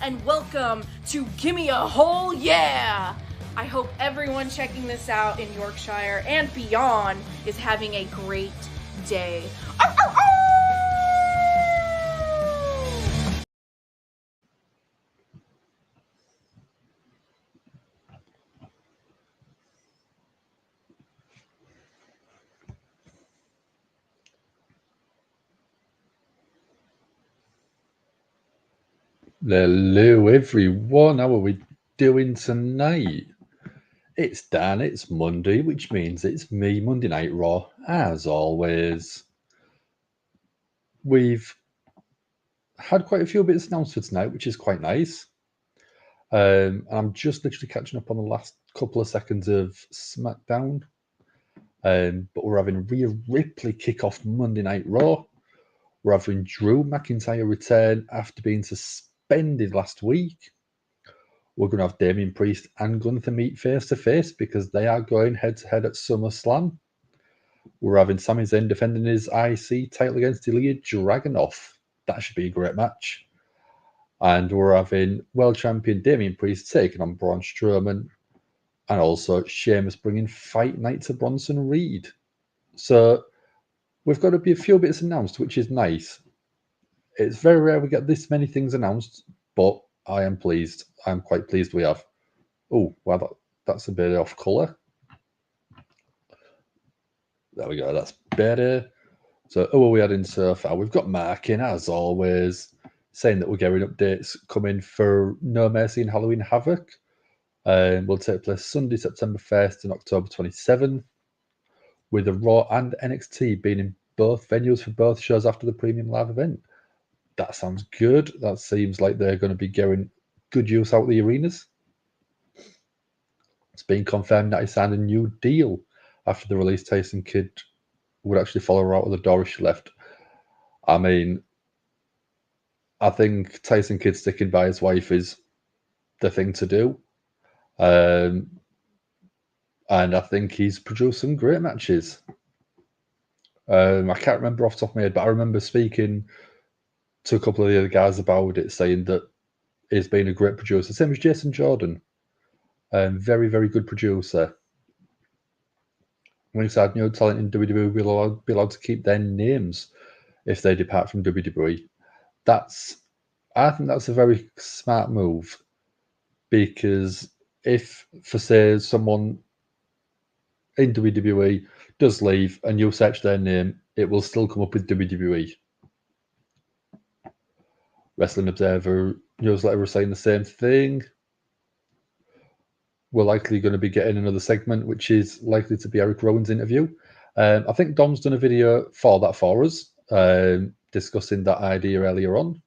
and welcome to Gimme a Whole Yeah! I hope everyone checking this out in Yorkshire and beyond is having a great day. Ow, ow, ow! Hello everyone, how are we doing tonight? It's Dan, it's Monday, which means it's me, Monday Night Raw, as always. We've had quite a few bits announced for tonight, which is quite nice. And I'm just literally catching up on the last couple of seconds of SmackDown. But we're having Rhea Ripley kick off Monday Night Raw. We're having Drew McIntyre return after being suspended last week. We're going to have Damian Priest and Gunther meet face-to-face because they are going head-to-head at SummerSlam. We're having Sami Zayn defending his IC title against Ilja Dragunov. That should be a great match. And we're having world champion Damian Priest taking on Braun Strowman. And also Sheamus bringing Fight Night to Bronson Reed. So we've got to be a few bits announced, which is nice. It's very rare we get this many things announced, but I am pleased. I'm quite pleased we have. Oh, well, that's a bit off colour. There we go, that's better. So, who are we adding so far? We've got Mark in, as always, saying that we're getting updates coming for No Mercy and Halloween Havoc. Will take place Sunday, September 1st and October 27th, with the Raw and NXT being in both venues for both shows after the premium live event. That sounds good. That seems like they're going to be getting good use out of the arenas. It's been confirmed that he signed a new deal after the release. Tyson Kidd would actually follow her out of the door if she left. I mean, I think Tyson Kidd sticking by his wife is the thing to do. And I think he's produced some great matches. I can't remember off the top of my head, but I remember speaking to a couple of the other guys about it, saying that he's been a great producer. Same as Jason Jordan. Very, very good producer. When he said new talent in WWE will be allowed to keep their names if they depart from WWE. I think that's a very smart move, because if, for say, someone in WWE does leave and you search their name, it will still come up with WWE. Wrestling Observer newsletter was saying the same thing. We're likely going to be getting another segment, which is likely to be Eric Rowan's interview. I think Dom's done a video for that for us, discussing that idea earlier on.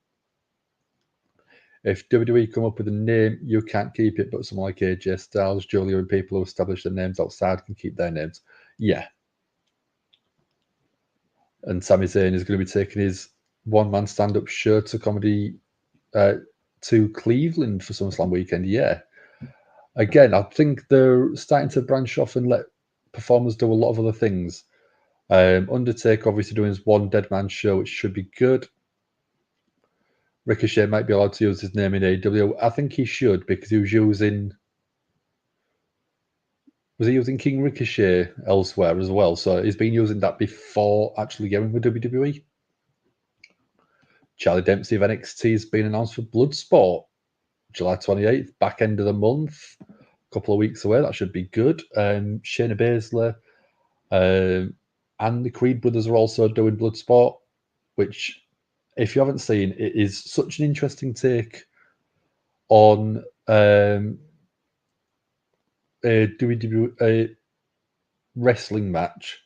If WWE come up with a name, you can't keep it, but someone like AJ Styles, Julia, and people who establish their names outside can keep their names. Yeah. And Sami Zayn is going to be taking his one-man stand-up show to comedy to Cleveland for SummerSlam weekend. Yeah. Again, I think they're starting to branch off and let performers do a lot of other things. Undertaker obviously doing his one Dead Man show, which should be good. Ricochet might be allowed to use his name in AEW. I think he should, because he was using... Was he using King Ricochet elsewhere as well? So he's been using that before actually going with WWE. Charlie Dempsey of NXT has been announced for Bloodsport. July 28th, back end of the month. A couple of weeks away. That should be good. Shayna Baszler and the Creed brothers are also doing Bloodsport, which, if you haven't seen, it is such an interesting take on a WWE wrestling match.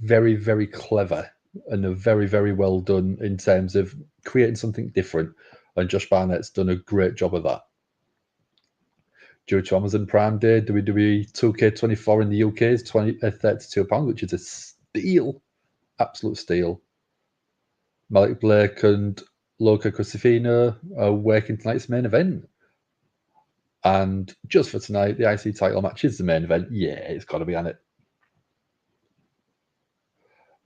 Very, very clever and very, very well done in terms of creating something different. And Josh Barnett's done a great job of that. Due to Amazon Prime Day, WWE 2K24 in the UK is £32, which is a steal. Absolute steal. Malik Blake and Luca Crucifino are working tonight's main event. And just for tonight, the IC title match is the main event. Yeah, it's got to be on it.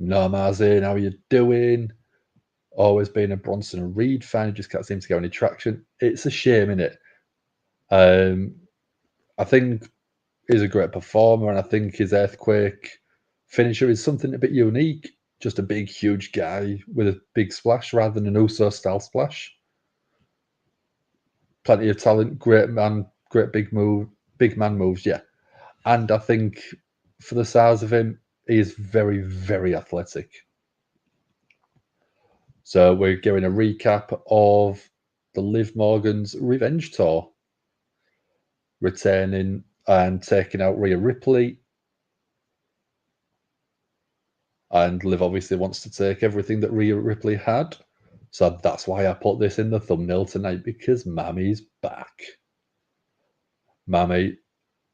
No, Marzin, how are you doing? always been a Bronson and Reed fan. He just can't seem to get any traction. It's a shame, innit? I think he's a great performer, and I think his Earthquake finisher is something a bit unique. Just a big, huge guy with a big splash rather than an Uso-style splash. Plenty of talent, great man, great big man moves, yeah. And I think for the size of him, he is very, very athletic. So we're giving a recap of the Liv Morgan's Revenge Tour, returning and taking out Rhea Ripley. And Liv obviously wants to take everything that Rhea Ripley had. So that's why I put this in the thumbnail tonight, because Mami's back. Mami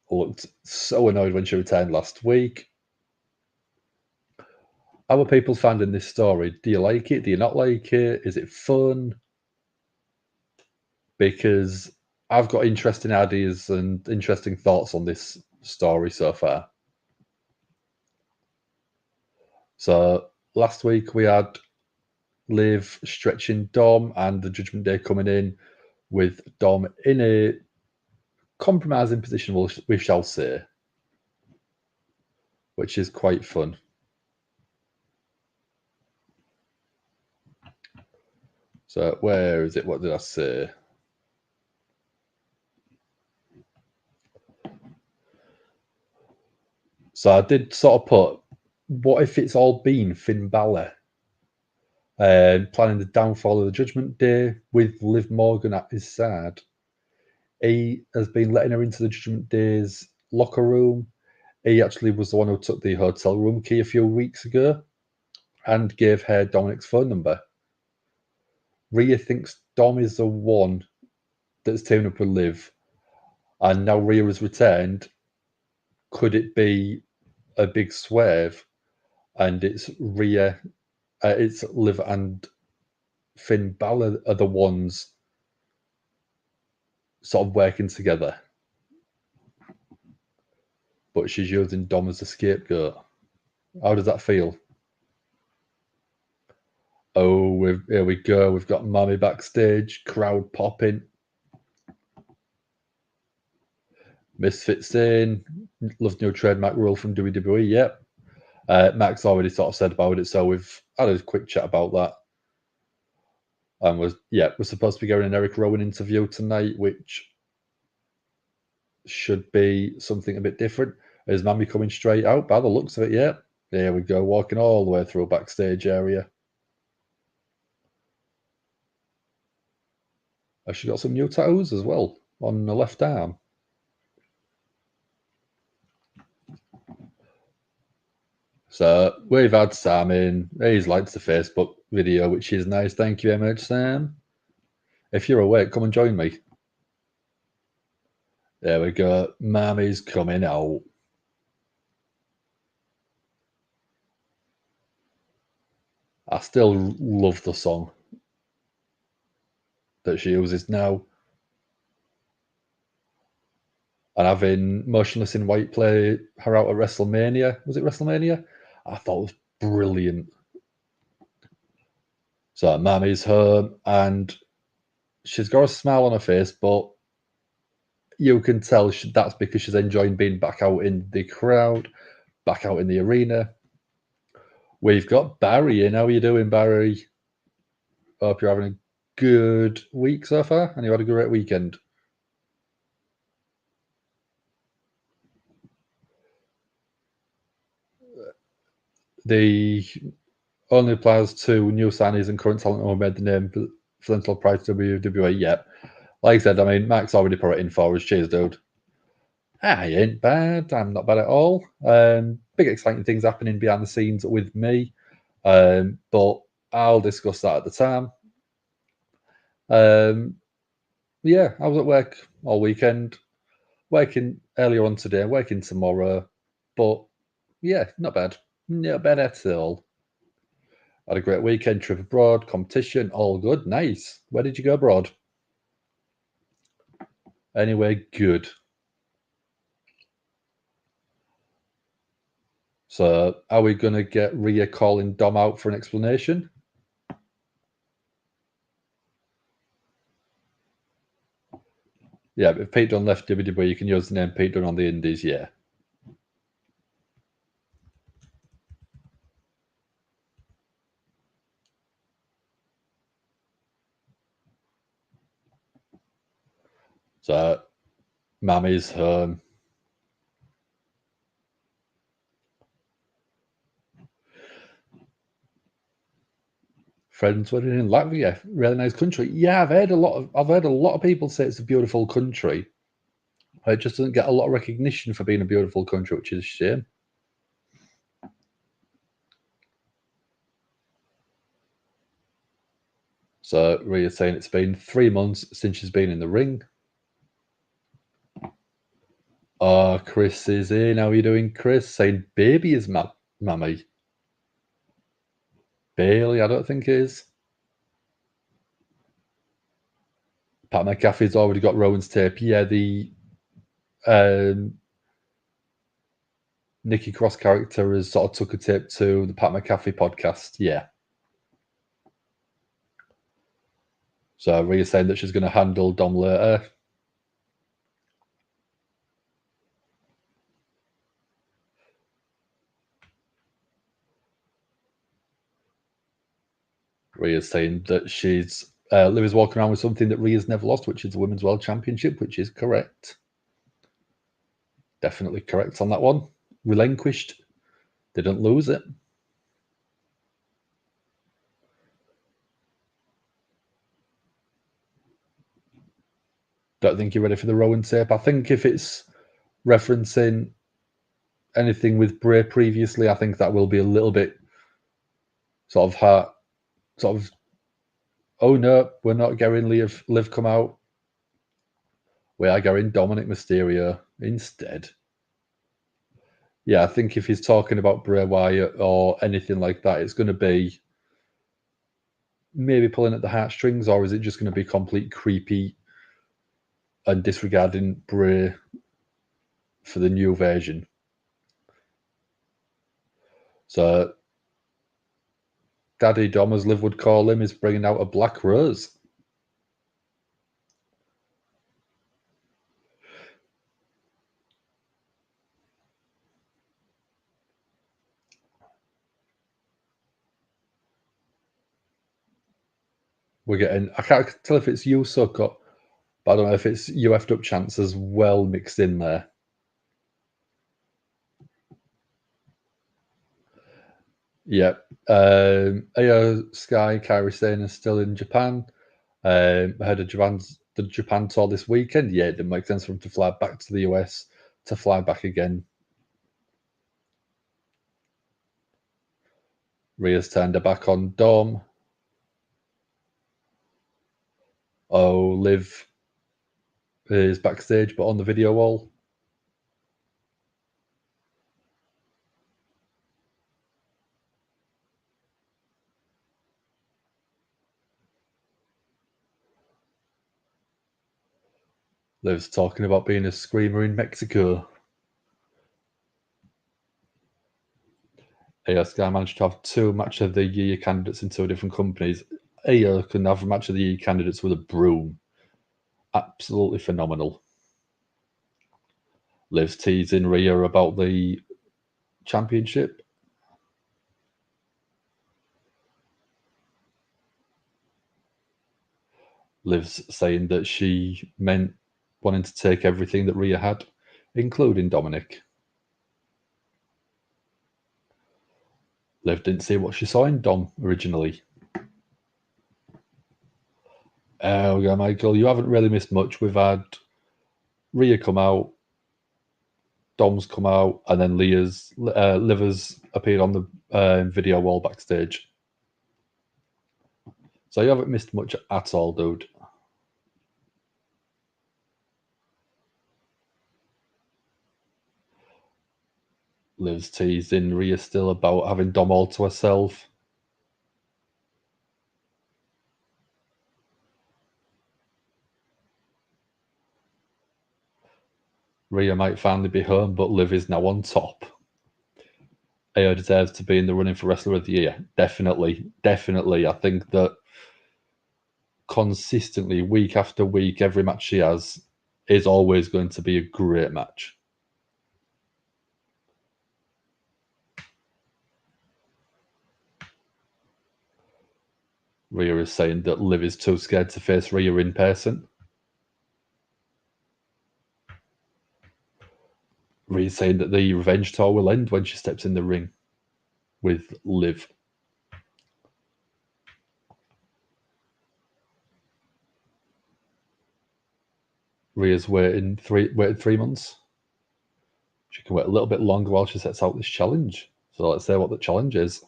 looked so annoyed when she returned last week. How are people finding this story? Do you like it? Do you not like it? Is it fun? Because I've got interesting ideas and interesting thoughts on this story so far. So last week we had Liv stretching Dom and the Judgment Day coming in with Dom in a compromising position, we shall say, which is quite fun. So where is it? What did I say? So I did sort of put, what if it's all been Finn Balor planning the downfall of the Judgment Day with Liv Morgan at his side? He has been letting her into the Judgment Day's locker room. He actually was the one who took the hotel room key a few weeks ago and gave her Dominic's phone number. Rhea thinks Dom is the one that's teaming up with Liv, and now Rhea has returned. Could it be a big swerve and it's Rhea, it's Liv and Finn Balor are the ones sort of working together, but she's using Dom as a scapegoat? How does that feel? Oh, here we go. We've got Mami backstage, crowd popping. Misfits in, loves new trademark rule from WWE. Yep. Max already sort of said about it, so we've had a quick chat about that. And we're supposed to be getting an Eric Rowan interview tonight, which should be something a bit different. Is Mami coming straight out? By the looks of it, yeah. There we go, walking all the way through a backstage area. Has she got some new tattoos as well on the left arm? So we've had Sam in. He's liked the Facebook video, which is nice. Thank you very much, Sam. If you're awake, come and join me. There we go. Mami's coming out. I still love the song that she uses now. And having Motionless in White play her out at WrestleMania. Was it WrestleMania? I thought it was brilliant. So Mami's home, and she's got a smile on her face, but you can tell that's because she's enjoying being back out in the crowd, back out in the arena. We've got Barry in. How are you doing, Barry? Hope you're having a good week so far, and you had a great weekend. The only applies to new signees and current talent who made the name for the until prior to WWE yet. Like I said, I mean, Max already put it in for us. Cheers, dude. I ain't bad. I'm not bad at all. Big exciting things happening behind the scenes with me, but I'll discuss that at the time. Yeah, I was at work all weekend, working earlier on today, working tomorrow, but yeah, not bad. Not bad at all. Had a great weekend, trip abroad, competition, all good, nice. Where did you go abroad? Anyway, good. So, are we going to get Rhea calling Dom out for an explanation? Yeah, if Pete Dunne left WWE, you can use the name Pete Dunne on the Indies, yeah. So, Mami's home. Friends wedding in Latvia, really nice country. Yeah, I've heard a lot of people say it's a beautiful country. It just doesn't get a lot of recognition for being a beautiful country, which is a shame. So Rhea's saying it's been 3 months since she's been in the ring. Oh, Chris is in. How are you doing, Chris? Saying baby is Mammy. Bailey, I don't think it is. Pat McAfee's already got Rowan's tape. Yeah, the Nikki Cross character has sort of took a tape to the Pat McAfee podcast. Yeah. So Rhea's saying that she's going to handle Dom later. Rhea's saying that she's Liv is walking around with something that Rhea's never lost, which is the Women's World Championship, which is correct. Definitely correct on that one. Relinquished. Didn't lose it. Don't think you're ready for the Rowan tape. I think if it's referencing anything with Bray previously, I think that will be a little bit sort of hard. Sort of, oh no, we're not getting Liv come out. We are getting Dominic Mysterio instead. Yeah, I think if he's talking about Bray Wyatt or anything like that, it's going to be maybe pulling at the heartstrings, or is it just going to be complete creepy and disregarding Bray for the new version? So, Daddy Dom, as Liv would call him, is bringing out a black rose. We're getting, I can't tell if it's Uso cut, but I don't know if it's UF'd up chants as well mixed in there. Yeah. AO Sky, Kairi Sane is still in Japan. Ahead of the Japan tour this weekend. Yeah, it didn't make sense for him to fly back to the US to fly back again. Rhea's turned her back on Dom. Oh, Liv is backstage, but on the video wall. Liv's talking about being a screamer in Mexico. AO Sky managed to have 2 match of the year candidates in 2 different companies. AO can have a match of the year candidates with a broom. Absolutely phenomenal. Liv's teasing Rhea about the championship. Liv's saying that she meant wanting to take everything that Rhea had, including Dominic. Liv didn't see what she saw in Dom originally. Oh, yeah, Michael, you haven't really missed much. We've had Rhea come out, Dom's come out, and then Liv's appeared on the video wall backstage. So you haven't missed much at all, dude. Liv's teasing Rhea still about having Dom all to herself. Rhea might finally be home, but Liv is now on top. AO deserves to be in the running for Wrestler of the Year. Definitely. I think that consistently, week after week, every match she has, is always going to be a great match. Rhea is saying that Liv is too scared to face Rhea in person. Rhea's saying that the revenge tour will end when she steps in the ring with Liv. Rhea's waited 3 months. She can wait a little bit longer while she sets out this challenge. So let's say what the challenge is.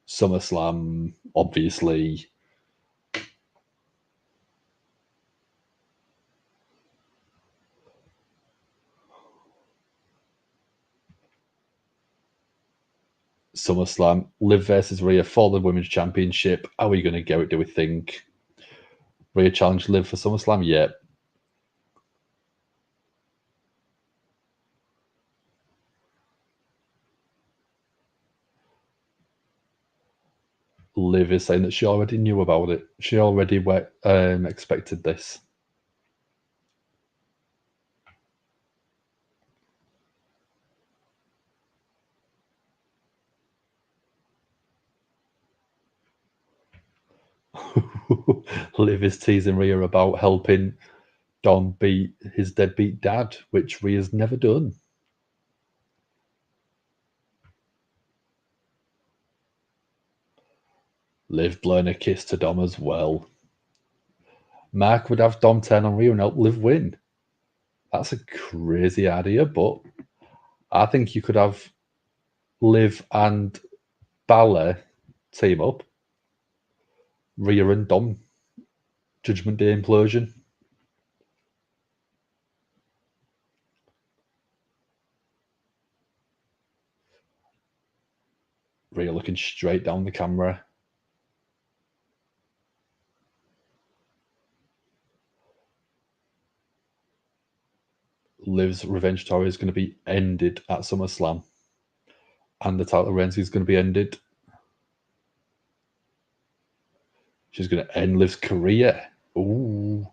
SummerSlam, obviously. SummerSlam, Liv versus Rhea for the Women's Championship. Are we going to go? Do we think Rhea challenged Liv for SummerSlam? Yeah. Liv is saying that she already knew about it. She already expected this. Liv is teasing Rhea about helping Dom beat his deadbeat dad, which Rhea's never done. Liv blowing a kiss to Dom as well. Mark would have Dom turn on Rhea and help Liv win. That's a crazy idea, but I think you could have Liv and Balor team up. Rhea and Dom. Judgment Day implosion. Rhea looking straight down the camera. Liv's revenge tour is going to be ended at SummerSlam. And the title reign is going to be ended. She's going to end Liv's career. Ooh.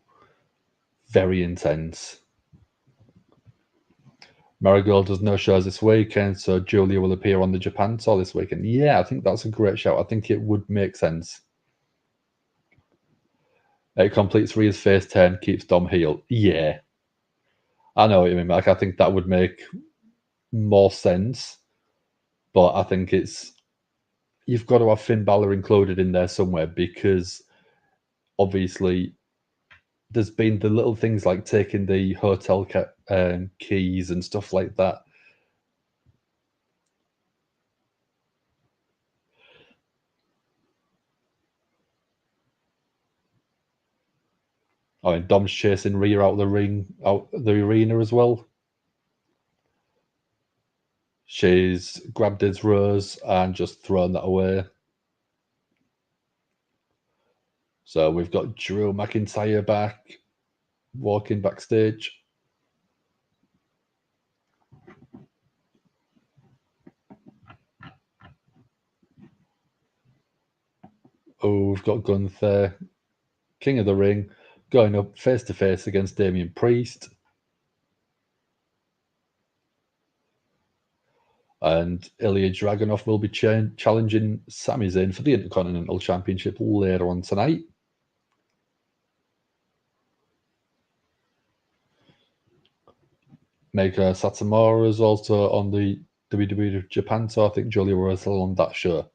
Very intense. Marigold does no shows this weekend, so Julia will appear on the Japan tour this weekend. Yeah, I think that's a great shout. I think it would make sense. It completes Rhea's face turn, keeps Dom heel. Yeah. I know what you mean. Like, I think that would make more sense. But I think you've got to have Finn Balor included in there somewhere, because obviously there's been the little things like taking the hotel keys and stuff like that. Oh, and Dom's chasing Rhea out the arena as well. She's grabbed his rose and just thrown that away. So we've got Drew McIntyre back, walking backstage. Oh, we've got Gunther, King of the Ring, going up face to face against Damian Priest. And Ilja Dragunov will be challenging Sami Zayn for the Intercontinental Championship later on tonight. Meika Satomura is also on the WWE Japan tour. I think Julia was on that show.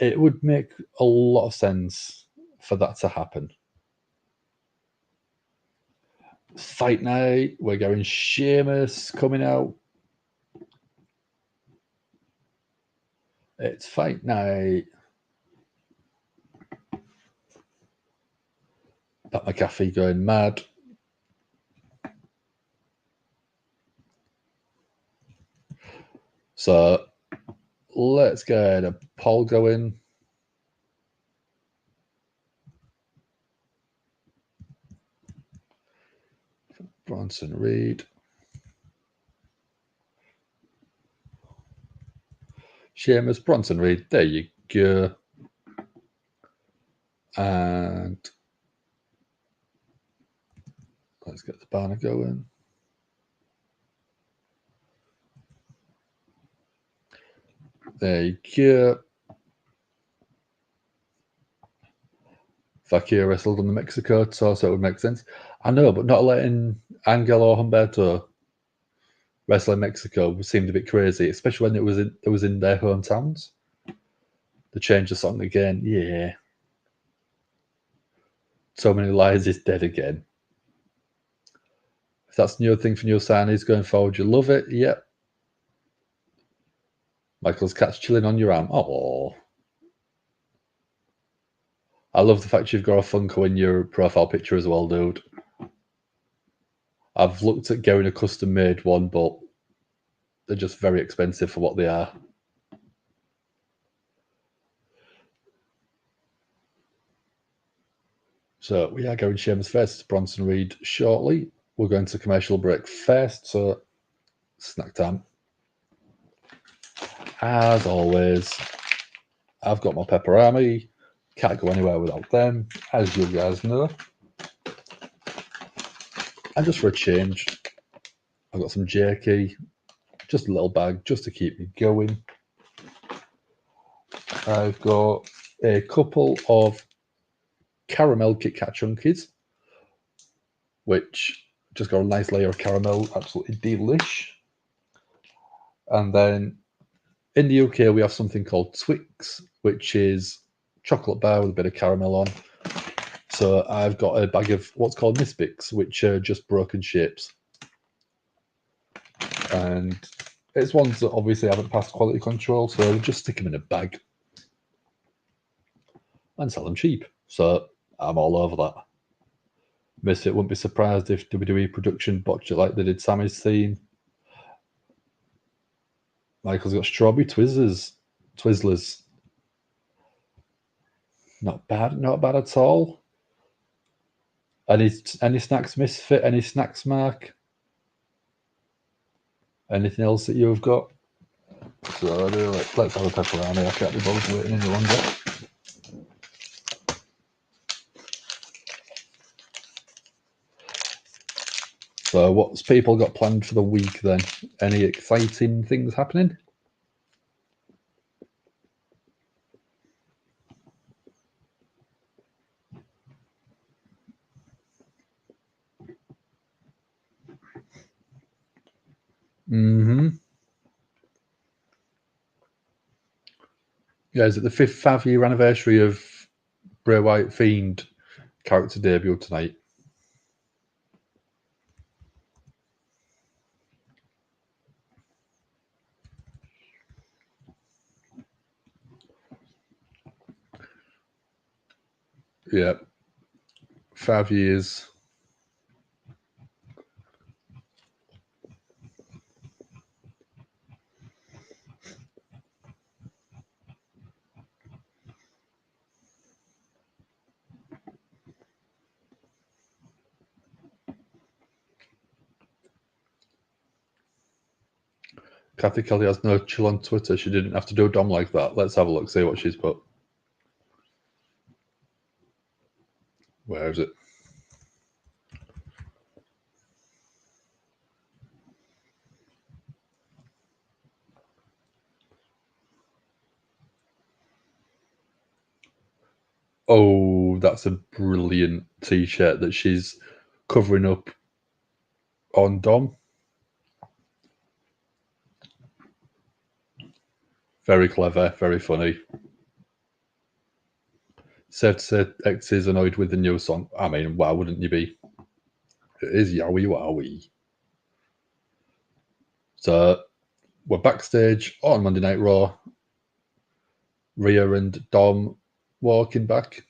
It would make a lot of sense for that to happen. Fight night, we're going Sheamus coming out. It's fight night. Pat McAfee going mad. So let's get a poll going. Bronson Reed. Sheamus, Bronson Reed. There you go. And Let's get the banner going. There you go. Fakir wrestled on the Mexico tour, so it would make sense. I know, but not letting Angel or Humberto wrestle in Mexico seemed a bit crazy, especially when it was in their hometowns. To change the song again, yeah. So Many Lies is dead again. If that's a new thing for new signees going forward, you love it. Yep. Michael's cat's chilling on your arm. Oh, I love the fact you've got a Funko in your profile picture as well, dude. I've looked at getting a custom made one, but they're just very expensive for what they are. So we are going Sheamus first, Bronson Reed shortly. We're going to commercial break first, so snack time. As always, I've got my pepperami. Can't go anywhere without them, as you guys know. And just for a change, I've got some jerky, just a little bag, just to keep me going. I've got a couple of caramel Kit Kat Chunkies, which just got a nice layer of caramel, absolutely delish. And then in the UK, we have something called Twix, which is chocolate bar with a bit of caramel on. So I've got a bag of what's called Nisbits, which are just broken shapes. And it's ones that obviously haven't passed quality control, so we just stick them in a bag and sell them cheap. So I'm all over that. Miss it, wouldn't be surprised if WWE production botched it like they did Sami's theme. Michael's got strawberry Twizzlers. Not bad at all. Any snacks, Misfit? Any snacks, Mark? Anything else that you've got? So let's have a pepperoni. I can't be bothered waiting any longer. So what's people got planned for the week then? Any exciting things happening? Yeah, is it the 5-year anniversary of Bray Wyatt Fiend character debut tonight? Yeah. 5 years. Kathy Kelly has no chill on Twitter. She didn't have to do a dom like that. Let's have a look, see what she's put. Where is it? Oh, that's a brilliant t-shirt that she's covering up on Dom. Very clever, very funny. Said X is annoyed with the new song. I mean, why wouldn't you be? It is Yowie Wowie. So we're backstage on Monday Night Raw. Rhea and Dom walking back.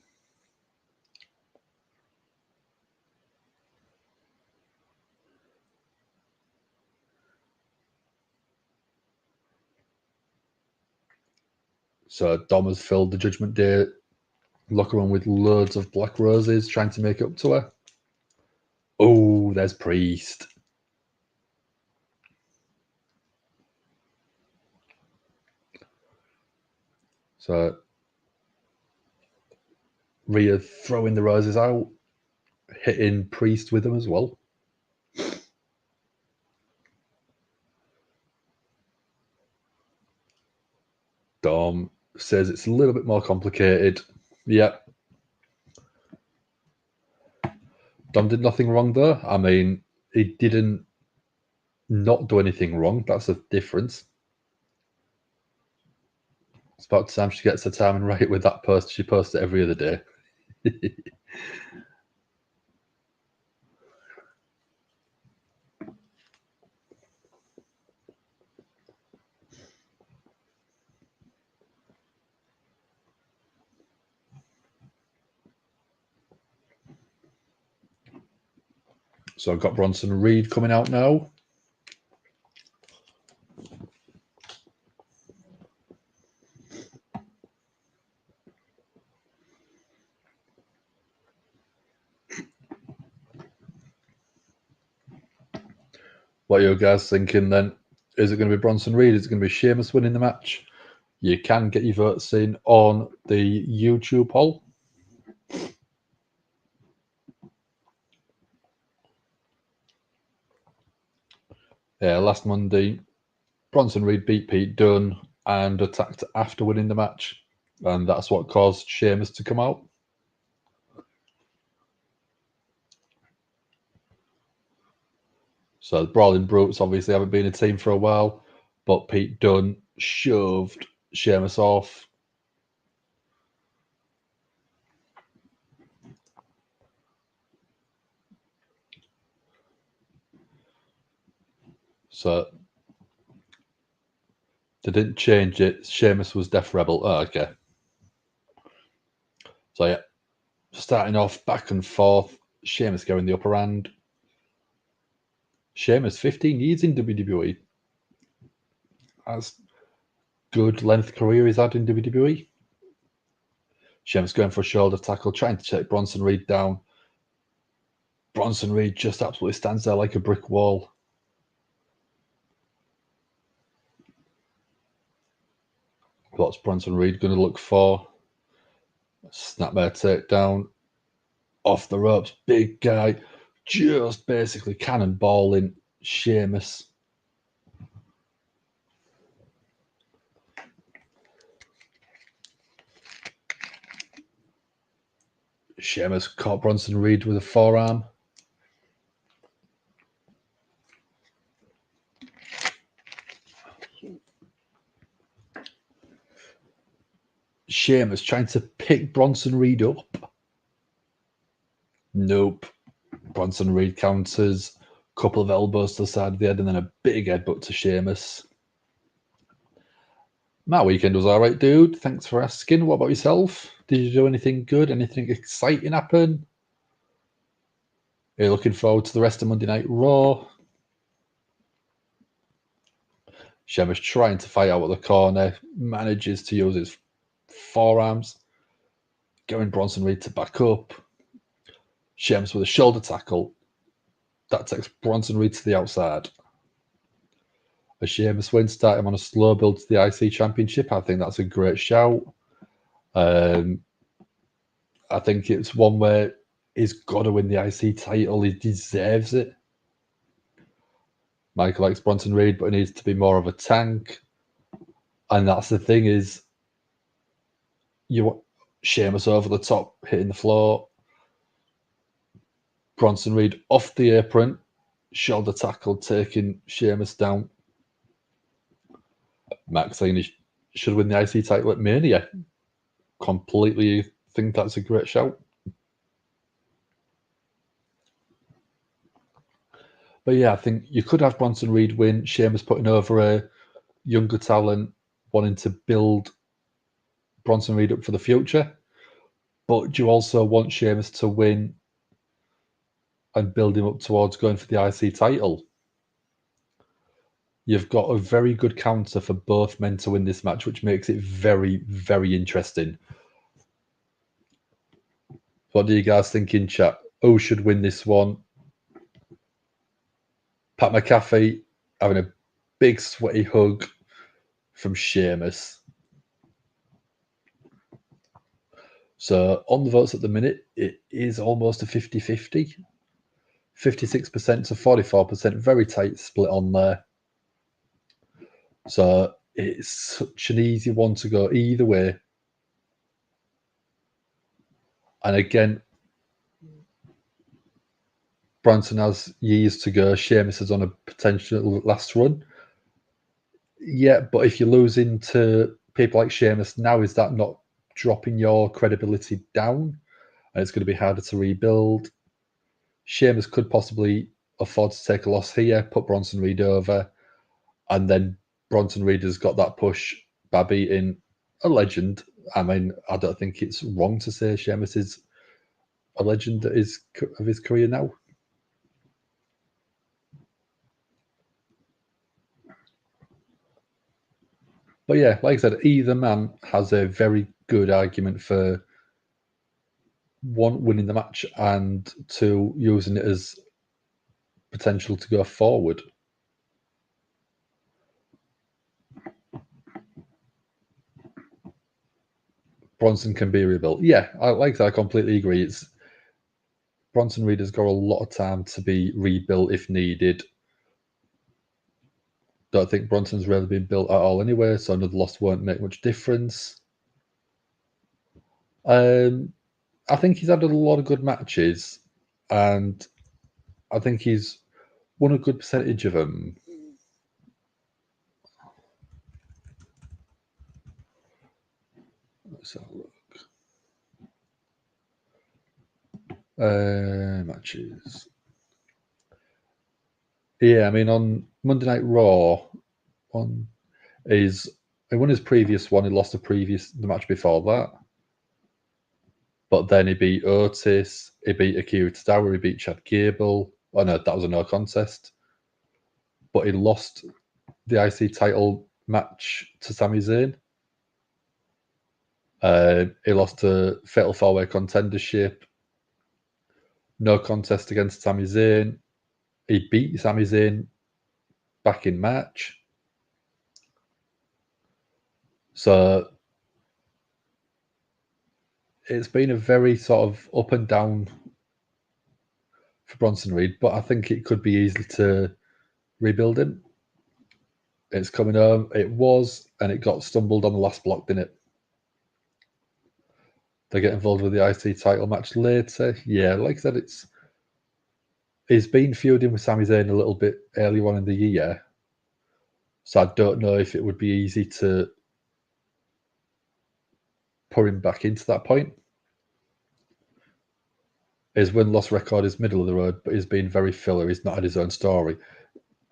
So Dom has filled the Judgment Day locker room with loads of black roses, trying to make up to her. Oh, there's Priest. So Rhea throwing the roses out, hitting Priest with them as well. Dom says it's a little bit more complicated. Yeah. Dom did nothing wrong there. I mean, he didn't not do anything wrong. That's a difference. It's about time she gets her timing right with that post. She posts it every other day. So I've got Bronson Reed coming out now. What are you guys thinking then? Is it going to be Bronson Reed? Is it going to be Sheamus winning the match? You can get your votes in on the YouTube poll. Yeah, last Monday, Bronson Reed beat Pete Dunne and attacked after winning the match. And that's what caused Sheamus to come out. So the Brawling Brutes obviously haven't been a team for a while, but Pete Dunne shoved Sheamus off. So they didn't change it. Sheamus was Death Rebel. Oh, okay. So yeah, starting off back and forth. Sheamus going the upper hand. Sheamus, 15 years in WWE. That's good length career he's had in WWE. Sheamus going for a shoulder tackle, trying to take Bronson Reed down. Bronson Reed just absolutely stands there like a brick wall. What's Bronson Reed going to look for? Snapmare takedown. Off the ropes. Big guy. Just basically cannonballing Sheamus. Sheamus caught Bronson Reed with a forearm. Sheamus trying to pick Bronson Reed up. Nope. Bronson Reed counters. Couple of elbows to the side of the head and then a big headbutt to Sheamus. My weekend was all right, dude. Thanks for asking. What about yourself? Did you do anything good? Anything exciting happen? Are you looking forward to the rest of Monday Night Raw? Sheamus trying to fight out of the corner. Manages to use his forearms. Getting Bronson Reed to back up. Sheamus with a shoulder tackle. That takes Bronson Reed to the outside. A Sheamus win, start him on a slow build to the IC Championship. I think that's a great shout. I think it's one where he's got to win the IC title. He deserves it. Michael likes Bronson Reed, but he needs to be more of a tank. And that's the thing is, you want Sheamus over the top, hitting the floor. Bronson Reed off the apron, shoulder tackle, taking Sheamus down. Max saying he should win the IC title at Mania. Completely think that's a great shout. But yeah, I think you could have Bronson Reed win. Sheamus putting over a younger talent, wanting to build Bronson Reed up for the future. But do you also want Sheamus to win and build him up towards going for the IC title? You've got a very good counter for both men to win this match, which makes it very, very interesting. What do you guys think in chat? Who should win this one? Pat McAfee having a big sweaty hug from Sheamus. So on the votes at the minute, it is almost a 50-50. 56% to 44%. Very tight split on there. So it's such an easy one to go either way. And again, Bronson has years to go. Sheamus is on a potential last run. Yeah, but if you're losing to people like Sheamus now, is that not dropping your credibility down? And it's going to be harder to rebuild. Sheamus could possibly afford to take a loss here, put Bronson Reed over, and then Bronson Reed has got that push by beating a legend. I mean, I don't think it's wrong to say Sheamus is a legend of his career now. But yeah, like I said, either man has a very good argument for one, winning the match, and two, using it as potential to go forward. Bronson can be rebuilt. Yeah, I completely agree. It's Bronson Reed has got a lot of time to be rebuilt if needed. Don't think Bronson's really been built at all anyway, so another loss won't make much difference. I think he's had a lot of good matches, and I think he's won a good percentage of them. Let's have a look. Matches. Yeah, I mean, on Monday Night Raw, he won his previous one. He lost the match before that, but then he beat Otis. He beat Akira Tozawa. He beat Chad Gable. Oh no, that was a no contest. But he lost the IC title match to Sami Zayn. He lost a Fatal 4-Way contendership. No contest against Sami Zayn. He beat Sami Zayn back in March. So it's been a very sort of up and down for Bronson Reed, but I think it could be easy to rebuild him. It's coming home. It was, and it got stumbled on the last block, didn't it? They get involved with the IC title match later. Yeah, like I said, he's been feuding with Sami Zayn a little bit early on in the year. So I don't know if it would be easy to put him back into that point. His win-loss record is middle of the road, but he's been very filler. He's not had his own story.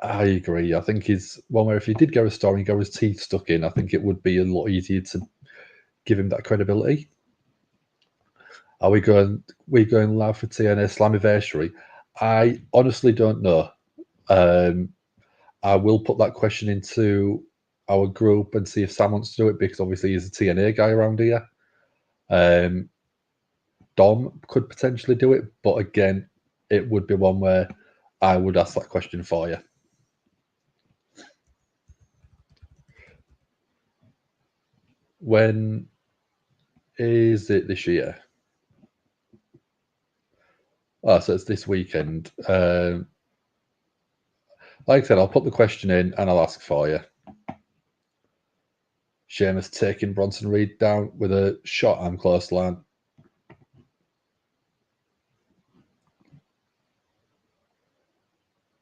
I agree. I think he's one where if he did get a story and get his teeth stuck in, I think it would be a lot easier to give him that credibility. Are we going live for TNA Slammiversary? I honestly don't know. I will put that question into our group and see if Sam wants to do it, because obviously he's a TNA guy around here. Dom could potentially do it, but again, it would be one where I would ask that question for you. When is it this year? Oh, so it's this weekend. Like I said, I'll put the question in and I'll ask for you. Sheamus taking Bronson Reed down with a short arm clothesline.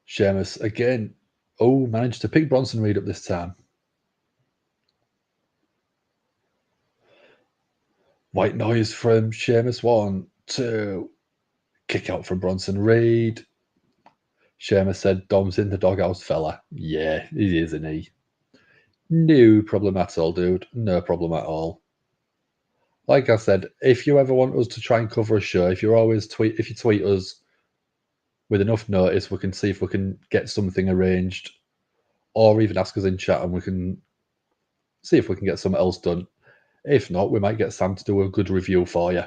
Sheamus again. Oh, managed to pick Bronson Reed up this time. White noise from Sheamus. 1, 2. Kick out from Bronson Reed. Sheamus said, Dom's in the doghouse, fella. Yeah, he is, isn't he? No problem at all, dude. No problem at all. Like I said, if you ever want us to try and cover a show, if you tweet us with enough notice, we can see if we can get something arranged, or even ask us in chat and we can see if we can get something else done. If not, we might get Sam to do a good review for you.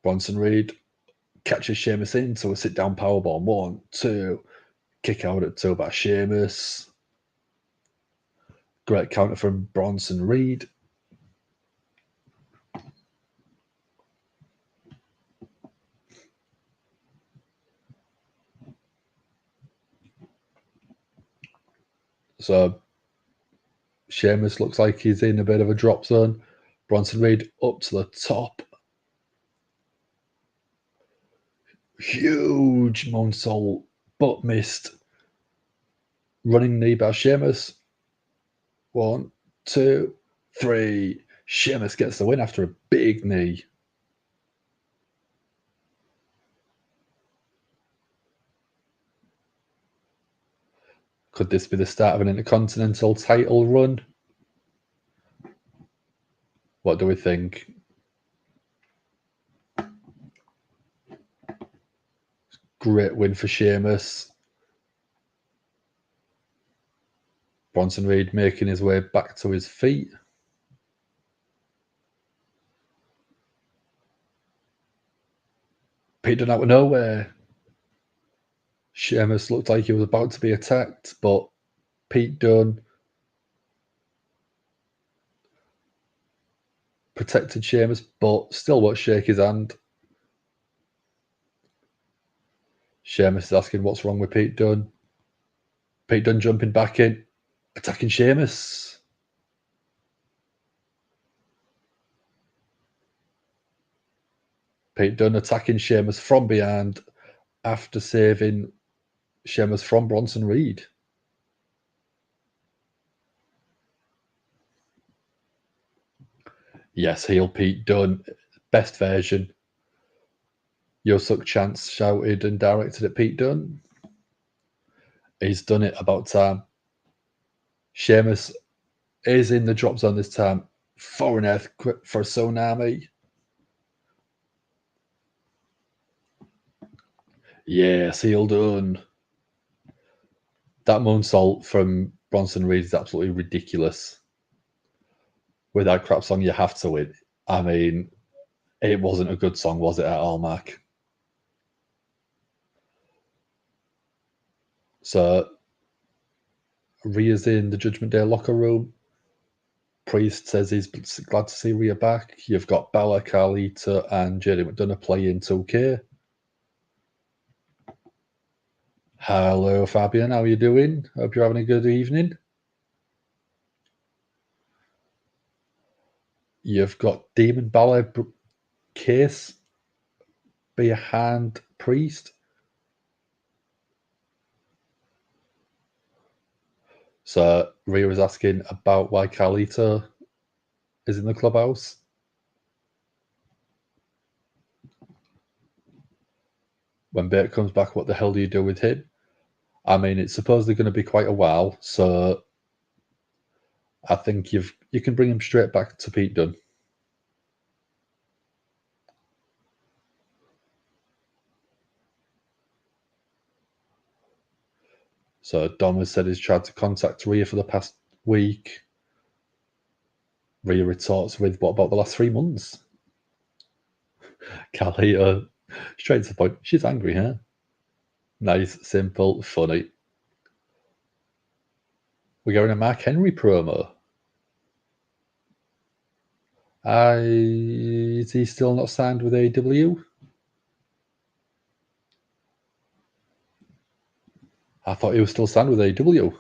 Bronson Reed catches Sheamus into a sit-down powerbomb. 1, 2. Kick out at 2 by Sheamus. Great counter from Bronson Reed. So Sheamus looks like he's in a bit of a drop zone. Bronson Reed up to the top. Huge moonsault, but missed. Running knee by Sheamus. 1, 2, 3. Sheamus gets the win after a big knee. Could this be the start of an Intercontinental Title run? What do we think? Great win for Sheamus. Bronson Reed making his way back to his feet. Pete Dunne out of nowhere. Sheamus looked like he was about to be attacked, but Pete Dunne protected Sheamus, but still won't shake his hand. Sheamus is asking what's wrong with Pete Dunne. Pete Dunne jumping back in, attacking Sheamus. Pete Dunne attacking Sheamus from behind after saving Sheamus from Bronson Reed. Yes, heel Pete Dunne, best version. Yo Suck Chance shouted and directed at Pete Dunne. He's done it about time. Sheamus is in the drop zone this time for an earthquake, for a tsunami. Yes, heel done. That moonsault from Bronson Reed is absolutely ridiculous. With that crap song, you have to win. I mean, it wasn't a good song, was it, at all, Mark? So, Rhea's in the Judgment Day locker room. Priest says he's glad to see Rhea back. You've got Bella, Carlita, and JD McDonough playing 2K. Hello, Fabian. How are you doing? Hope you're having a good evening. You've got Demon Balor case behind Priest. So Rhea was asking about why Carlito is in the clubhouse. When Bate comes back, what the hell do you do with him? I mean, it's supposedly going to be quite a while, so I think you can bring him straight back to Pete Dunne. So Dom has said he's tried to contact Rhea for the past week. Rhea retorts with, what about the last 3 months? Carlito, straight to the point. She's angry, huh? Nice, simple, funny. We're going a Mark Henry promo. Is he still not signed with AEW? I thought he was still signed with AEW.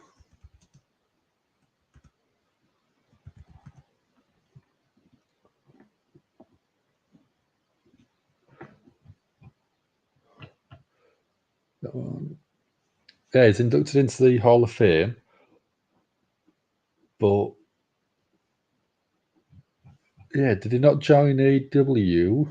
Yeah, he's inducted into the Hall of Fame, but yeah, did he not join AEW?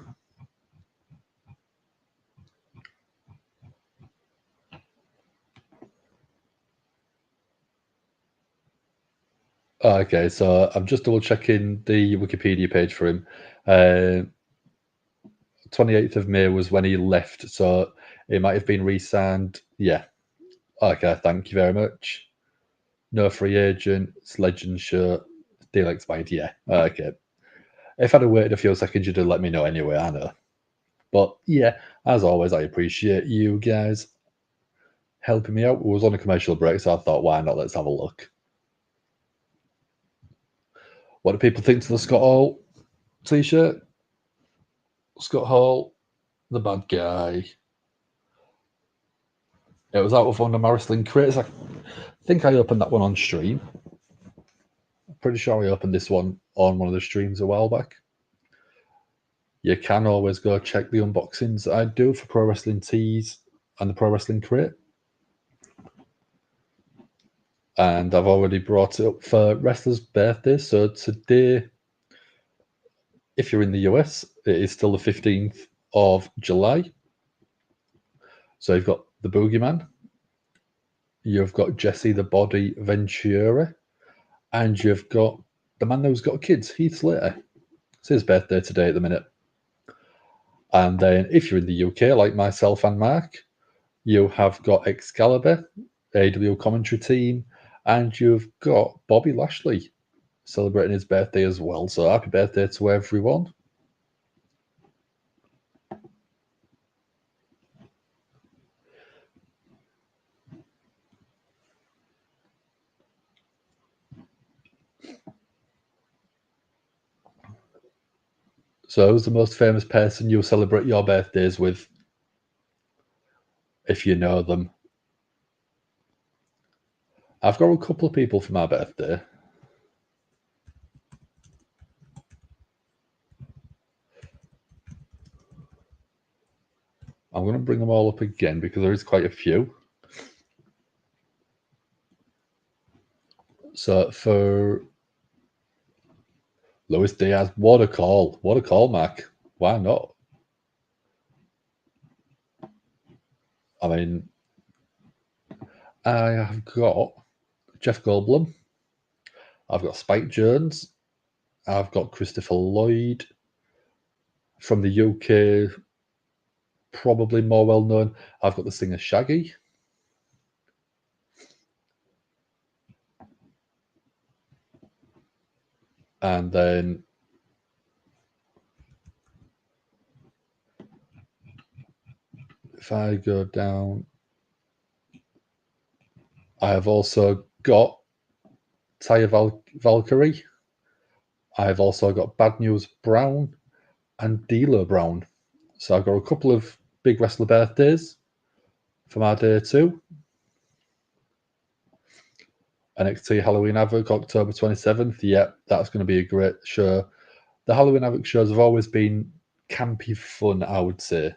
Okay, so I'm just double checking the Wikipedia page for him. 28th of May was when he left, so it might have been re-signed. Yeah. Okay, thank you very much. No free agent, it's Legend shirt, deal expired. Yeah, okay. If I'd have waited a few seconds, you'd have let me know anyway, I know. But yeah, as always, I appreciate you guys helping me out. We was on a commercial break, so I thought, why not? Let's have a look. What do people think to the Scott Hall t-shirt? Scott Hall, the bad guy. It was out of one of my wrestling crates. I think I opened that one on stream. I'm pretty sure I opened this one on one of the streams a while back. You can always go check the unboxings I do for Pro Wrestling Tees and the Pro Wrestling Crate. And I've already brought it up for wrestlers' birthdays. So today, if you're in the US, it is still the 15th of July. So you've got the Boogeyman, you've got Jesse the Body Ventura, and you've got the man who's got kids, Heath Slater. It's his birthday today at the minute. And then if you're in the UK, like myself and Mark, you have got Excalibur, AW commentary team, and you've got Bobby Lashley celebrating his birthday as well. So happy birthday to everyone. So who's the most famous person you celebrate your birthdays with, if you know them? I've got a couple of people for my birthday. I'm going to bring them all up again because there is quite a few. So for Luis Diaz, what a call. What a call, Mac. Why not? I mean, I have got Jeff Goldblum. I've got Spike Jones. I've got Christopher Lloyd. From the UK, probably more well known, I've got the singer Shaggy. And then if I go down, I have also got Taya Valkyrie. I've also got Bad News Brown and D'Lo Brown. So I've got a couple of big wrestler birthdays for my day too. NXT Halloween Havoc, October 27th. Yeah, that's going to be a great show. The Halloween Havoc shows have always been campy fun, I would say.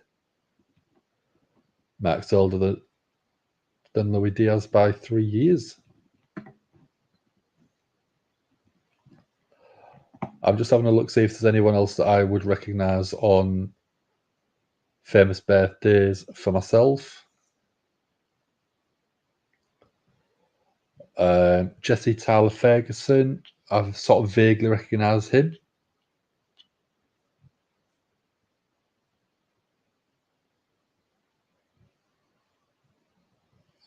Max older than Louis Diaz by 3 years. I'm just having a look, see if there's anyone else that I would recognise on famous birthdays for myself. Jesse Tyler Ferguson, I've sort of vaguely recognise him.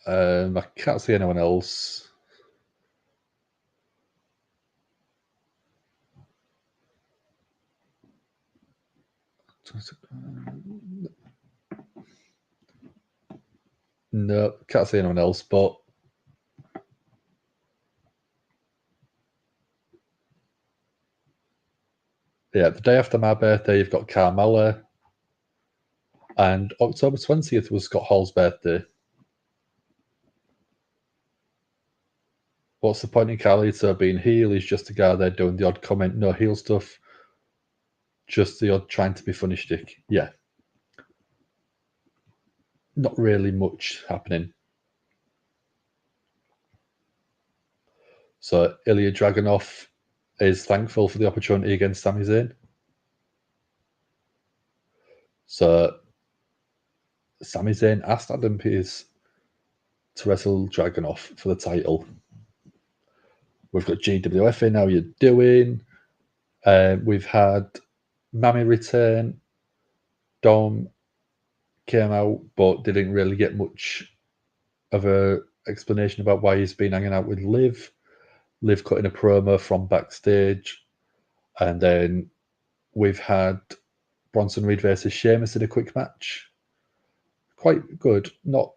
I can't see anyone else. No, can't see anyone else, but yeah, the day after my birthday, you've got Carmella, and October 20th was Scott Hall's birthday. What's the point in Carlito being heel? He's just a guy there doing the odd comment, no heel stuff, just the odd trying to be funny shtick. Yeah. Not really much happening. So Ilja Dragunov is thankful for the opportunity against Sami Zayn. So Sami Zayn asked Adam Pearce to wrestle Dragonov for the title. We've got GWF in, how you doing? We've had Mamiis return. Dom came out, but didn't really get much of a explanation about why he's been hanging out with Liv. Liv cutting a promo from backstage. And then we've had Bronson Reed versus Sheamus in a quick match. Quite good. Not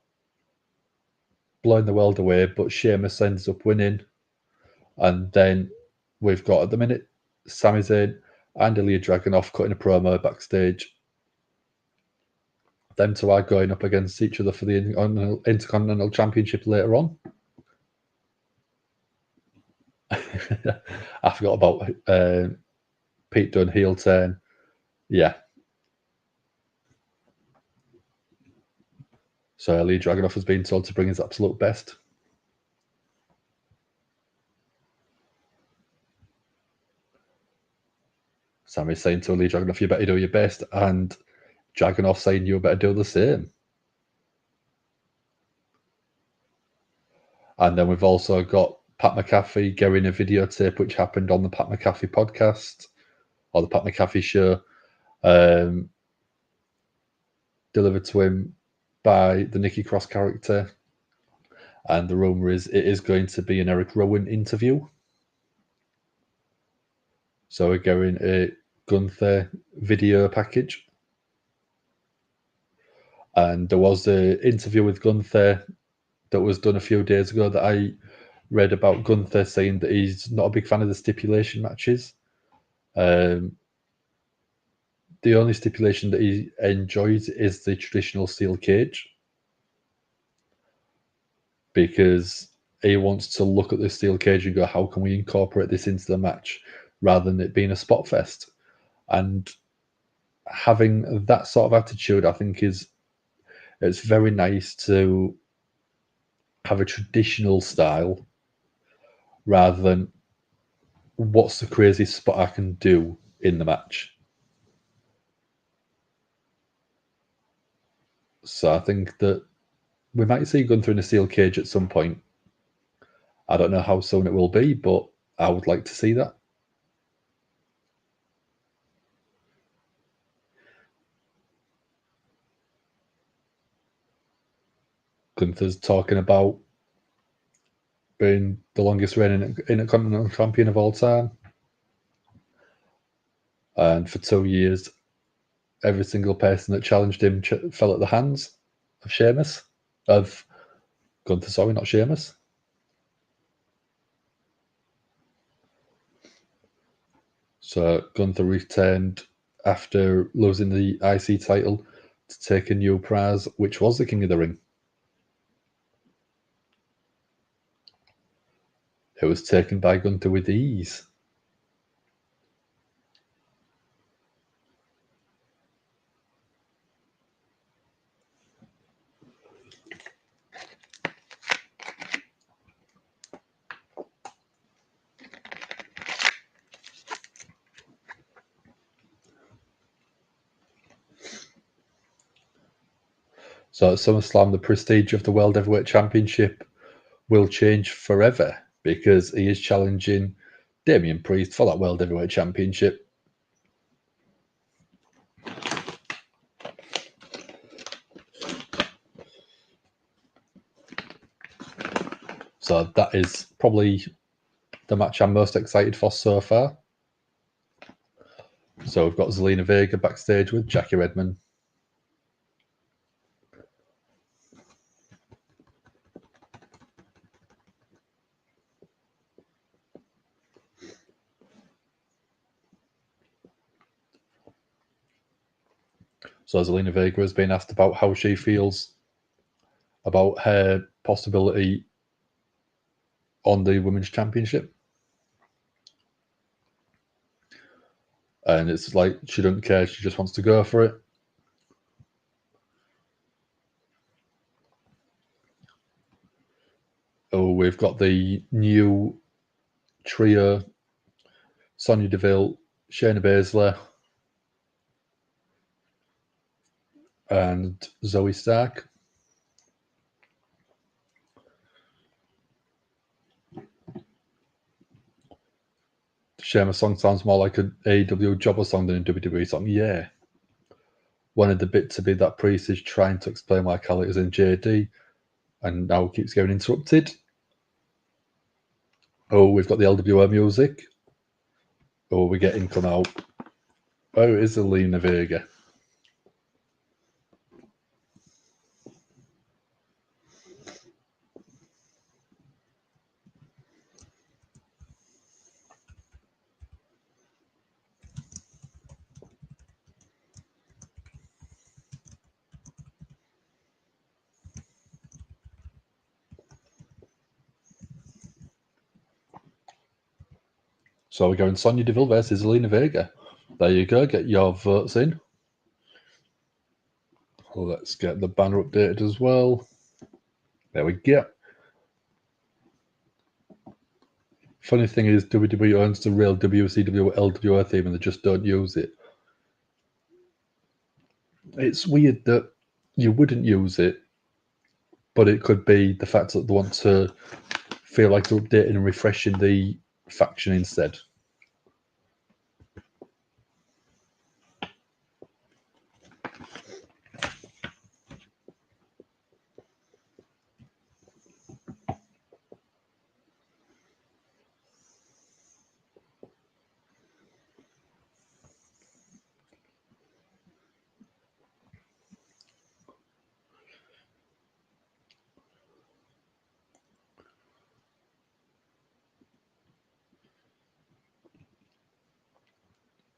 blowing the world away, but Sheamus ends up winning. And then we've got, at the minute, Sami Zayn and Ilja Dragunov cutting a promo backstage. them two are going up against each other for the Intercontinental Championship later on. I forgot about Pete Dunne heel turn. Yeah. So Ilja Dragunov has been told to bring his absolute best. Sami's saying to Ilja Dragunov, you better do your best. And Dragunov saying, you better do the same. And then we've also got Pat McAfee getting a videotape which happened on the Pat McAfee podcast or the Pat McAfee show, delivered to him by the Nikki Cross character. And the rumour is it is going to be an Eric Rowan interview. So we're getting a Gunther video package. And there was an interview with Gunther that was done a few days ago that I read about Gunther saying that he's not a big fan of the stipulation matches. The only stipulation that he enjoys is the traditional steel cage, because he wants to look at the steel cage and go, how can we incorporate this into the match rather than it being a spot fest? And having that sort of attitude, I think it's very nice to have a traditional style rather than what's the craziest spot I can do in the match. So I think that we might see Gunther in a steel cage at some point. I don't know how soon it will be, but I would like to see that. Gunther's talking about being the longest reigning Intercontinental Champion of all time. And for 2 years, every single person that challenged him fell at the hands of Sheamus. Of Gunther, sorry, not Sheamus. So Gunther returned after losing the IC title to take a new prize, which was the King of the Ring. It was taken by Gunther with ease. So at SummerSlam, the prestige of the World Heavyweight Championship will change forever because he is challenging Damian Priest for that World Heavyweight Championship. So that is probably the match I'm most excited for so far. So we've got Zelina Vega backstage with Jackie Redmond. So Zelina Vega has been asked about how she feels about her possibility on the Women's Championship. And it's like she doesn't care, she just wants to go for it. Oh, we've got the new trio, Sonya Deville, Shayna Baszler, and Zoe Stark. Sheamus song sounds more like an AEW jobber song than a WWE song. Yeah. Wanted the bit to be that Priest is trying to explain why Khaled is in JD, and now keeps getting interrupted. Oh, we've got the LWO music. Oh, we're getting come out. Oh, it is Zelina Vega. So we're going Sonya Deville versus Zelina Vega. There you go. Get your votes in. Let's get the banner updated as well. There we go. Funny thing is, WWE owns the real WCW LWO theme and they just don't use it. It's weird that you wouldn't use it, but it could be the fact that they want to feel like they're updating and refreshing the faction instead.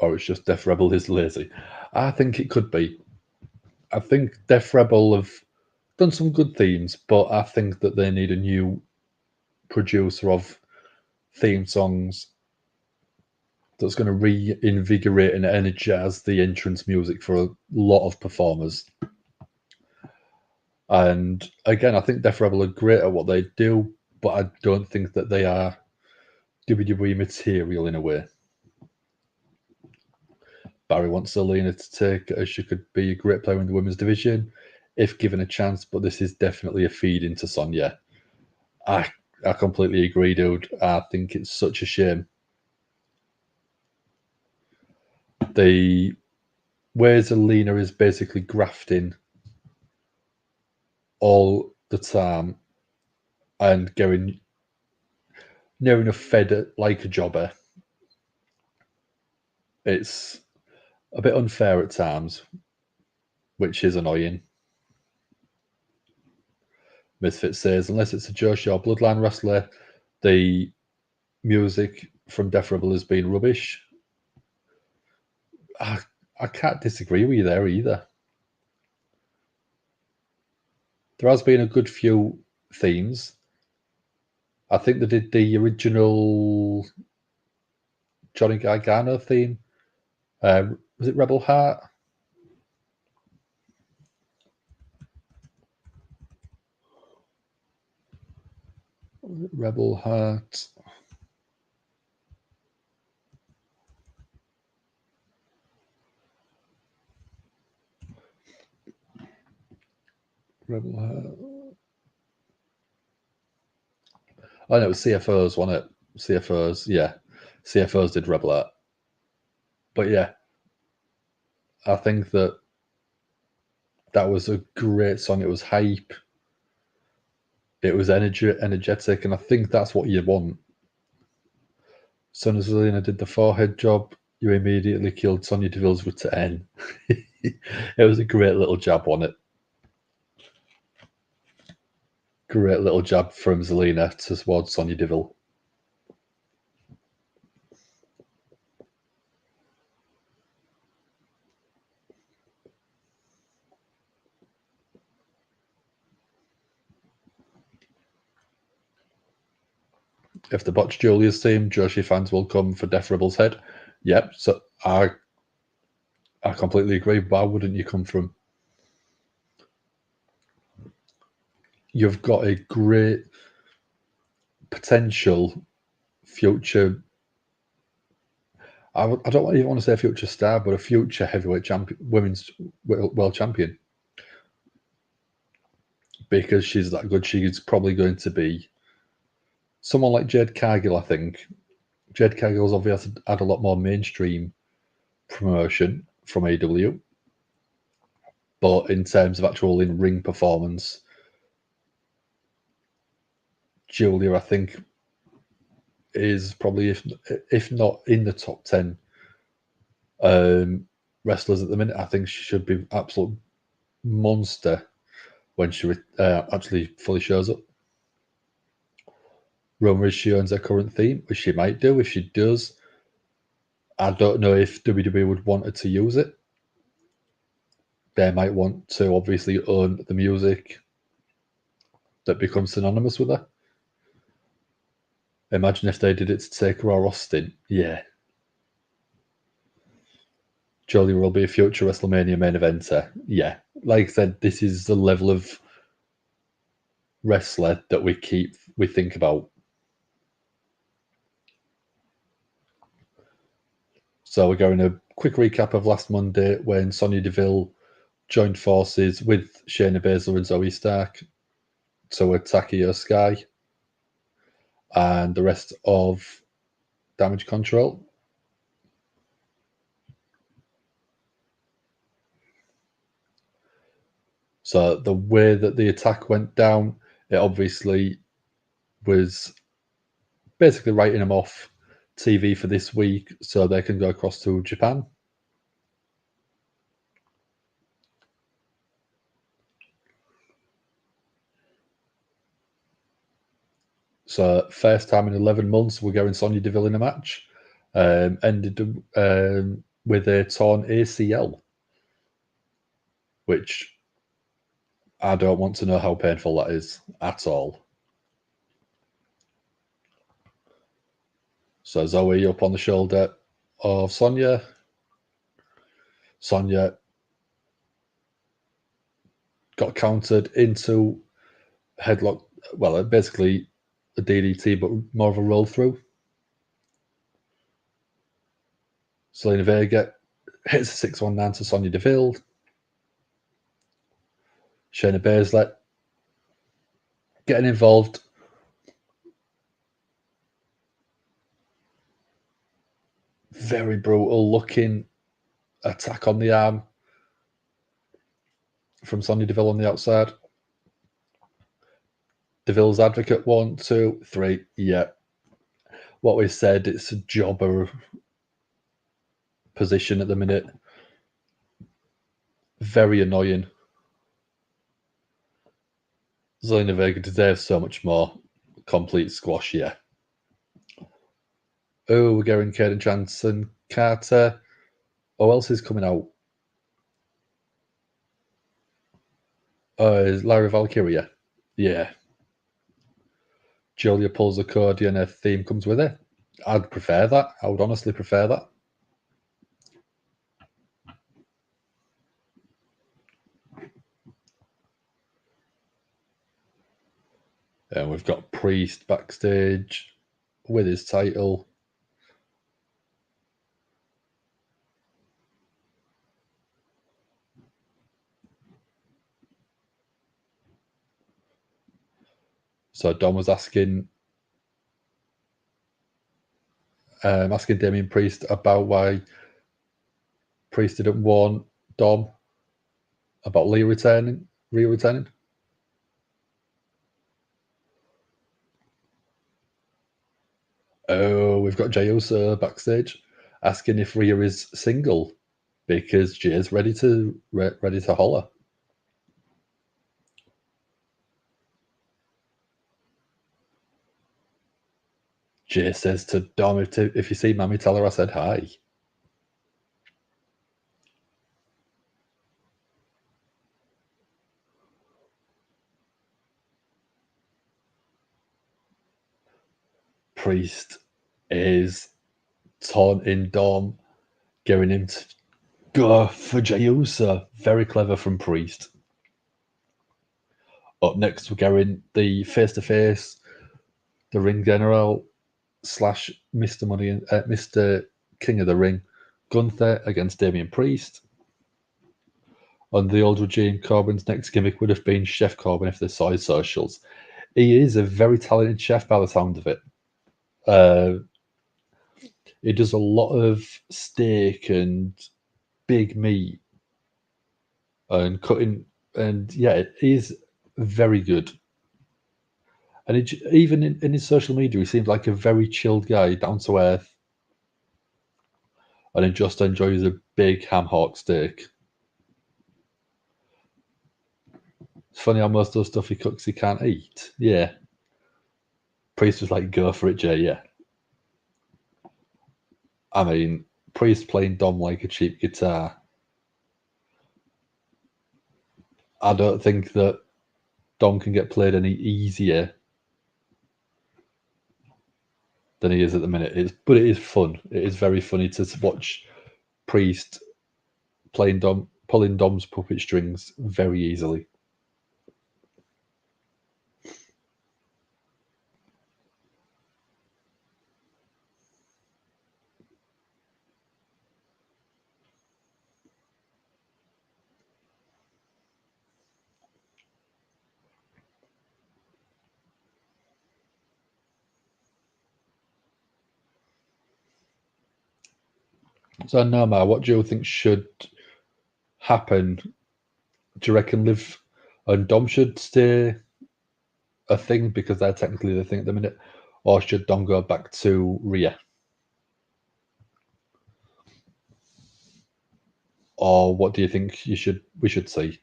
Or it's just Death Rebel is lazy. I think it could be. I think Death Rebel have done some good themes, but I think that they need a new producer of theme songs that's going to reinvigorate and energize the entrance music for a lot of performers. And again, I think Death Rebel are great at what they do, but I don't think that they are WWE material in a way. Barry wants Zelina to take, as she could be a great player in the women's division if given a chance, but this is definitely a feed into Sonya. I completely agree, dude. I think it's such a shame. The way Zelina is basically grafting all the time and getting near enough fed like a jobber. It's a bit unfair at times, which is annoying. Misfit says, unless it's a Joshi or Bloodline wrestler, the music from Death Rebel has been rubbish. I can't disagree with you there either. There has been a good few themes. I think they did the original Johnny Gargano theme. Was it Rebel Heart? Rebel Heart. Rebel Heart. Oh, no, it was CFOs, wasn't it? CFOs, yeah. CFOs did Rebel Heart. But yeah, I think that was a great song. It was hype. It was energetic, and I think that's what you want. As soon as Zelina did the forehead job, you immediately killed Sonya Deville's return. It was a great little jab on it. Great little jab from Zelina towards Sonya Deville. If they botch Julia's team, Joshi fans will come for Death Rebel's head. Yep, so I completely agree. Why wouldn't you come from? You've got a great potential future. I don't even want to say future star, but a future heavyweight champion, women's world champion. Because she's that good, she's probably going to be someone like Jade Cargill, I think. Jade Cargill's obviously had a lot more mainstream promotion from AEW. But in terms of actual in-ring performance, Julia, I think, is probably, if not in the top 10 wrestlers at the minute. I think she should be an absolute monster when she actually fully shows up. Roma, she owns her current theme, which she might do. If she does, I don't know if WWE would want her to use it. They might want to obviously own the music that becomes synonymous with her. Imagine if they did it to take Raw Austin. Yeah. Jolie will be a future WrestleMania main eventer. Yeah. Like I said, this is the level of wrestler that we think about. So we're going a quick recap of last Monday when Sonya Deville joined forces with Shayna Baszler and Zoe Stark to attack Io Sky and the rest of Damage Control. So the way that the attack went down, it obviously was basically writing them off TV for this week so they can go across to Japan. So first time in 11 months we're going Sonya Deville in a match. Ended with a torn ACL, which I don't want to know how painful that is at all. So Zoe up on the shoulder of Sonya. Sonya got countered into headlock. Well, basically a DDT, but more of a roll through. Zelina Vega hits a 619 to Sonya Deville. Shayna Baszler getting involved. Very brutal looking attack on the arm from Sonya Deville on the outside. Deville's advocate, 1, 2, 3. Yeah. What we said, it's a jobber position at the minute. Very annoying. Zelina Vega deserves so much more. Complete squash, yeah. Oh, we're going Kaden Johnson, Carter. Who else is coming out? Is Larry Valkyria. Yeah. Julia pulls the accordion and her theme comes with it. I'd prefer that. I would honestly prefer that. And we've got Priest backstage with his title. So Dom was asking Damian Priest about why Priest didn't warn Dom about Rhea returning. Oh, we've got Jey Uso backstage asking if Rhea is single because Jay's ready to holler. Jay says to Dom, if you see Mammy, tell her I said hi. Priest is taunting Dom, getting him to go for Jey Uso. Very clever from Priest. Up next, we're going the face-to-face, the Ring General / Mr. Money and Mr. King of the Ring, Gunther against Damian Priest. On the old regime, Corbin's next gimmick would have been Chef Corbin if they saw his socials. He is a very talented chef by the sound of it. He does a lot of steak and big meat and cutting, and yeah, he's very good. And even in his social media, he seems like a very chilled guy, down to earth, and he just enjoys a big ham hock steak. It's funny how most of the stuff he cooks he can't eat. Yeah. Priest was like, go for it, Jay, yeah. I mean, Priest playing Dom like a cheap guitar. I don't think that Dom can get played any easier than he is at the minute. But it is fun. It is very funny to watch Priest pulling Dom's puppet strings very easily. So, Norma, what do you think should happen? Do you reckon Liv and Dom should stay a thing because they're technically the thing at the minute, or should Dom go back to Rhea? Or what do you think we should see?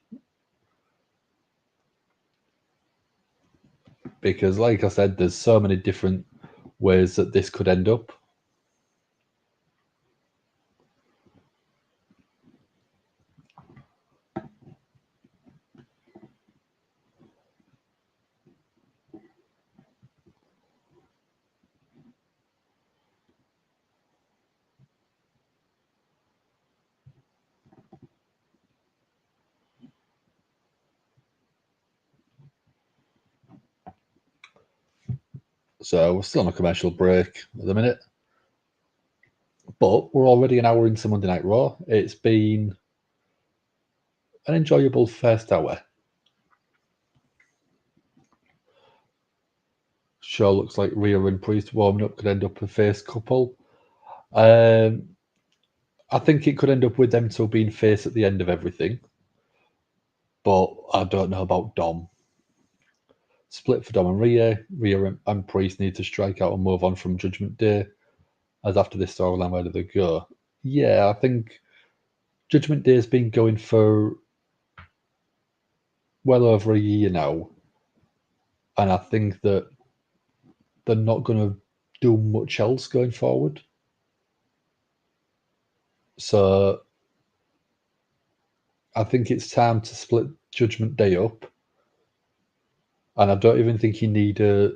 Because, like I said, there's so many different ways that this could end up. So we're still on a commercial break at the minute. But we're already an hour into Monday Night Raw. It's been an enjoyable first hour. Show looks like Rhea and Priest warming up could end up a face couple. I think it could end up with them two being face at the end of everything. But I don't know about Dom. Split for Dom and Rhea. Rhea and Priest need to strike out and move on from Judgment Day. As after this storyline, where do they go? Yeah, I think Judgment Day has been going for well over a year now. And I think that they're not going to do much else going forward. So I think it's time to split Judgment Day up. And I don't even think you need a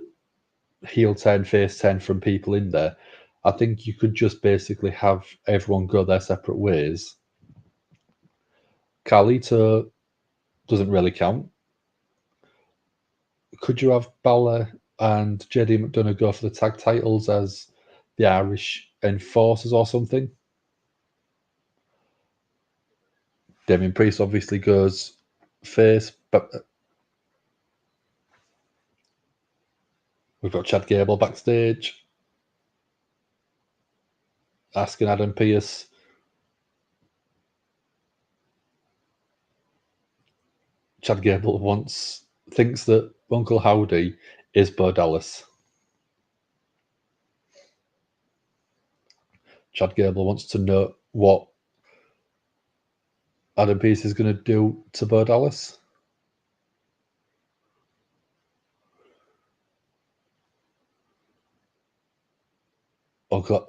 heel 10, face 10 from people in there. I think you could just basically have everyone go their separate ways. Carlito doesn't really count. Could you have Balor and JD McDonough go for the tag titles as the Irish Enforcers or something? Damian Priest obviously goes face, but we've got Chad Gable backstage asking Adam Pearce. Chad Gable thinks that Uncle Howdy is Bo Dallas. Chad Gable wants to know what Adam Pearce is going to do to Bo Dallas. Uncle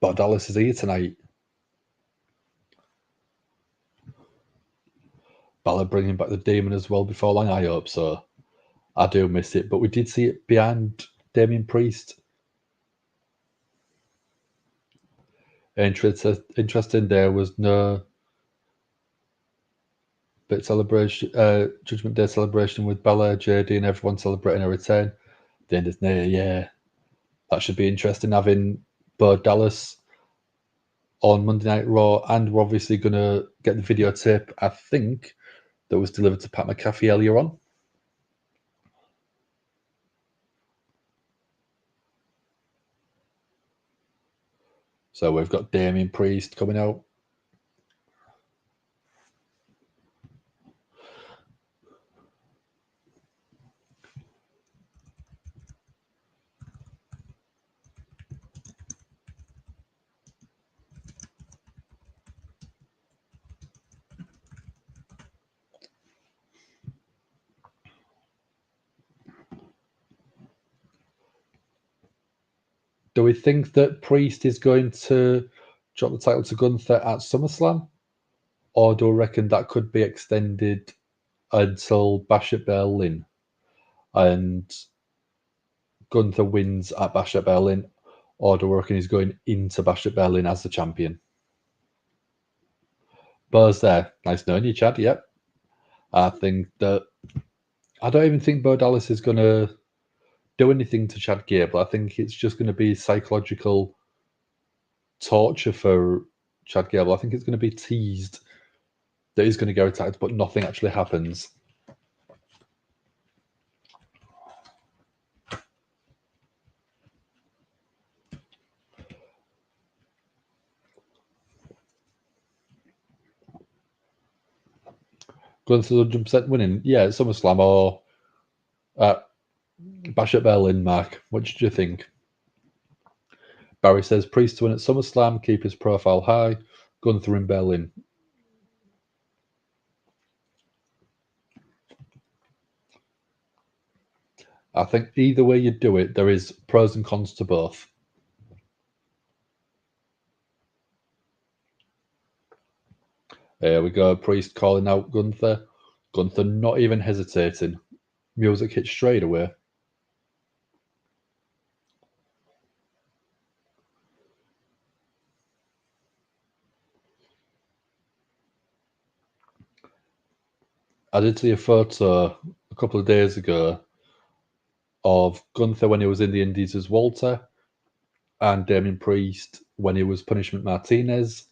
Bo Dallas is here tonight. Balor bringing back the Demon as well before long. I hope so. I do miss it, but we did see it behind Damian Priest. Interesting. There was no bit celebration, Judgment Day celebration with Bella, JD, and everyone celebrating a return. The end is near. Yeah, that should be interesting. Having Bo Dallas on Monday Night Raw, and we're obviously going to get the videotape. I think that was delivered to Pat McAfee earlier on. So we've got Damian Priest coming out. Do we think that Priest is going to drop the title to Gunther at SummerSlam? Or do we reckon that could be extended until Bash at Berlin? And Gunther wins at Bash at Berlin, or do we reckon he's going into Bash at Berlin as the champion? Bo's there. Nice knowing you, Chad. Yep. I think that I don't even think Bo Dallas is going to do anything to Chad Gable. I think it's just going to be psychological torture for Chad Gable. I think it's going to be teased that he's going to get attacked, but nothing actually happens. Gunther's 100% winning. Yeah, SummerSlam or Bash at Berlin, Mark. What did you think? Barry says Priest to win at SummerSlam, keep his profile high. Gunther in Berlin. I think either way you do it, there is pros and cons to both. There we go. Priest calling out Gunther. Gunther not even hesitating. Music hits straight away. I did see a photo a couple of days ago of Gunther when he was in the Indies as Walter and Damian Priest when he was Punishment Martinez.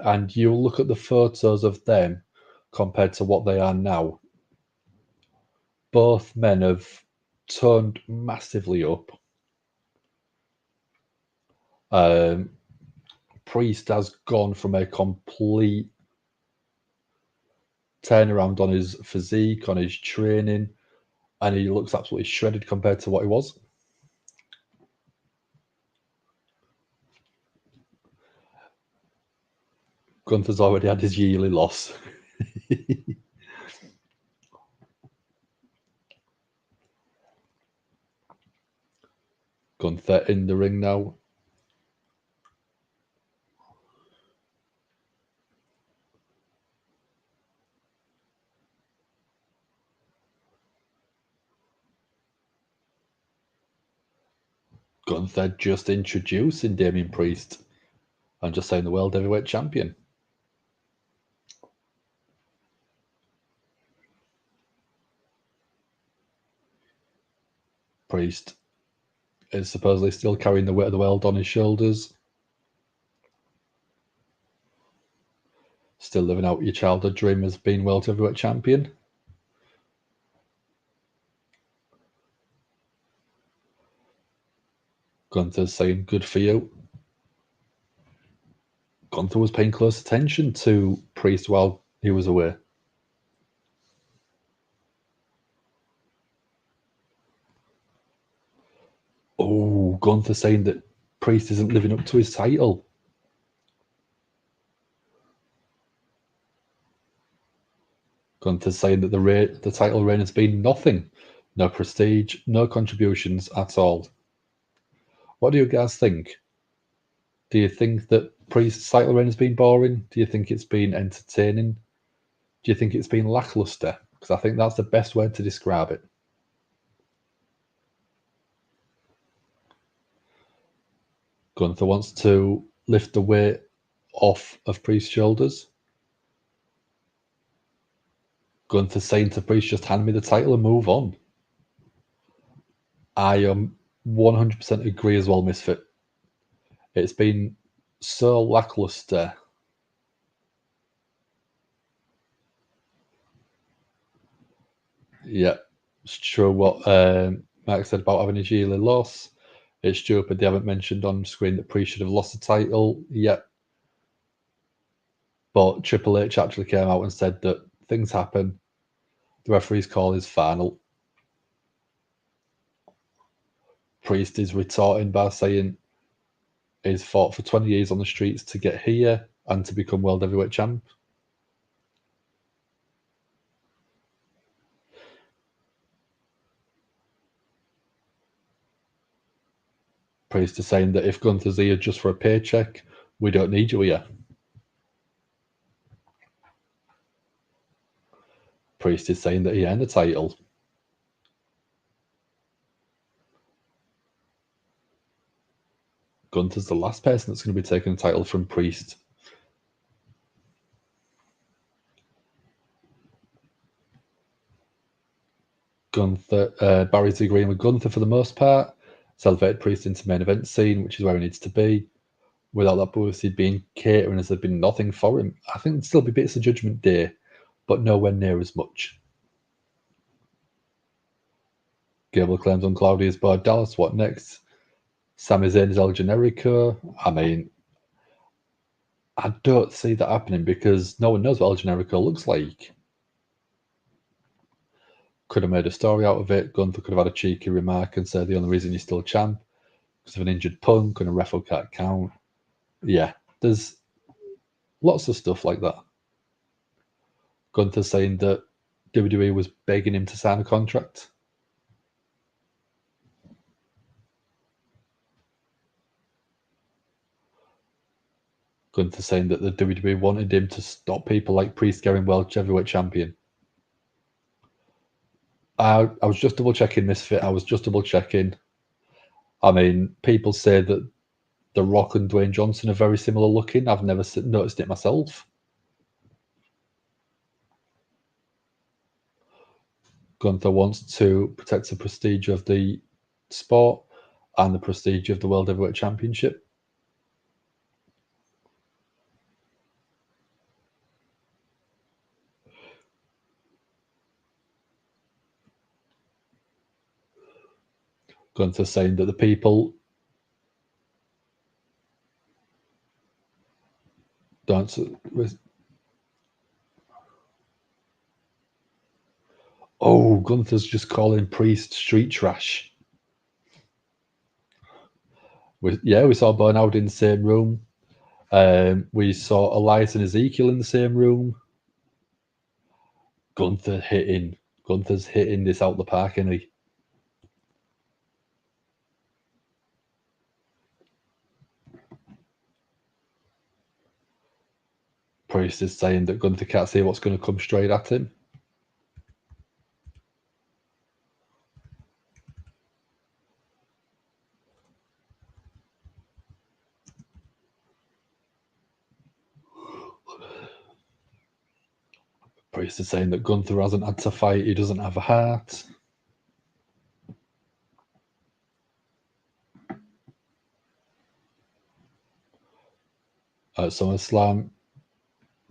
And you look at the photos of them compared to what they are now. Both men have turned massively up. Priest has gone from a complete turnaround on his physique, on his training, and he looks absolutely shredded compared to what he was. Gunther's already had his yearly loss. Gunther in the ring now. Gunther just introducing Damian Priest. I'm just saying the World Heavyweight Champion. Priest is supposedly still carrying the weight of the world on his shoulders. Still living out your childhood dream as being World Heavyweight Champion. Gunther's saying, good for you. Gunther was paying close attention to Priest while he was away. Oh, Gunther saying that Priest isn't living up to his title. Gunther's saying that the title reign has been nothing. No prestige, no contributions at all. What do you guys think? Do you think that Priest's title reign has been boring? Do you think it's been entertaining? Do you think it's been lackluster? Because I think that's the best word to describe it. Gunther wants to lift the weight off of Priest's shoulders. Gunther saying to Priest, just hand me the title and move on. I 100% agree as well, Misfit. It's been so lackluster. Yeah, it's true what Mark said about having a yearly loss. It's stupid they haven't mentioned on screen that Priest should have lost the title yet. But Triple H actually came out and said that things happen. The referee's call is final. Priest is retorting by saying he's fought for 20 years on the streets to get here and to become World Heavyweight Champ. Priest is saying that if Gunther's here just for a paycheck, we don't need you here. Priest is saying that he earned the title. Gunther's the last person that's going to be taking the title from Priest. Gunther, Barry's agreeing with Gunther for the most part. It's elevated Priest into main event scene, which is where he needs to be. Without that publicity being catering, as there'd been nothing for him. I think there'd still be bits of Judgment Day, but nowhere near as much. Gable claims on Claudia's board Dallas. What next? Sami Zayn is El Generico. I mean, I don't see that happening because no one knows what El Generico looks like. Could have made a story out of it. Gunther could have had a cheeky remark and said the only reason you're still champ because of an injured Punk and a ref can't count. Yeah, there's lots of stuff like that. Gunther saying that WWE was begging him to sign a contract. Gunther saying that the WWE wanted him to stop people like Priest getting World Heavyweight Champion. I was just double checking Misfit. I was just double checking. I mean, people say that The Rock and Dwayne Johnson are very similar looking. I've never noticed it myself. Gunther wants to protect the prestige of the sport and the prestige of the World Heavyweight Championship. Gunther saying that the people don't. Oh, Gunther's just calling Priest street trash. We saw Burnout in the same room. We saw Elias and Ezekiel in the same room. Gunther's hitting this out the park, isn't he? Priest is saying that Gunther can't see what's going to come straight at him. Priest is saying that Gunther hasn't had to fight. He doesn't have a heart. At SummerSlam,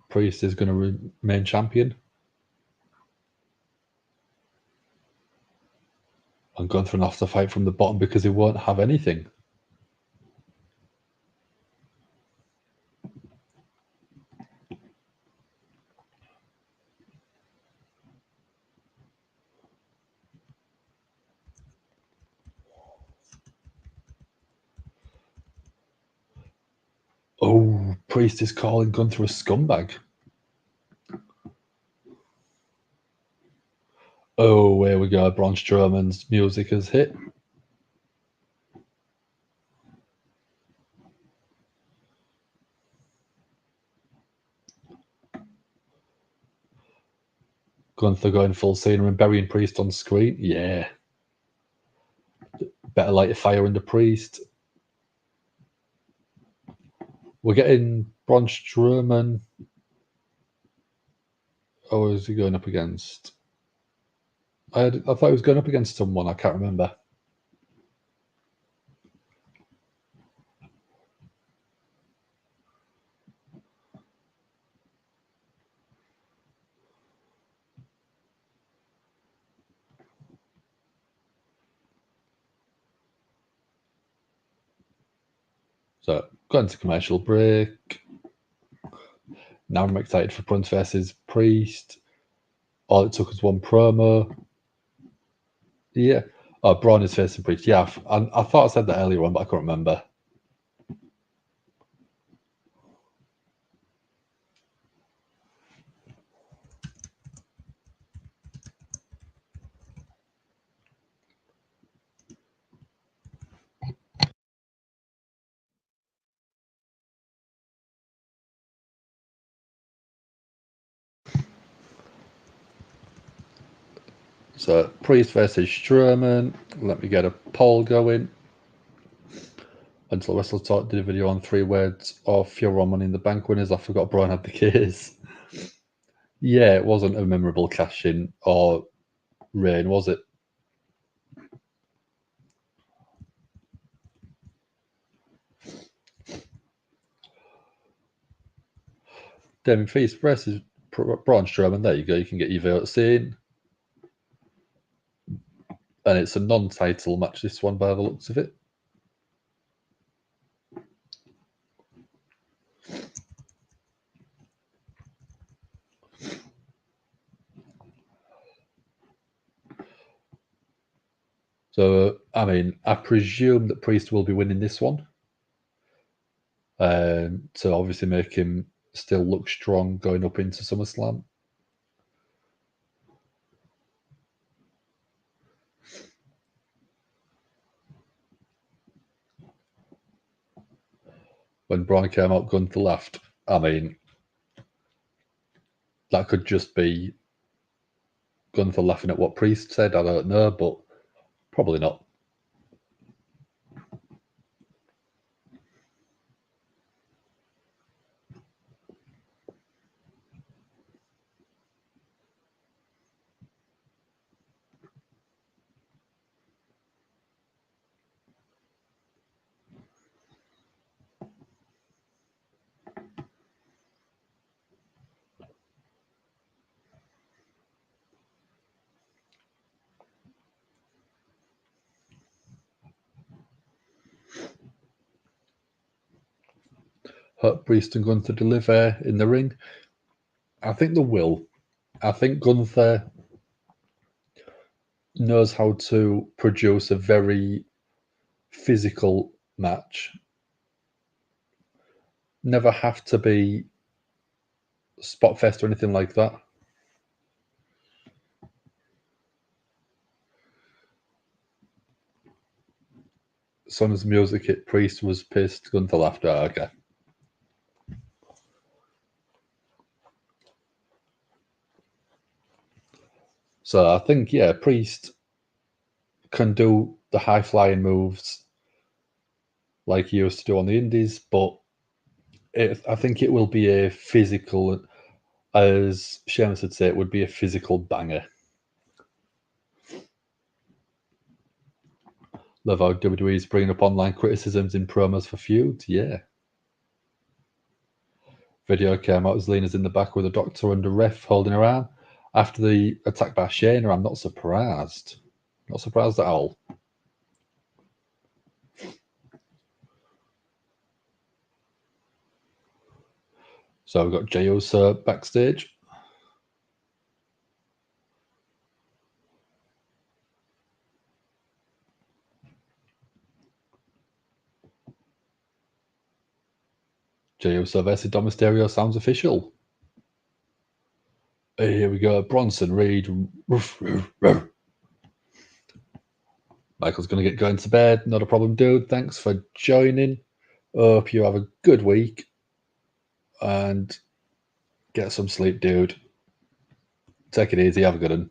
Priest is going to remain champion. And Gunther will have to fight from the bottom because he won't have anything. Oh, Priest is calling Gunther a scumbag. Oh, here we go. Braun Strowman's music has hit. Gunther going full Cena and burying Priest on screen. Yeah. Better light a fire under Priest. We're getting Braun Strowman. Oh, is he going up against? I thought he was going up against someone. I can't remember. So, going to commercial break. Now I'm excited for Bruns versus Priest. All it took was one promo. Yeah. Oh, Braun is facing Priest. Yeah, I thought I said that earlier on, but I can't remember. So, Priest versus Strowman. Let me get a poll going. Until Wrestle Talk did a video on 3 words of Fury Money in the Bank winners. I forgot Brian had the case. Yeah, it wasn't a memorable cash-in or reign, was it? Damian Priest versus Braun Strowman. There you go. You can get your votes in. And it's a non-title match, this one, by the looks of it. So, I mean, I presume that Priest will be winning this one. To obviously make him still look strong going up into SummerSlam. When Braun came out, Gunther laughed. I mean, that could just be Gunther laughing at what Priest said. I don't know, but probably not. Hurt Priest and Gunther deliver in the ring? I think they will. I think Gunther knows how to produce a very physical match. Never have to be spot fest or anything like that. As soon as the music hit, Priest was pissed, Gunther laughed. Oh, okay. So I think, yeah, Priest can do the high flying moves like he used to do on the Indies, but I think it will be a physical, as Sheamus would say, it would be a physical banger. Love how WWE's bringing up online criticisms in promos for feuds. Yeah. Video came out as Lena's in the back with a doctor and a ref holding her arm. After the attack by Shayna, I'm not surprised. Not surprised at all. So we've got Jey Uso backstage. Jey Uso versus Dom Mysterio sounds official. Here we go. Bronson, Reed. Michael's going to get going to bed. Not a problem, dude. Thanks for joining. Hope you have a good week. And get some sleep, dude. Take it easy. Have a good one.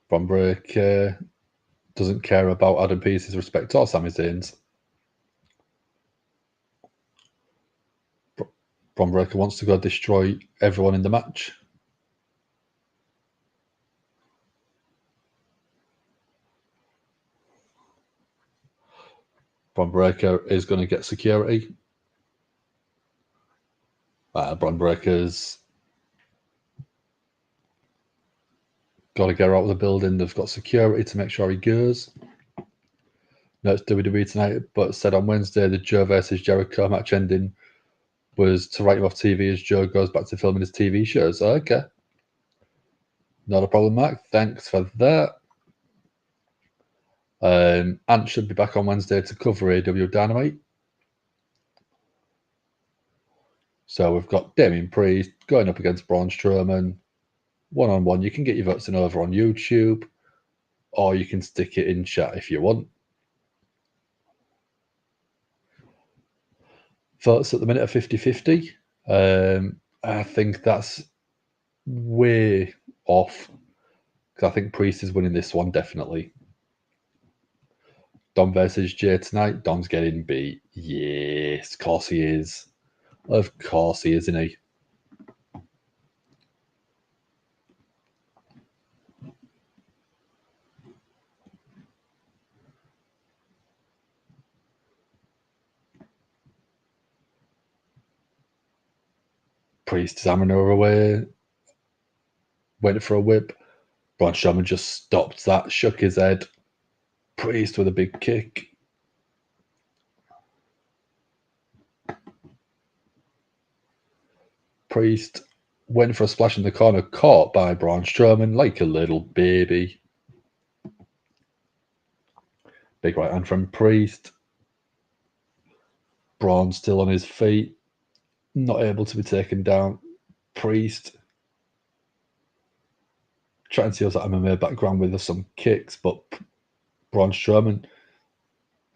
Bron Breakker doesn't care about Adam Pearce's respect or Sami Zayn's. Bron Breakker wants to go destroy everyone in the match. Bron Breakker is going to get security. Bron Breakker's got to get out of the building. They've got security to make sure he goes. No, it's WWE tonight, but said on Wednesday the Joe versus Jericho match ending was to write him off TV as Joe goes back to filming his TV shows. Okay. Not a problem, Mark. Thanks for that. Ant should be back on Wednesday to cover AW Dynamite. So we've got Damian Priest going up against Braun Strowman. One-on-one. You can get your votes in over on YouTube, or you can stick it in chat if you want. Votes at the minute are 50-50. I think that's way off. because I think Priest is winning this one, definitely. Dom versus Jey tonight. Dom's getting beat. Yes, of course he is. Of course he is, isn't he? Priest is hammering her away. Went for a whip. Braun Strowman just stopped that, shook his head. Priest with a big kick. Priest went for a splash in the corner, caught by Braun Strowman like a little baby. Big right hand from Priest. Braun still on his feet, not able to be taken down. Priest trying to use that MMA background with some kicks, but Braun Strowman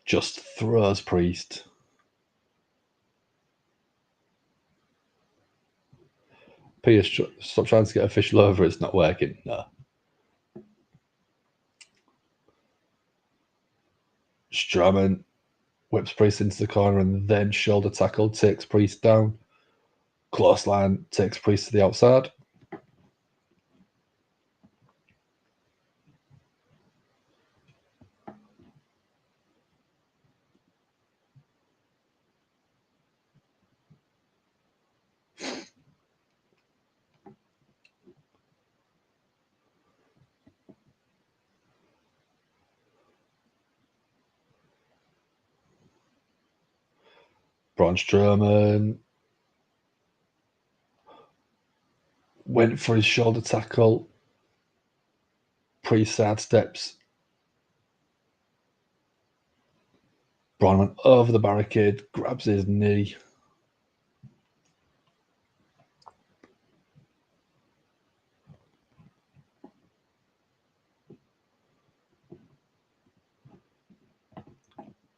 just throws Priest. Pierce, stop trying to get official over. It's not working. No. Strowman whips Priest into the corner and then shoulder tackle, takes Priest down. Clothesline takes Priest to the outside. Braun Strowman went for his shoulder tackle. Priest sidesteps. Braun went over the barricade, grabs his knee.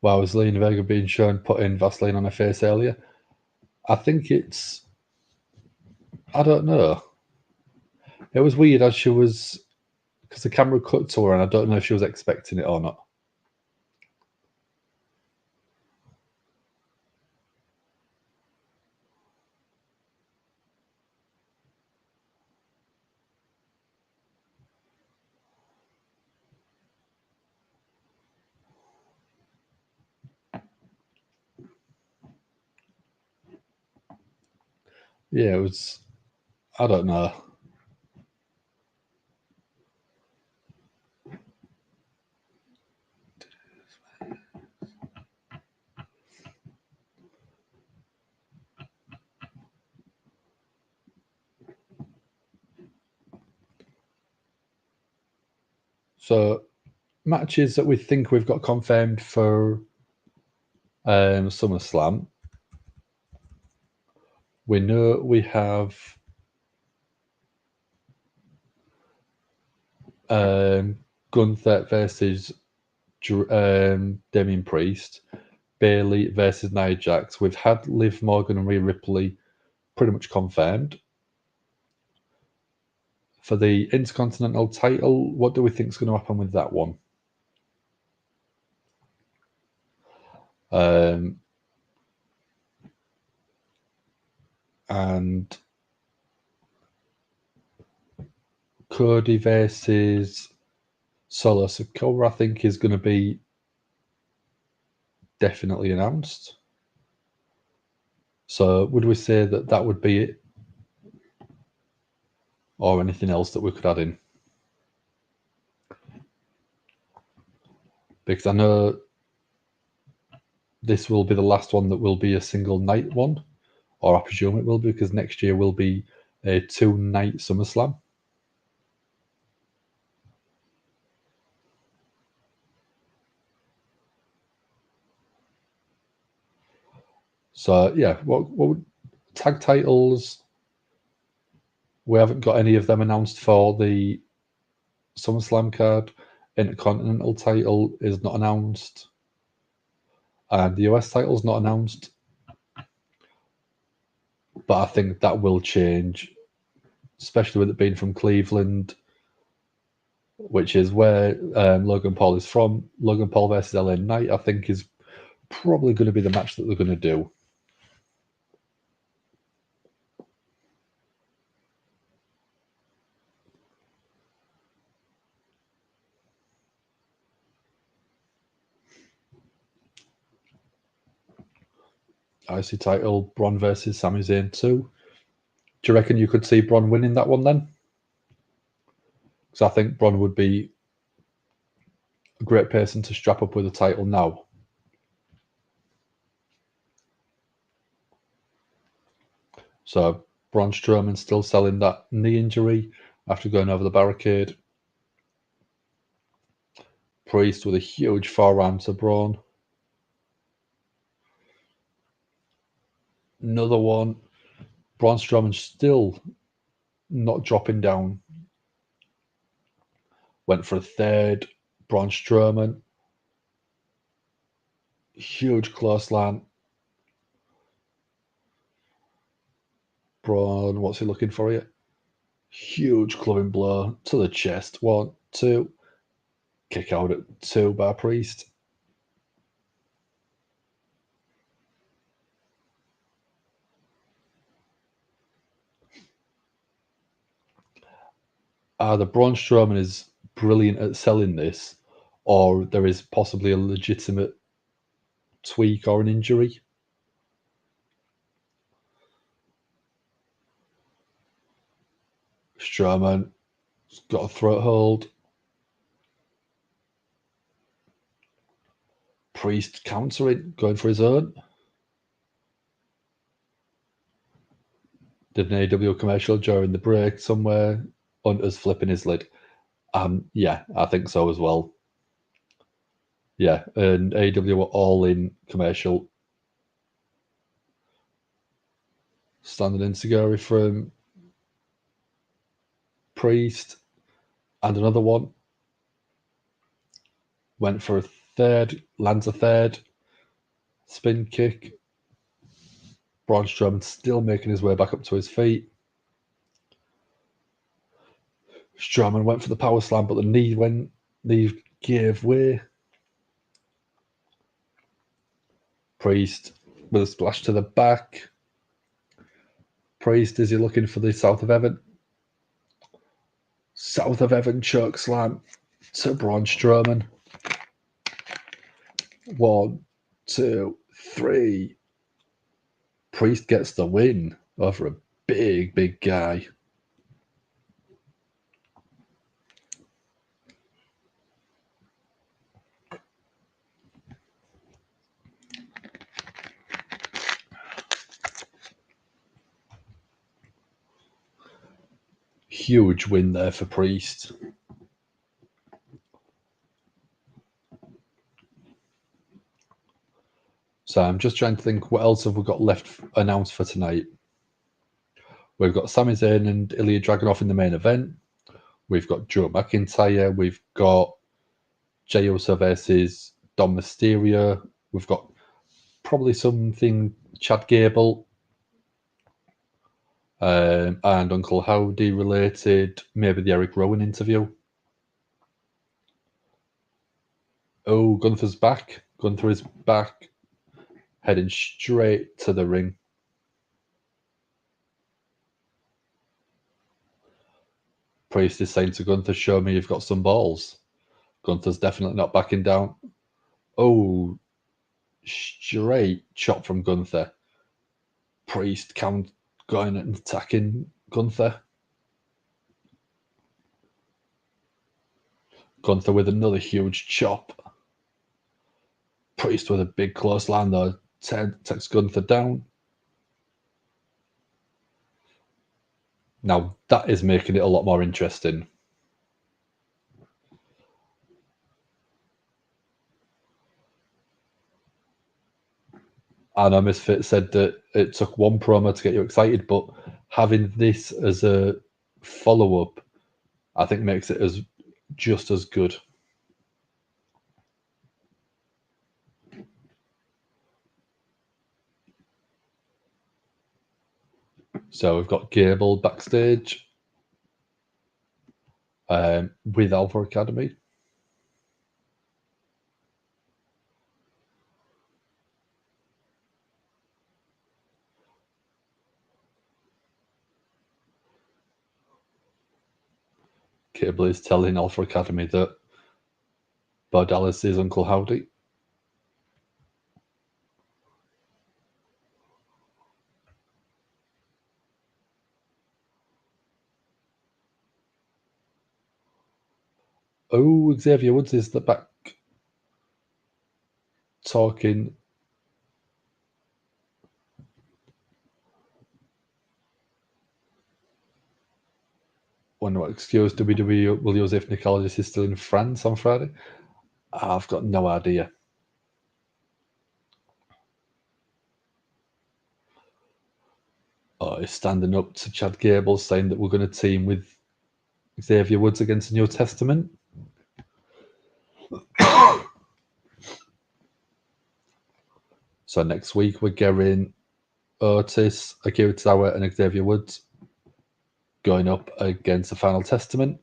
Wow, was Zelina Vega being shown putting Vaseline on her face earlier? I think it's... I don't know. It was weird as she was... Because the camera cut to her and I don't know if she was expecting it or not. Yeah, it was... I don't know. So, matches that we think we've got confirmed for SummerSlam. We know we have Gunther versus Damian Priest, Bayley versus Nia Jax. We've had Liv Morgan and Rhea Ripley pretty much confirmed. For the Intercontinental title, what do we think is going to happen with that one? And Cody versus Solo Sikoa, I think, is going to be definitely announced. So would we say that that would be it? Or anything else that we could add in? Because I know this will be the last one that will be a single night one, or I presume it will be, because next year will be a 2-night SummerSlam. So yeah, what tag titles? We haven't got any of them announced for the SummerSlam card. Intercontinental title is not announced, and the US title is not announced. But I think that will change, especially with it being from Cleveland. which is where Logan Paul is from. Logan Paul versus LA Knight, I think, is probably going to be the match that they're going to do. IC title, Braun versus Sami Zayn 2. Do you reckon you could see Braun winning that one then? Because I think Braun would be a great person to strap up with a title now. So Braun Strowman still selling that knee injury after going over the barricade. Priest with a huge forearm to Braun. Another one. Braun Strowman still not dropping down. Went for a third. Braun Strowman. Huge clothesline. Braun, what's he looking for here? Huge clubbing blow to the chest. 1, 2. Kick out at 2 by Priest. Either Braun Strowman is brilliant at selling this, or there is possibly a legitimate tweak or an injury. Strowman has got a throat hold. Priest countering, going for his own. Did an AW commercial during the break somewhere. Hunter's flipping his lid. Yeah, I think so as well. Yeah, and AW were all in commercial. Standing in Sagari from Priest. And another one. Went for a third, lands a third. Spin kick. Braun Strowman still making his way back up to his feet. Strowman went for the power slam, but the knee gave way. Priest with a splash to the back. Priest, is he looking for the South of Heaven? South of Heaven choke slam to Braun Strowman. 1, 2, 3. Priest gets the win over a big, big guy. Huge win there for Priest. So I'm just trying to think, what else have we got left announced for tonight? We've got Sami Zayn and Ilja Dragunov in the main event. We've got Drew McIntyre. We've got Jey Uso versus Dom Mysterio. We've got probably something Chad Gable and Uncle Howdy related. Maybe the Eric Rowan interview. Oh, Gunther's back. Gunther is back. Heading straight to the ring. Priest is saying to Gunther, show me you've got some balls. Gunther's definitely not backing down. Oh, straight chop from Gunther. Priest going and attacking Gunther. Gunther with another huge chop. Priest with a big clothesline though. Takes Gunther down. Now that is making it a lot more interesting. I know Misfit said that it took one promo to get you excited, but having this as a follow-up, I think makes it just as good. So we've got Gable backstage. with Alpha Academy. Cable is telling Alpha Academy that Bo Dallas is Uncle Howdy. Oh, Xavier Woods is the back talking. Wonder what excuse WWE will use if Nicolás is still in France on Friday. I've got no idea. Oh, he's standing up to Chad Gable saying that we're going to team with Xavier Woods against the New Testament. So next week we're getting Otis, Akira Tozawa, and Xavier Woods going up against the Final Testament.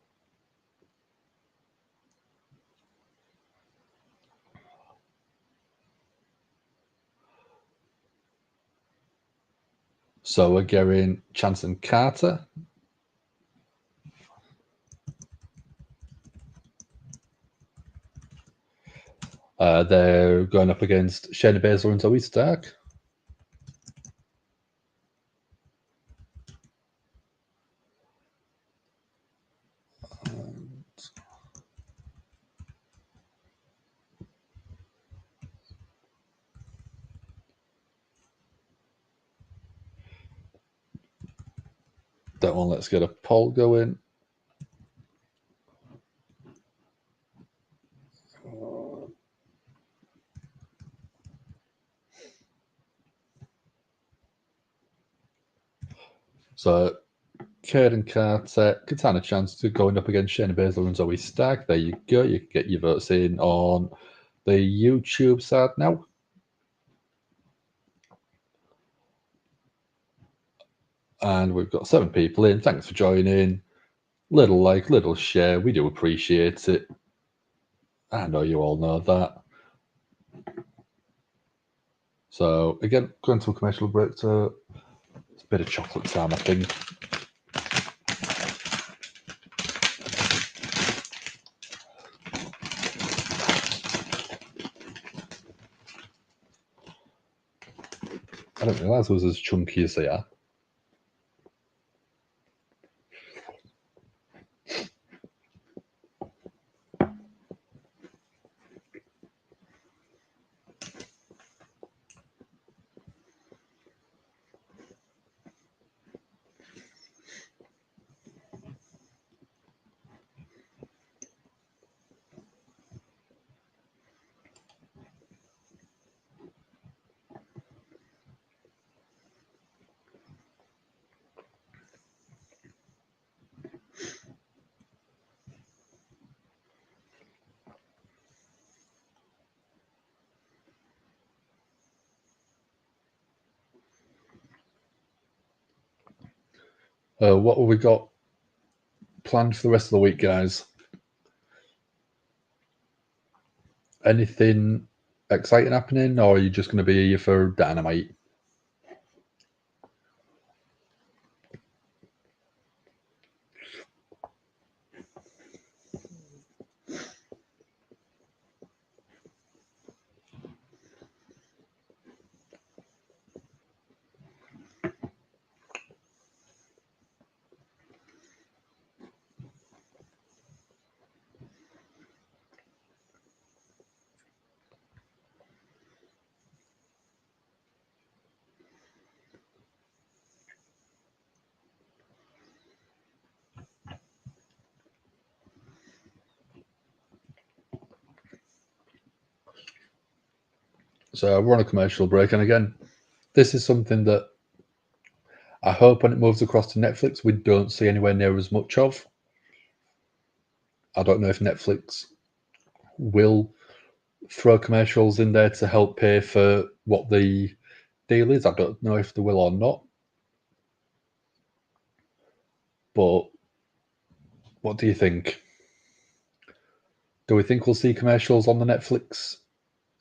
So we're getting Chance and Carter. They're going up against Shayna Baszler and Zoe Stark. That one, let's get a poll going. So, Caden Carter, Katana Chance to going up against Shayna Baszler and Zoe Stark. There you go. You can get your votes in on the YouTube side now. And we've got 7 people in. Thanks for joining. Little like, little share. We do appreciate it. I know you all know that. So, again, going to a commercial break. So, it's a bit of chocolate time, I think. I didn't realise it was as chunky as they are. What have we got planned for the rest of the week, guys? Anything exciting happening, or are you just going to be here for Dynamite? So we're on a commercial break, and again, this is something that I hope when it moves across to Netflix, we don't see anywhere near as much of. I don't know if Netflix will throw commercials in there to help pay for what the deal is. I don't know if they will or not. But What do you think? Do we think we'll see commercials on the Netflix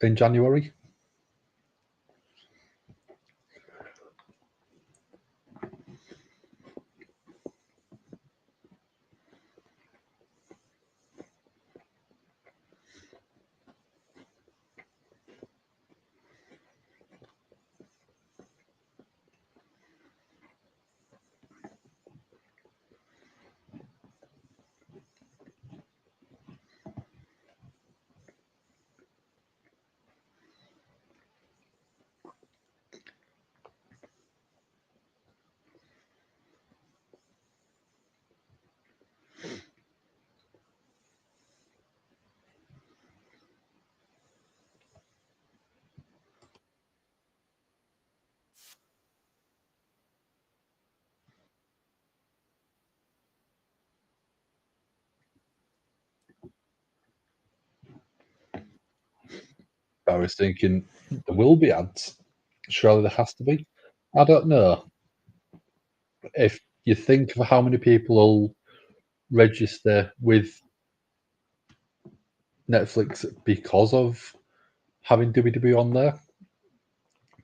in January? I was thinking there will be ads. Surely there has to be. I don't know. If you think of how many people will register with Netflix because of having WWE on there,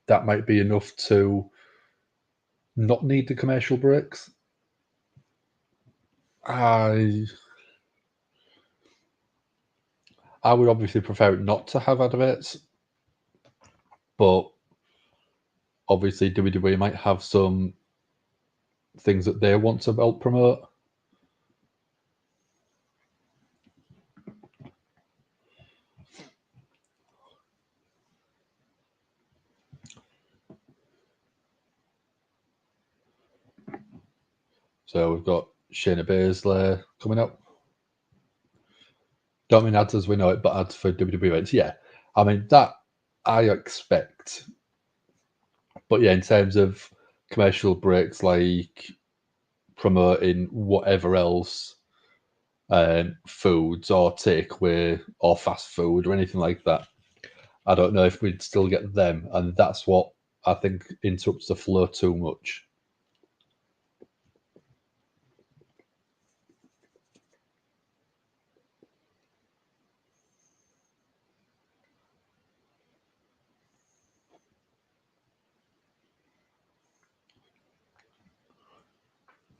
that might be enough to not need the commercial breaks. I would obviously prefer it not to have adverts, but obviously WWE might have some things that they want to help promote. So we've got Shayna Baszler coming up. Don't mean ads as we know it, but ads for WWE events. Yeah, I mean that I expect. But yeah, in terms of commercial breaks, like promoting whatever else, foods or takeaway or fast food or anything like that, I don't know if we'd still get them, and that's what I think interrupts the flow too much.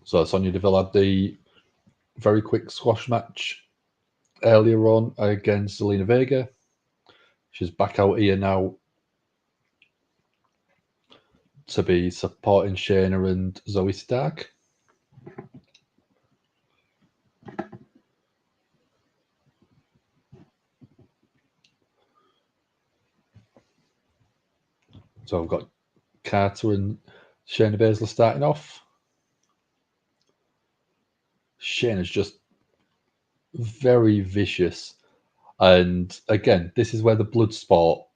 So Sonya Deville had the very quick squash match earlier on against Zelina Vega. She's back out here now to be supporting Shayna and Zoe Stark. So I've got Carter and Shayna Baszler starting off. Shayna's just very vicious. And again, this is where the blood sport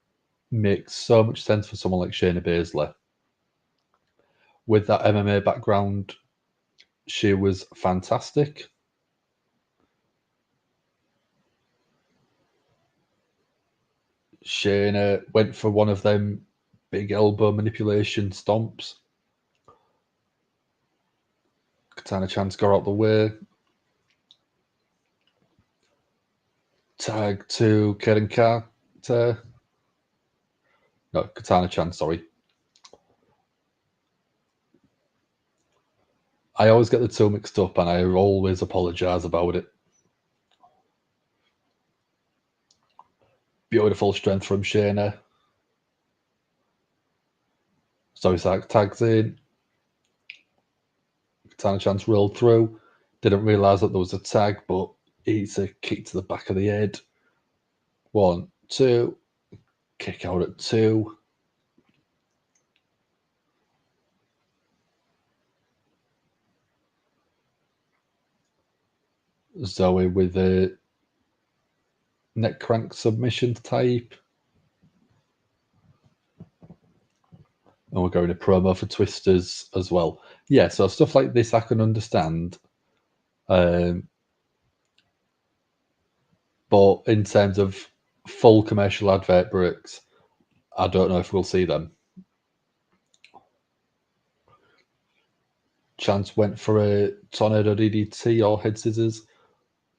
makes so much sense for someone like Shayna Baszler. With that MMA background, she was fantastic. Shayna went for one of them big elbow manipulation stomps. Katana Chance got out the way. Tag to Karen Carter. No, Katana Chance, sorry. I always get the two mixed up and I always apologise about it. Beautiful strength from Shayna. Zoe Stark tags in. Katana Chance rolled through. Didn't realise that there was a tag, but it's a kick to the back of the head. 1, 2. Kick out at 2. Zoe with a neck crank submission type. And we're going to promo for Twisters as well. Yeah, so stuff like this I can understand. But in terms of full commercial advert breaks, I don't know if we'll see them. Chance went for a tornado DDT or head scissors.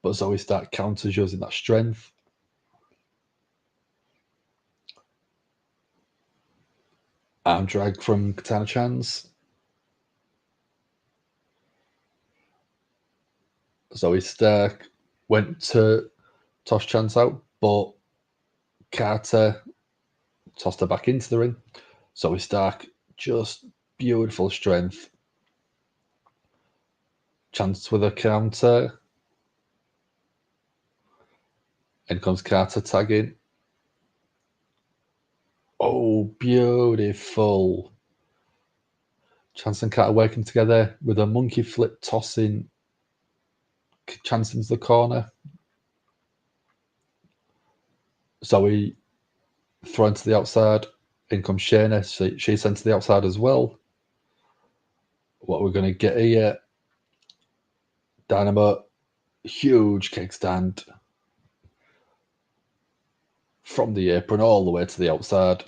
but Zoe Stark counters using that strength. Arm drag from Katana Chance. Zoe Stark went to toss Chance out, but Carter tossed her back into the ring. Zoe Stark, just beautiful strength. Chance with a counter. In comes Carter tagging. Oh, beautiful. Chance and Carter working together with a monkey flip tossing Chance into the corner. Zoe thrown to the outside. In comes Shayna. She's sent to the outside as well. What we're going to get here. Dynamo. Huge kickstand. From the apron all the way to the outside.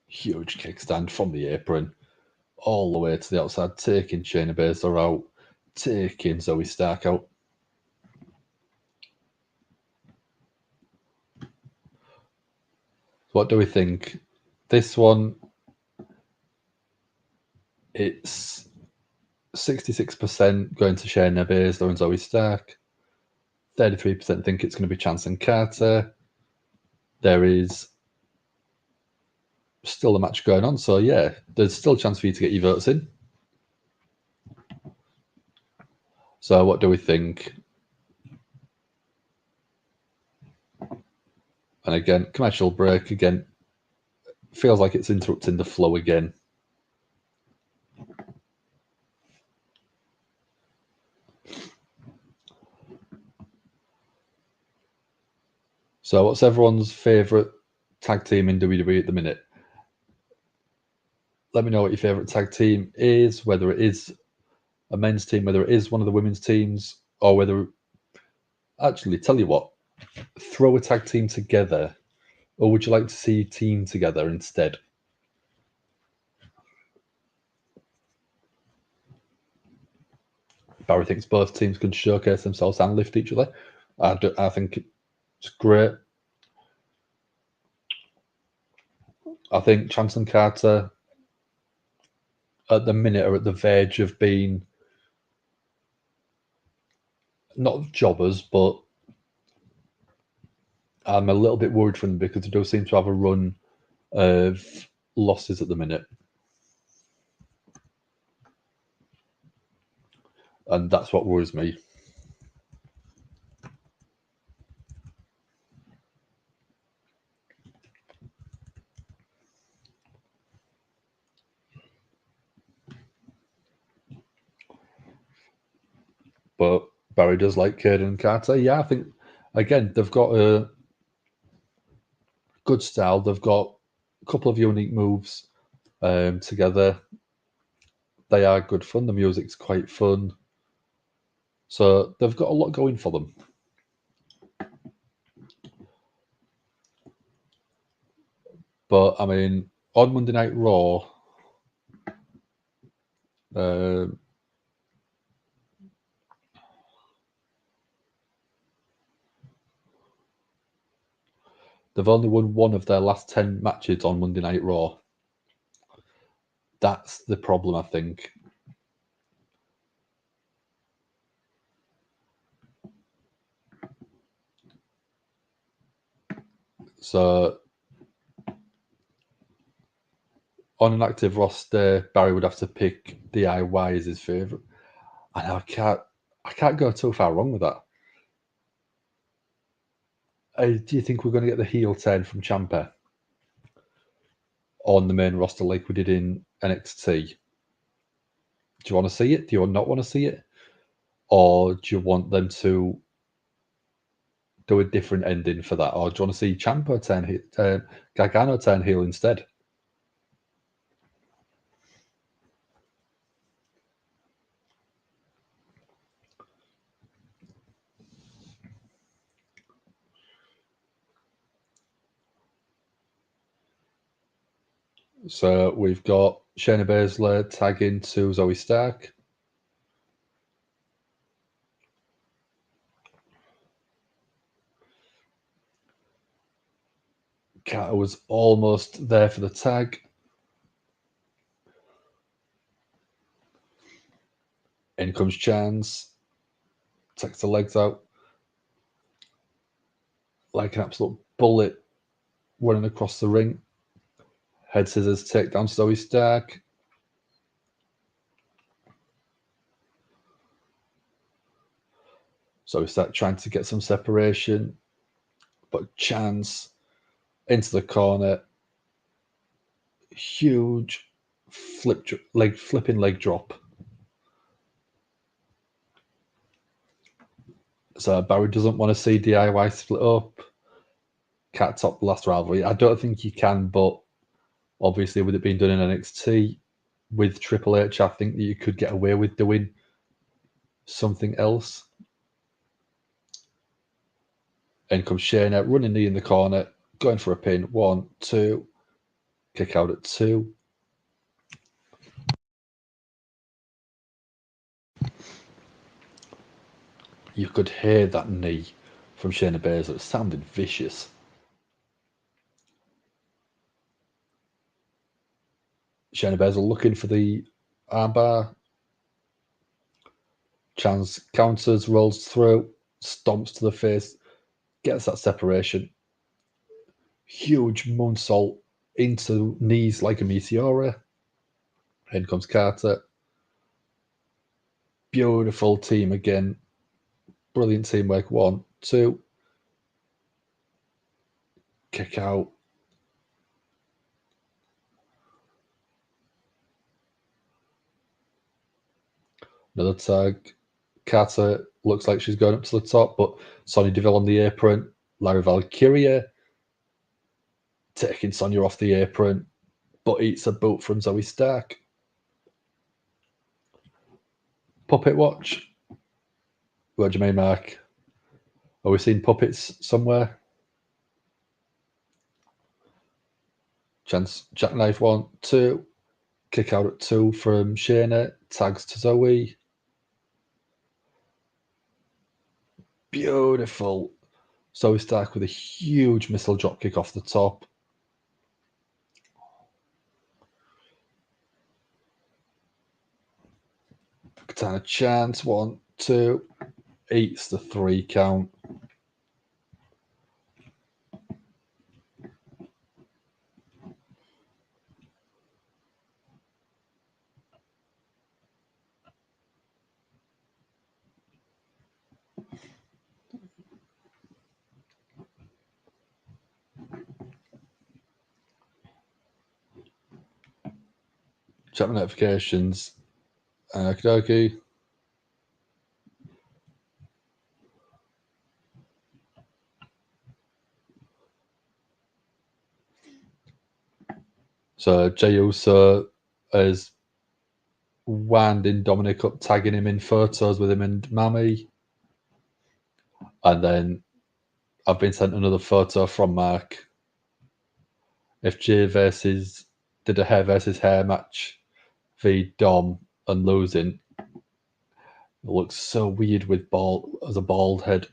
Huge kickstand from the apron all the way to the outside, taking Shayna Baszler out, taking Zoe Stark out. What do we think? This one, it's 66% going to Shayna Baszler and Zoe Stark. 33% think it's going to be Chance and Carter. There is still a match going on, so yeah, there's still a chance for you to get your votes in. So what do we think? And again, commercial break again. Feels like it's interrupting the flow again. So what's everyone's favourite tag team in WWE at the minute? Let me know what your favourite tag team is, whether it is a men's team, whether it is one of the women's teams, or whether... Actually, tell you what, throw a tag team together, or would you like to see a team together instead? Barry thinks both teams can showcase themselves and lift each other. I think it's great. I think Chance and Carter at the minute are at the verge of being not jobbers, but I'm a little bit worried for them because they do seem to have a run of losses at the minute. And that's what worries me. But Barry does like Caden and Carter. Yeah, I think, again, they've got a good style. They've got a couple of unique moves together. They are good fun. The music's quite fun. So they've got a lot going for them. But, I mean, on Monday Night Raw, they've only won one of their last 10 matches on Monday Night Raw. That's the problem, I think. So, on an active roster, Barry would have to pick DIY as his favourite. And I can't go too far wrong with that. Do you think we're going to get the heel turn from Ciampa on the main roster like we did in NXT? Do you want to see it? Do you not want to see it? Or do you want them to do a different ending for that? Or do you want to see Ciampa turn Gargano turn heel instead? So we've got Shayna Baszler tagging to Zoe Stark. Carter was almost there for the tag. In comes Chance. Takes the legs out. Like an absolute bullet running across the ring. Head scissors take down Zoe Stark. Zoe Stark trying to get some separation. But Chance into the corner. Huge flipping leg drop. So Barry doesn't want to see DIY split up. Can't top the last rivalry. I don't think you can, but obviously with it being done in NXT with Triple H, I think that you could get away with doing something else. In comes Shayna, running knee in the corner, going for a pin. 1, 2, kick out at 2. You could hear that knee from Shayna Baszler. It sounded vicious. Shayna Baszler looking for the armbar. Chance counters, rolls through, stomps to the face, gets that separation. Huge moonsault into knees like a Meteora. In comes Carter. Beautiful team again. Brilliant teamwork. 1, 2. Kick out. Another tag. Carter looks like she's going up to the top, but Sonya Deville on the apron. Larry Valkyria taking Sonya off the apron, but eats a boot from Zoe Stark. Puppet watch. What do you mean, Mark? Are we seeing puppets somewhere? Chance jackknife. 1, 2. Kick out at 2 from Shayna. Tags to Zoe. Beautiful. Zoe Stark with a huge missile drop kick off the top. Katana Chance. 1, 2. Eats the 3 count. Check my notifications. Okie. So Jey Uso is winding Dominic up, tagging him in photos with him and Mamiis. And then I've been sent another photo from Mark. If Jey did a hair versus hair match v Dom and losing, it looks so weird with a bald head.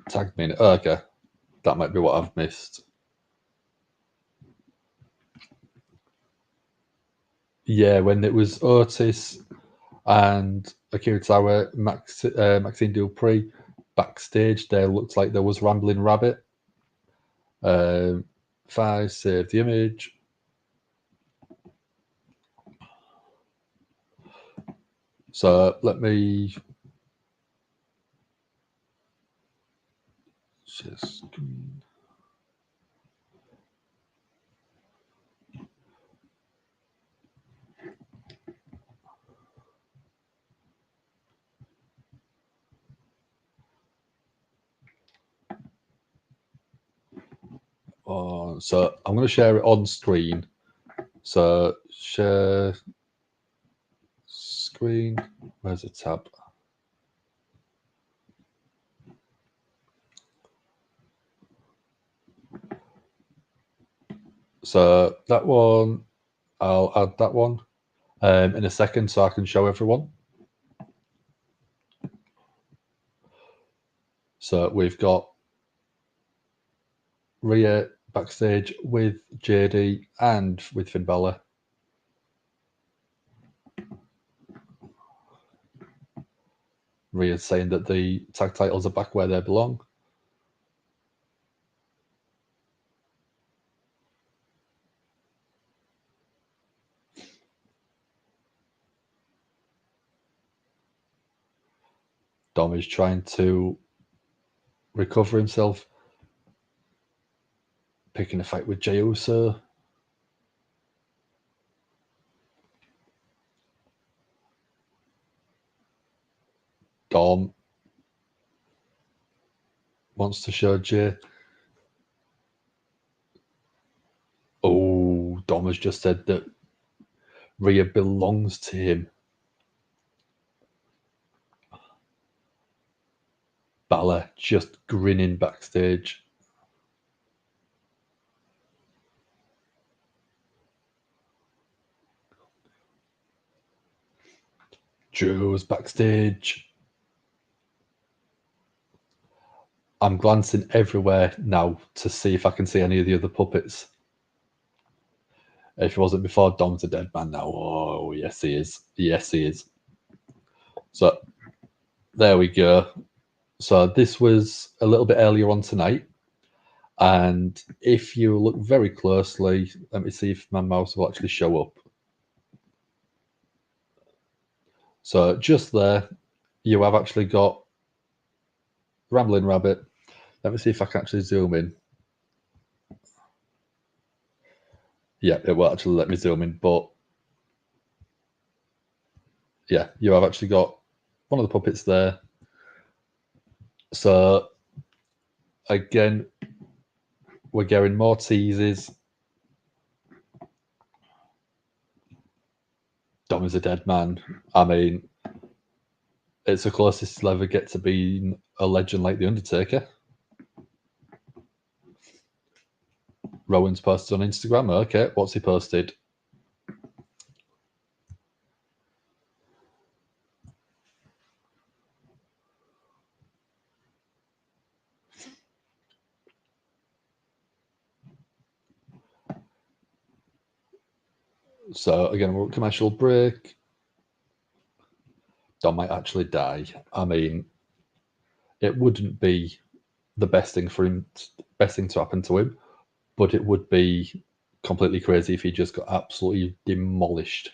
Tagged me in it. Oh, okay. That might be what I've missed. Yeah, when it was Otis and Akira Tower, Maxine Dupree backstage, there looked like there was Rambling Rabbit. 5, save the image. So let me share screen. So I'm going to share it on screen. So share screen. Where's the tab? So that one, I'll add that one in a second so I can show everyone. So we've got Rhea backstage with JD and with Finn Balor. Rhea's saying that the tag titles are back where they belong. Dom is trying to recover himself, picking a fight with Jey Uso. Dom wants to show Jey. Oh, Dom has just said that Rhea belongs to him. Balor just grinning backstage. Drew's backstage. I'm glancing everywhere now to see if I can see any of the other puppets. If it wasn't before, Dom's a dead man now. Oh, yes, he is. Yes, he is. So, there we go. So, this was a little bit earlier on tonight. And if you look very closely, let me see if my mouse will actually show up. So, just there, you have actually got Rambling Rabbit. Let me see if I can actually zoom in. Yeah, it will actually let me zoom in, but yeah, you have actually got one of the puppets there. So again, we're getting more teases. Dom is a dead man. I mean, it's the closest he'll ever get to being a legend like The Undertaker. Rowan's posted on Instagram. Okay, what's he posted? So again, we're at commercial break. Dom might actually die. I mean, it wouldn't be the best thing for him, best thing to happen to him, but it would be completely crazy if he just got absolutely demolished.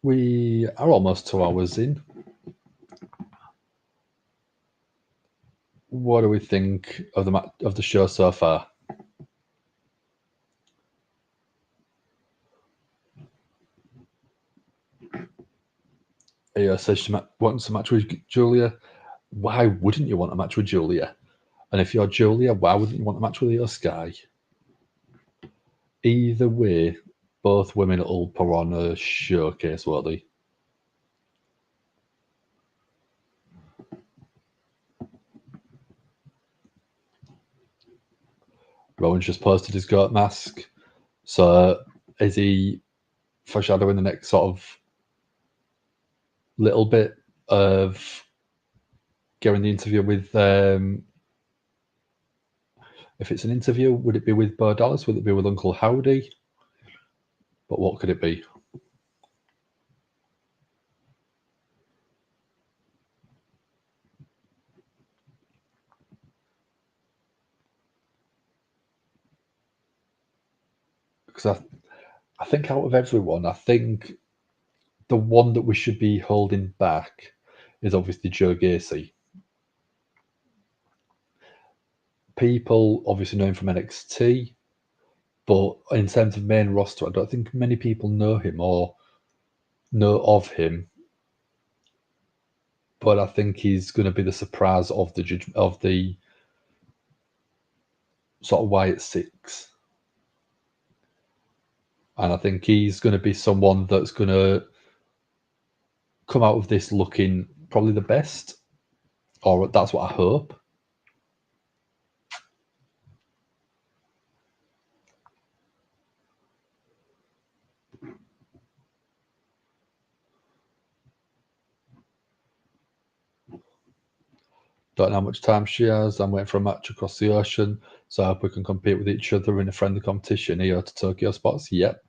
We are almost 2 hours in. What do we think of the show so far? Io says she wants a match with Julia. Why wouldn't you want a match with Julia? And if you're Julia, why wouldn't you want a match with Io Sky? Either way, both women will put on a showcase, won't they? Rowan's just posted his goat mask. So is he foreshadowing the next sort of little bit of getting the interview with if it's an interview, would it be with Bo Dallas? Would it be with Uncle Howdy? But what could it be? because I think out of everyone, I think the one that we should be holding back is obviously Joe Gacy. People obviously know him from NXT, but in terms of main roster, I don't think many people know him or know of him. But I think he's going to be the surprise of the sort of Wyatt Six. And I think he's going to be someone that's going to come out of this looking probably the best, or that's what I hope. Don't know how much time she has. I'm waiting for a match across the ocean, so I hope we can compete with each other in a friendly competition here to Tokyo spots. Yep.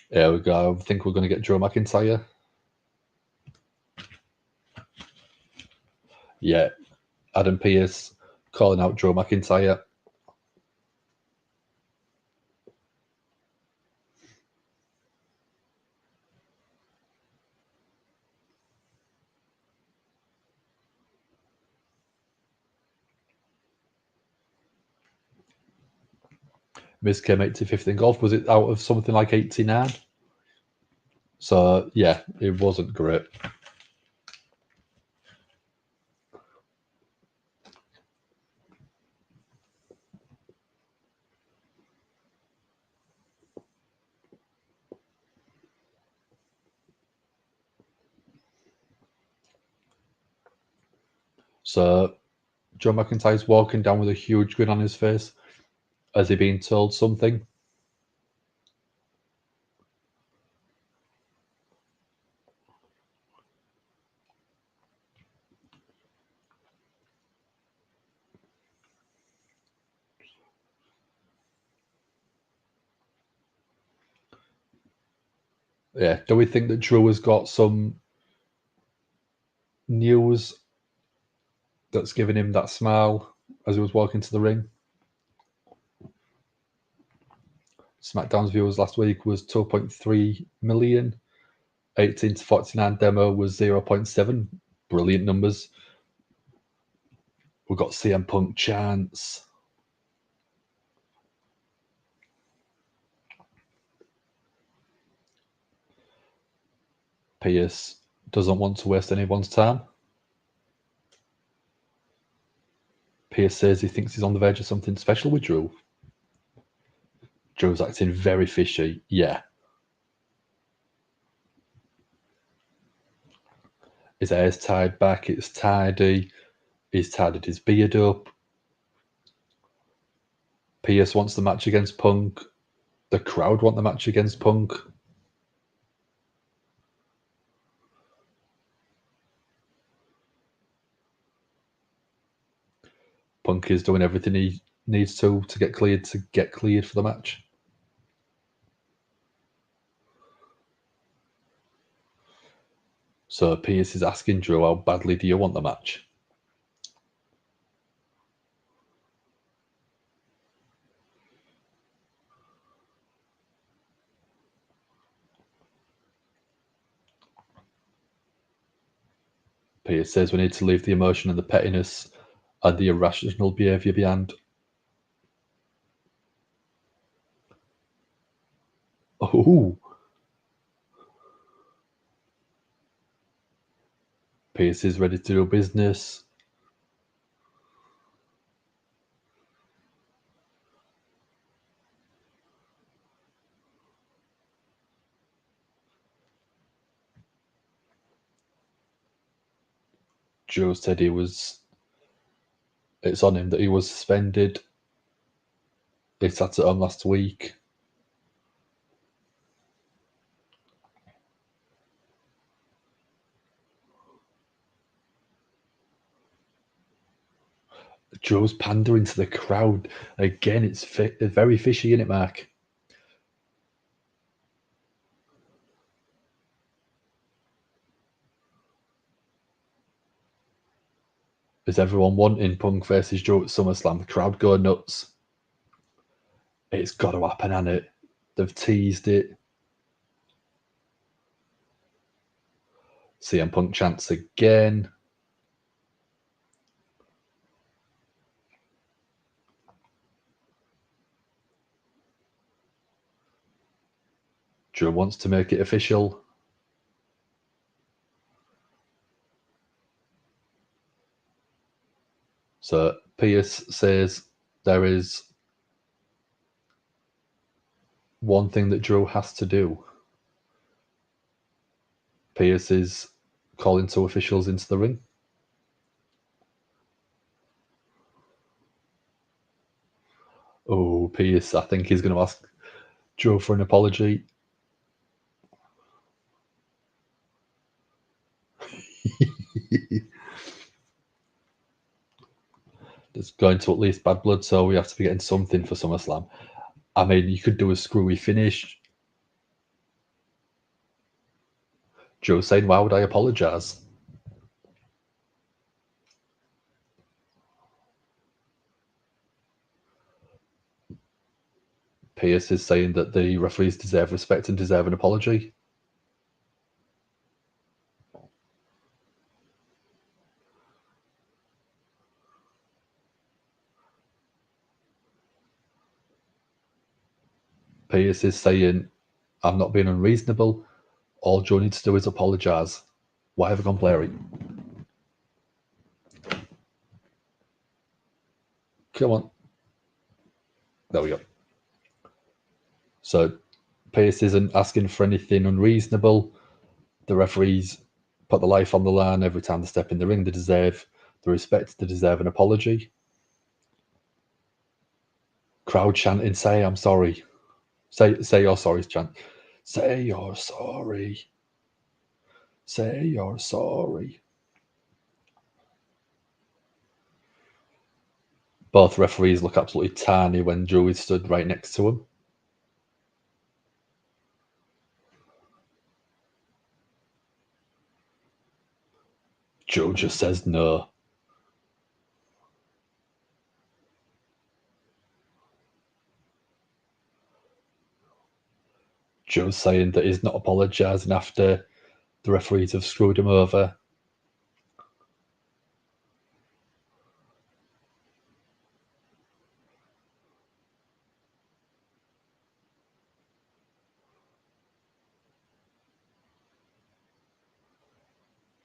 There we go. I think we're going to get Drew McIntyre. Yeah. Adam Pearce calling out Drew McIntyre. Miz came 85th in golf. Was it out of something like 89? So, yeah, it wasn't great. So, Joe McIntyre's walking down with a huge grin on his face. Has he been told something? Yeah. Do we think that Drew has got some news that's giving him that smile as he was walking to the ring? SmackDown's viewers last week was 2.3 million. 18 to 49 demo was 0.7. Brilliant numbers. We've got CM Punk chants. Pierce doesn't want to waste anyone's time. Pierce says he thinks he's on the verge of something special with Drew. Drew's acting very fishy. Yeah. His hair's tied back. It's tidy. He's tidied his beard up. Pierce wants the match against Punk. The crowd want the match against Punk. Punk is doing everything he needs to get cleared for the match. So Pierce is asking Drew, how badly do you want the match? Pierce says we need to leave the emotion and the pettiness and the irrational behaviour behind. Oh. Pierce is ready to do business. Joe said it's on him that he was suspended. He sat at home last week. Joe's pandering to the crowd. Again, it's very fishy, isn't it, Mark? Is everyone wanting Punk versus Joe at SummerSlam? The crowd go nuts. It's got to happen, hasn't it? They've teased it. CM Punk chants again. Drew wants to make it official. So Pierce says there is one thing that Drew has to do. Pierce is calling two officials into the ring. Oh, Pierce, I think he's going to ask Drew for an apology. There's going to at least Bad Blood, so we have to be getting something for SummerSlam. I mean, you could do a screwy finish. Joe saying, why would I apologise? Pierce is saying that the referees deserve respect and deserve an apology. Pierce is saying, I'm not being unreasonable. All Joe needs to do is apologise. Why have I gone blurry? Come on. There we go. So Pierce isn't asking for anything unreasonable. The referees put their life on the line every time they step in the ring. They deserve the respect. They deserve an apology. Crowd chanting, say I'm sorry. Say you're sorry, chant. Say you're sorry. Say you're sorry. Both referees look absolutely tiny when Drew is stood right next to him. Joe just says no. Joe's saying that he's not apologising after the referees have screwed him over.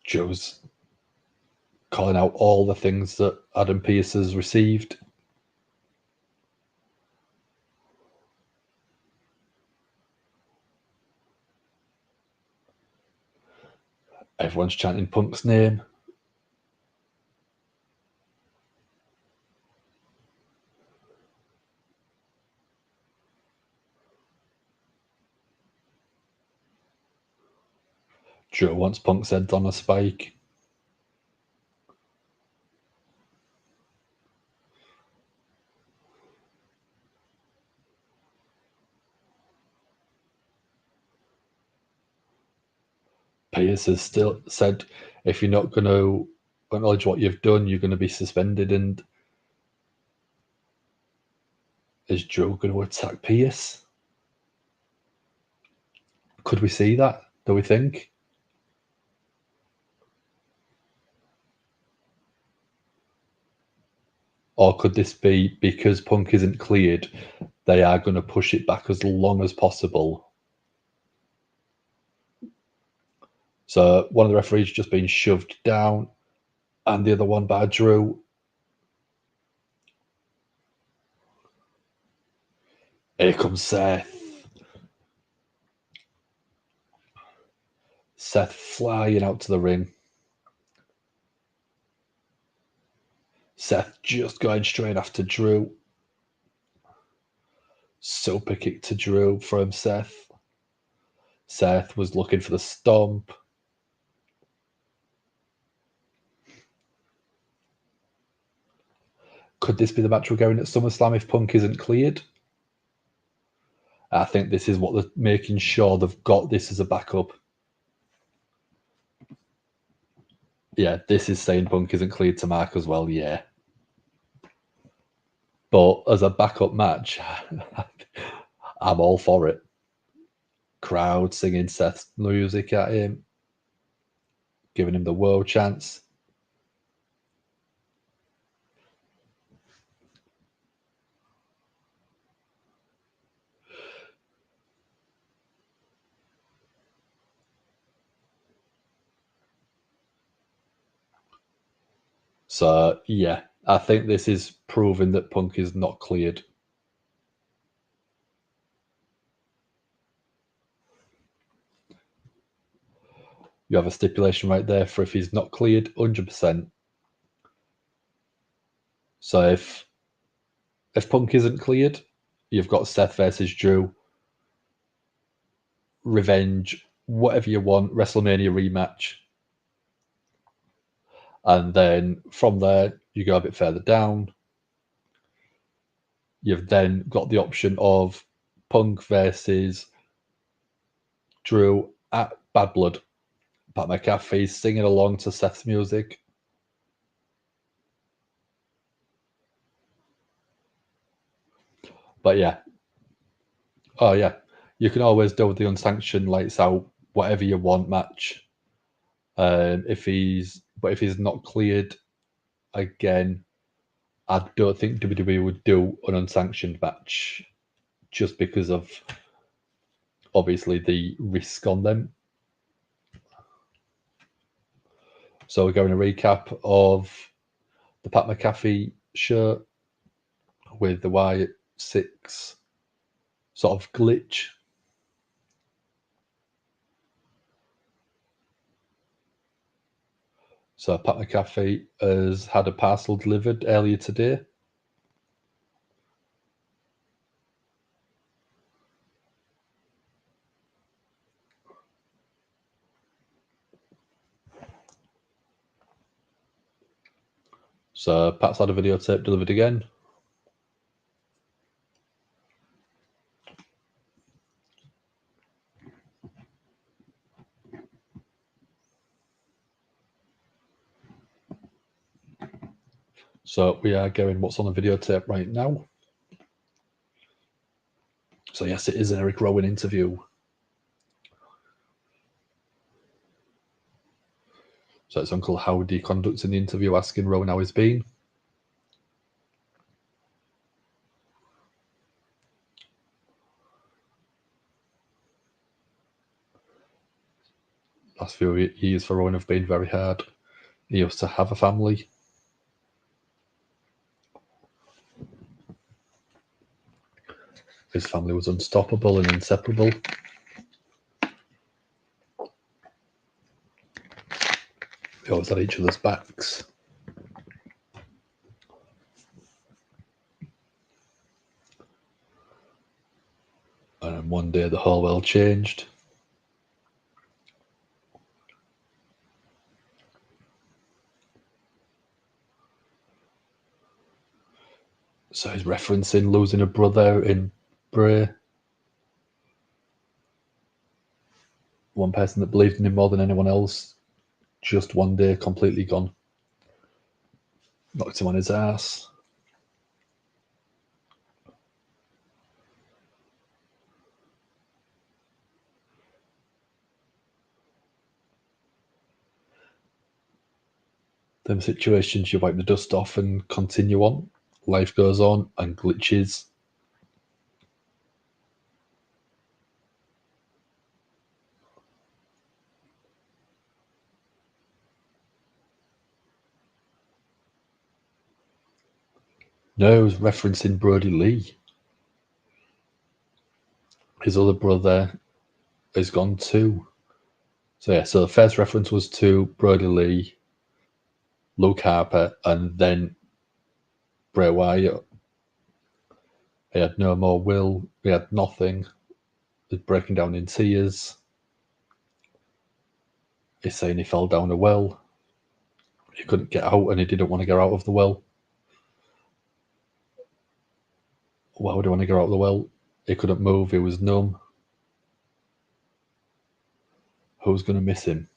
Joe's calling out all the things that Adam Pearce has received. Everyone's chanting Punk's name. Joe wants Punk's head on a spike. Pierce has still said, if you're not going to acknowledge what you've done, you're going to be suspended. And is Joe going to attack Pierce? Could we see that? Do we think? Or could this be because Punk isn't cleared, they are going to push it back as long as possible? So one of the referees just been shoved down, and the other one by Drew. Here comes Seth. Seth flying out to the ring. Seth just going straight after Drew. Super kick to Drew from Seth. Seth was looking for the stomp. Could this be the match we're going at SummerSlam if Punk isn't cleared? I think this is what they're making sure they've got this as a backup. Yeah, this is saying Punk isn't cleared to mark as well, yeah. But as a backup match, I'm all for it. Crowd singing Seth's music at him, giving him the world chance. So, yeah, I think this is proving that Punk is not cleared. You have a stipulation right there for if he's not cleared, 100%. So if Punk isn't cleared, you've got Seth versus Drew, revenge, whatever you want, WrestleMania rematch. And then from there, you go a bit further down. You've then got the option of Punk versus Drew at Bad Blood. Pat McAfee singing along to Seth's music. But yeah. Oh yeah. You can always do the unsanctioned lights out, whatever you want match. If he's not cleared, again, I don't think WWE would do an unsanctioned match just because of obviously the risk on them. So we're going to recap of the Pat McAfee shirt with the Wyatt 6 sort of glitch. So Pat McAfee has had a parcel delivered earlier today. So Pat's had a videotape delivered again. So we are going what's on the videotape right now. So yes, it is an Eric Rowan interview. So it's Uncle Howdy conducting the interview, asking Rowan how he's been. Last few years for Rowan have been very hard. He used to have a family. His family was unstoppable and inseparable. They always had each other's backs. And then one day the whole world changed. So he's referencing losing a brother in Bray. One person that believed in him more than anyone else, just one day completely gone. Knocked him on his ass. Them situations you wipe the dust off and continue on. Life goes on and glitches. No, it was referencing Brody Lee. His other brother has gone too. So yeah, so the first reference was to Brody Lee, Luke Harper, and then Bray Wyatt. He had no more will. He had nothing. He's breaking down in tears. He's saying he fell down a well. He couldn't get out and he didn't want to get out of the well. Why would he want to get out of the well? He couldn't move. He was numb. Who's going to miss him?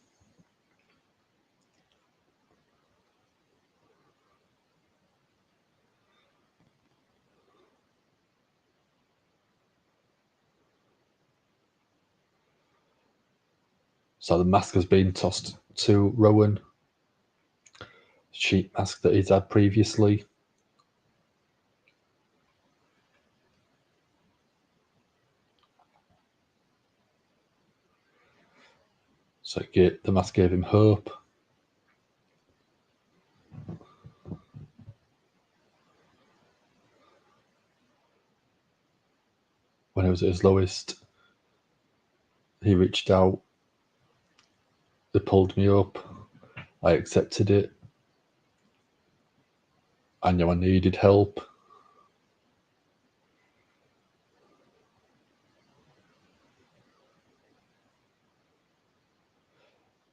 So the mask has been tossed to Rowan. Sheet mask that he's had previously. So the mask gave him hope. When he was at his lowest, he reached out. They pulled me up. I accepted it. I knew I needed help.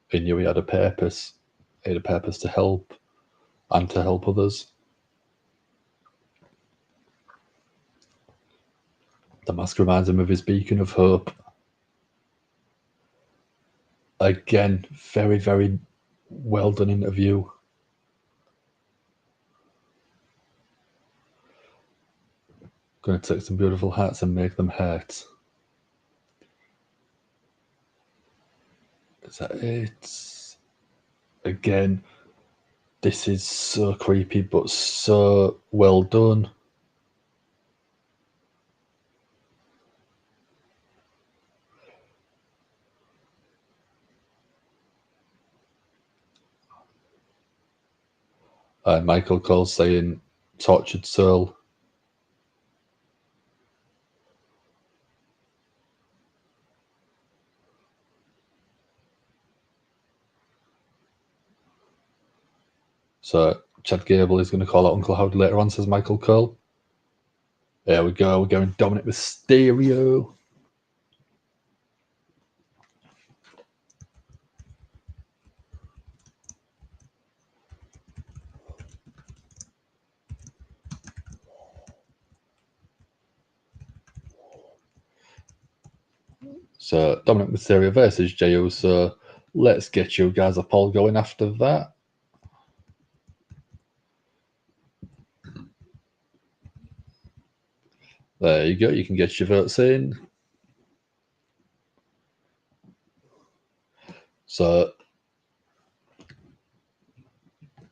He knew he had a purpose. He had a purpose to help and to help others. The mask reminds him of his beacon of hope. Again, very, very well done interview. Going to take some beautiful hats and make them hurt. Is that it? Again, this is so creepy, but so well done. Michael Cole saying, tortured soul. So Chad Gable is going to call out Uncle Howdy later on, says Michael Cole. There we go. We're going Dominic Mysterio. So Dominic Mysterio versus Jey Uso. Let's get you guys a poll going after that. There you go. You can get your votes in. So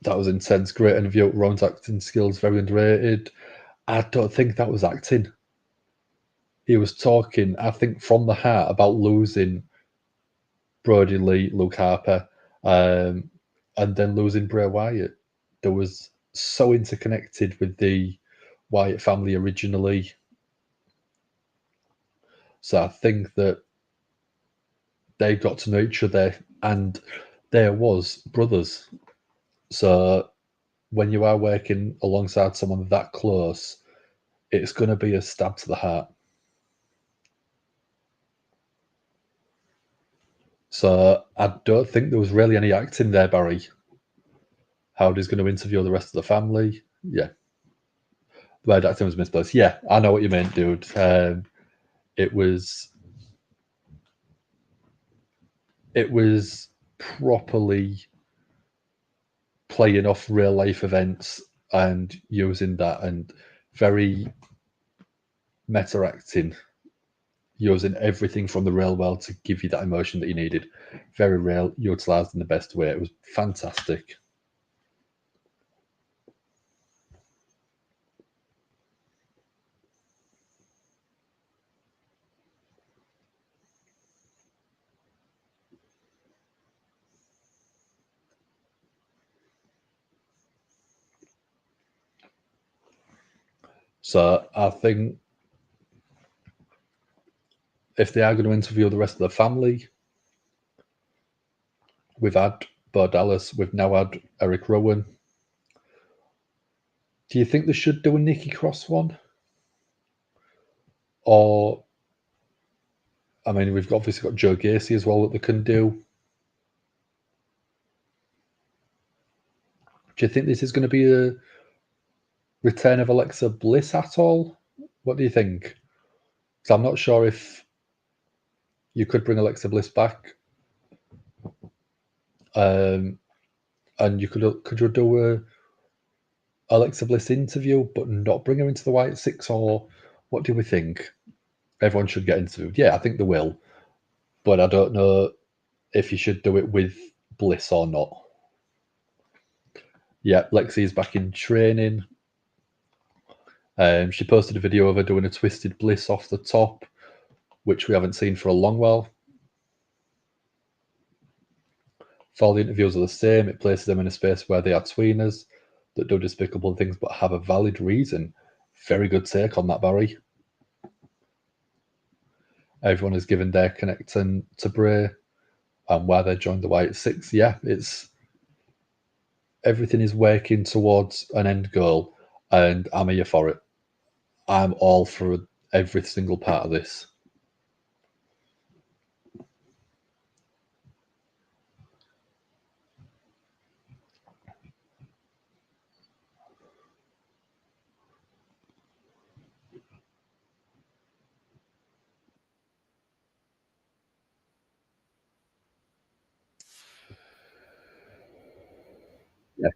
that was intense. Great interview. Rowan's acting skills very underrated. I don't think that was acting. He was talking, I think, from the heart about losing Brody Lee, Luke Harper, and then losing Bray Wyatt. There was so interconnected with the Wyatt family originally. So I think that they got to know each other, and there was brothers. So when you are working alongside someone that close, it's going to be a stab to the heart. So I don't think there was really any acting there, Barry. Howdy's going to interview the rest of the family. Yeah. The word acting was misplaced. Yeah, I know what you meant, dude. It was properly playing off real life events and using that, and very meta acting, using everything from the real world to give you that emotion that you needed. Very real, utilized in the best way. It was fantastic. So I think if they are going to interview the rest of the family, we've had Bo Dallas, we've now had Eric Rowan. Do you think they should do a Nikki Cross one? Or, I mean, we've obviously got Joe Gacy as well that they can do. Do you think this is going to be a return of Alexa Bliss at all? What do you think? Because I'm not sure if you could bring Alexa Bliss back. And you could you do a Alexa Bliss interview but not bring her into the White Six, or what do we think? Everyone should get interviewed. Yeah, I think they will. But I don't know if you should do it with Bliss or not. Yeah, Lexi is back in training. She posted a video of her doing a twisted Bliss off the top, which we haven't seen for a long while. All the interviews are the same. It places them in a space where they are tweeners that do despicable things but have a valid reason. Very good take on that, Barry. Everyone is given their connection to Bray and why they joined the Wyatt Six. Yeah, it's everything is working towards an end goal, and I'm here for it. I'm all for every single part of this. Yeah.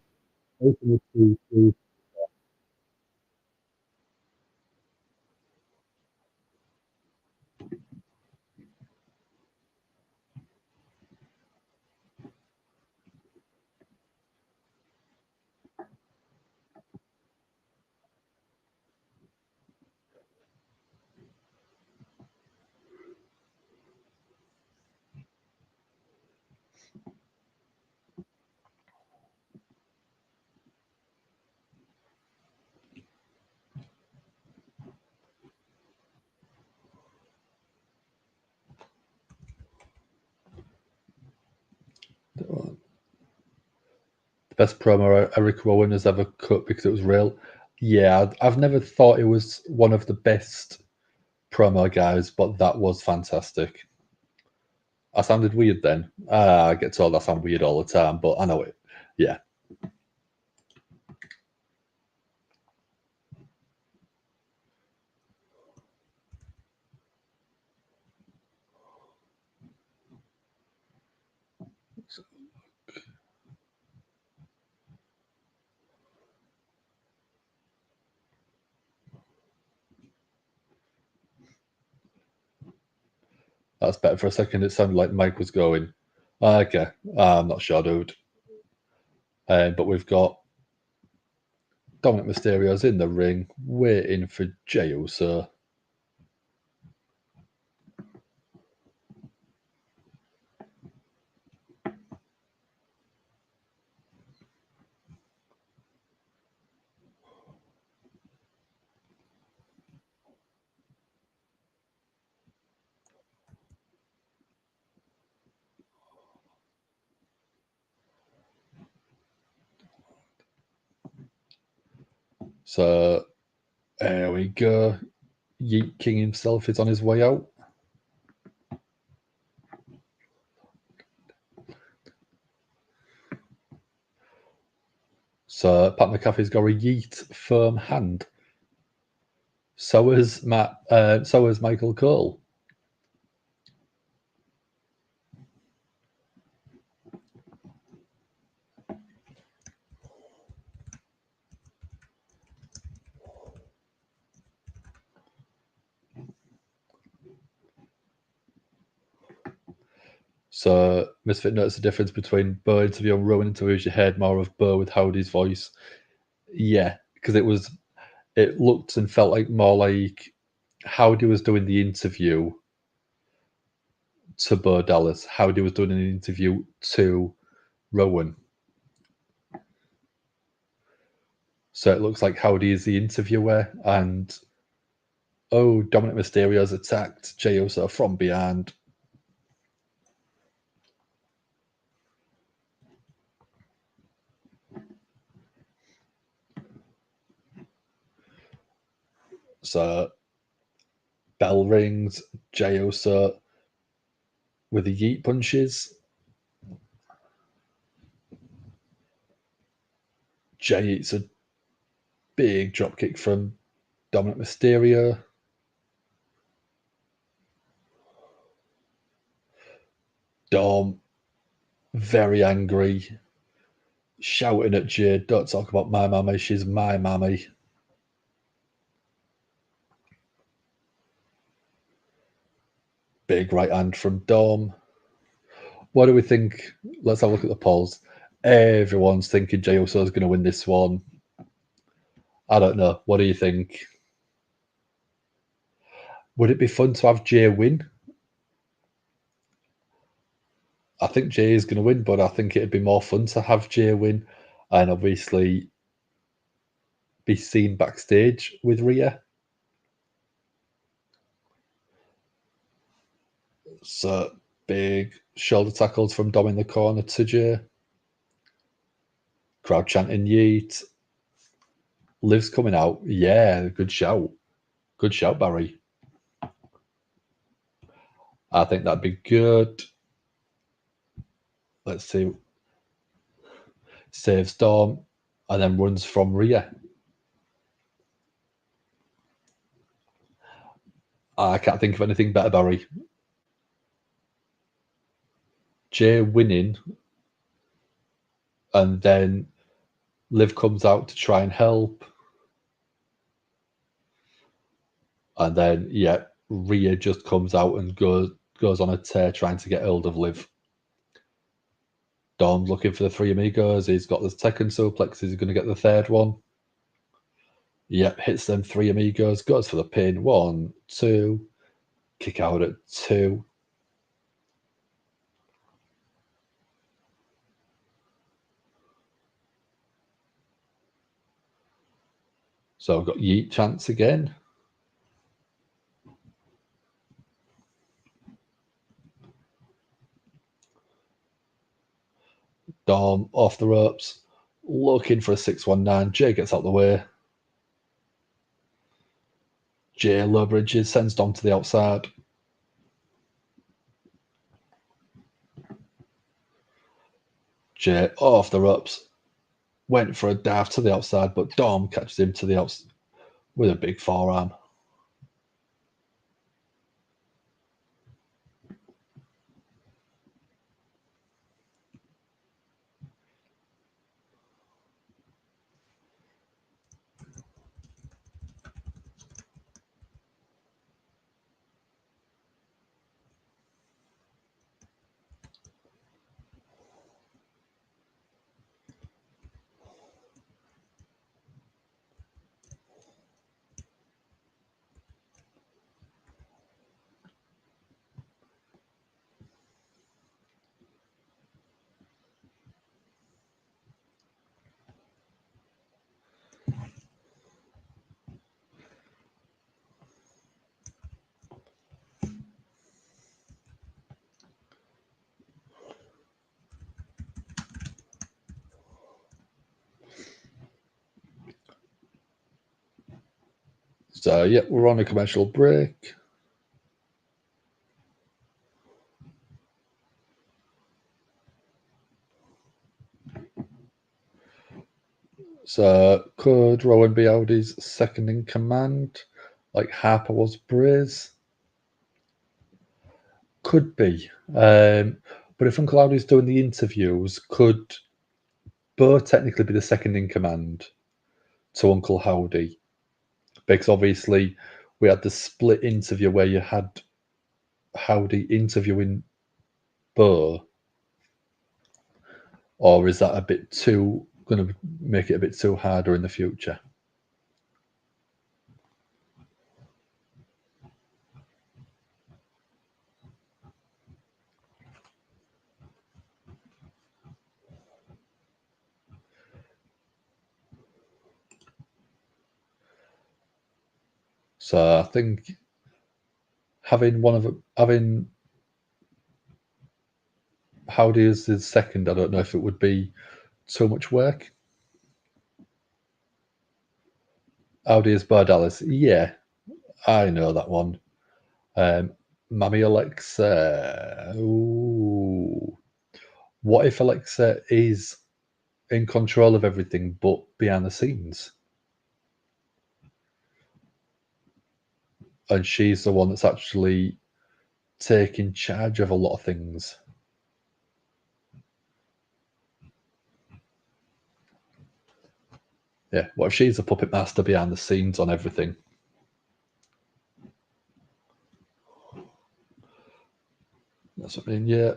The best promo Eric Rowan has ever cut because it was real. Yeah, I've never thought it was one of the best promo guys, but that was fantastic. I sounded weird then. I get told I sound weird all the time, but I know it. Yeah. That's better. For a second, it sounded like Mike was going, okay, I'm not sure, dude. But we've got Dominic Mysterio's in the ring, waiting for Jey Uso. So there we go. Yeet King himself is on his way out. So Pat McAfee's got a Yeet firm hand. So has Michael Cole. So Misfit noticed the difference between Bo interview and Rowan interviews. You heard more of Bo with Howdy's voice. Yeah, because it looked and felt like more like Howdy was doing the interview to Bo Dallas. Howdy was doing an interview to Rowan. So it looks like Howdy is the interviewer, and Dominic Mysterio's attacked Jey Uso from behind. So bell rings, Jey Uso with the yeet punches. Jey eats a big dropkick from Dominic Mysterio. Dom, very angry, shouting at Jey, don't talk about my mammy, she's my mammy. Big right hand from Dom. What do we think? Let's have a look at the polls. Everyone's thinking Jey Uso is going to win this one. I don't know. What do you think? Would it be fun to have Jey win? I think Jey is going to win, but I think it'd be more fun to have Jey win and obviously be seen backstage with Rhea. So big shoulder tackles from Dom in the corner to Jey. Crowd chanting yeet. Liv's coming out. Yeah, good shout. Good shout, Barry. I think that'd be good. Let's see. Saves Dom and then runs from Rhea. I can't think of anything better, Barry. Jey winning, and then Liv comes out to try and help. And then, yeah, Rhea just comes out and goes on a tear trying to get hold of Liv. Dom's looking for the three amigos. He's got the second suplex. Is he going to get the third one? Yep, hits them three amigos. Goes for the pin. 1, 2. Kick out at 2. So I've got yeet chance again. Dom off the ropes. Looking for a 619. Jey gets out the way. Jey low bridges, sends Dom to the outside. Jey off the ropes. Went for a dive to the outside, but Dom catches him to the outside with a big forearm. So, yeah, we're on a commercial break. So, could Rowan be Audi's second in command, like Harper was Bray's? Could be. But if Uncle Audi's doing the interviews, could Bo technically be the second in command to Uncle Howdy? Because obviously we had the split interview where you had Howdy interviewing Bo, or is that a bit too going to make it a bit too harder in the future? So I think having Howdy as his second, I don't know if it would be too much work. Howdy as Bo Dallas, yeah, I know that one. Mami Alexa, ooh. What if Alexa is in control of everything but behind the scenes? And she's the one that's actually taking charge of a lot of things. Yeah, what if she's a puppet master behind the scenes on everything? That's what I mean, yeah.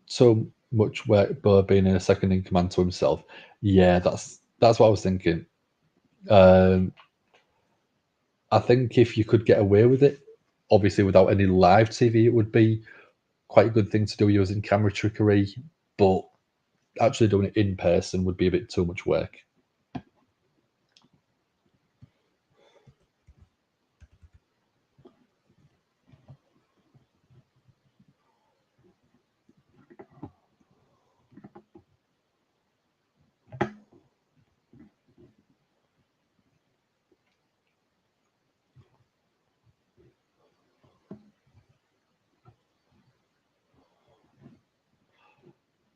so much work Burr being in a second in command to himself. Yeah, that's what I was thinking. I think if you could get away with it, obviously without any live TV, it would be quite a good thing to do using camera trickery, but actually doing it in person would be a bit too much work.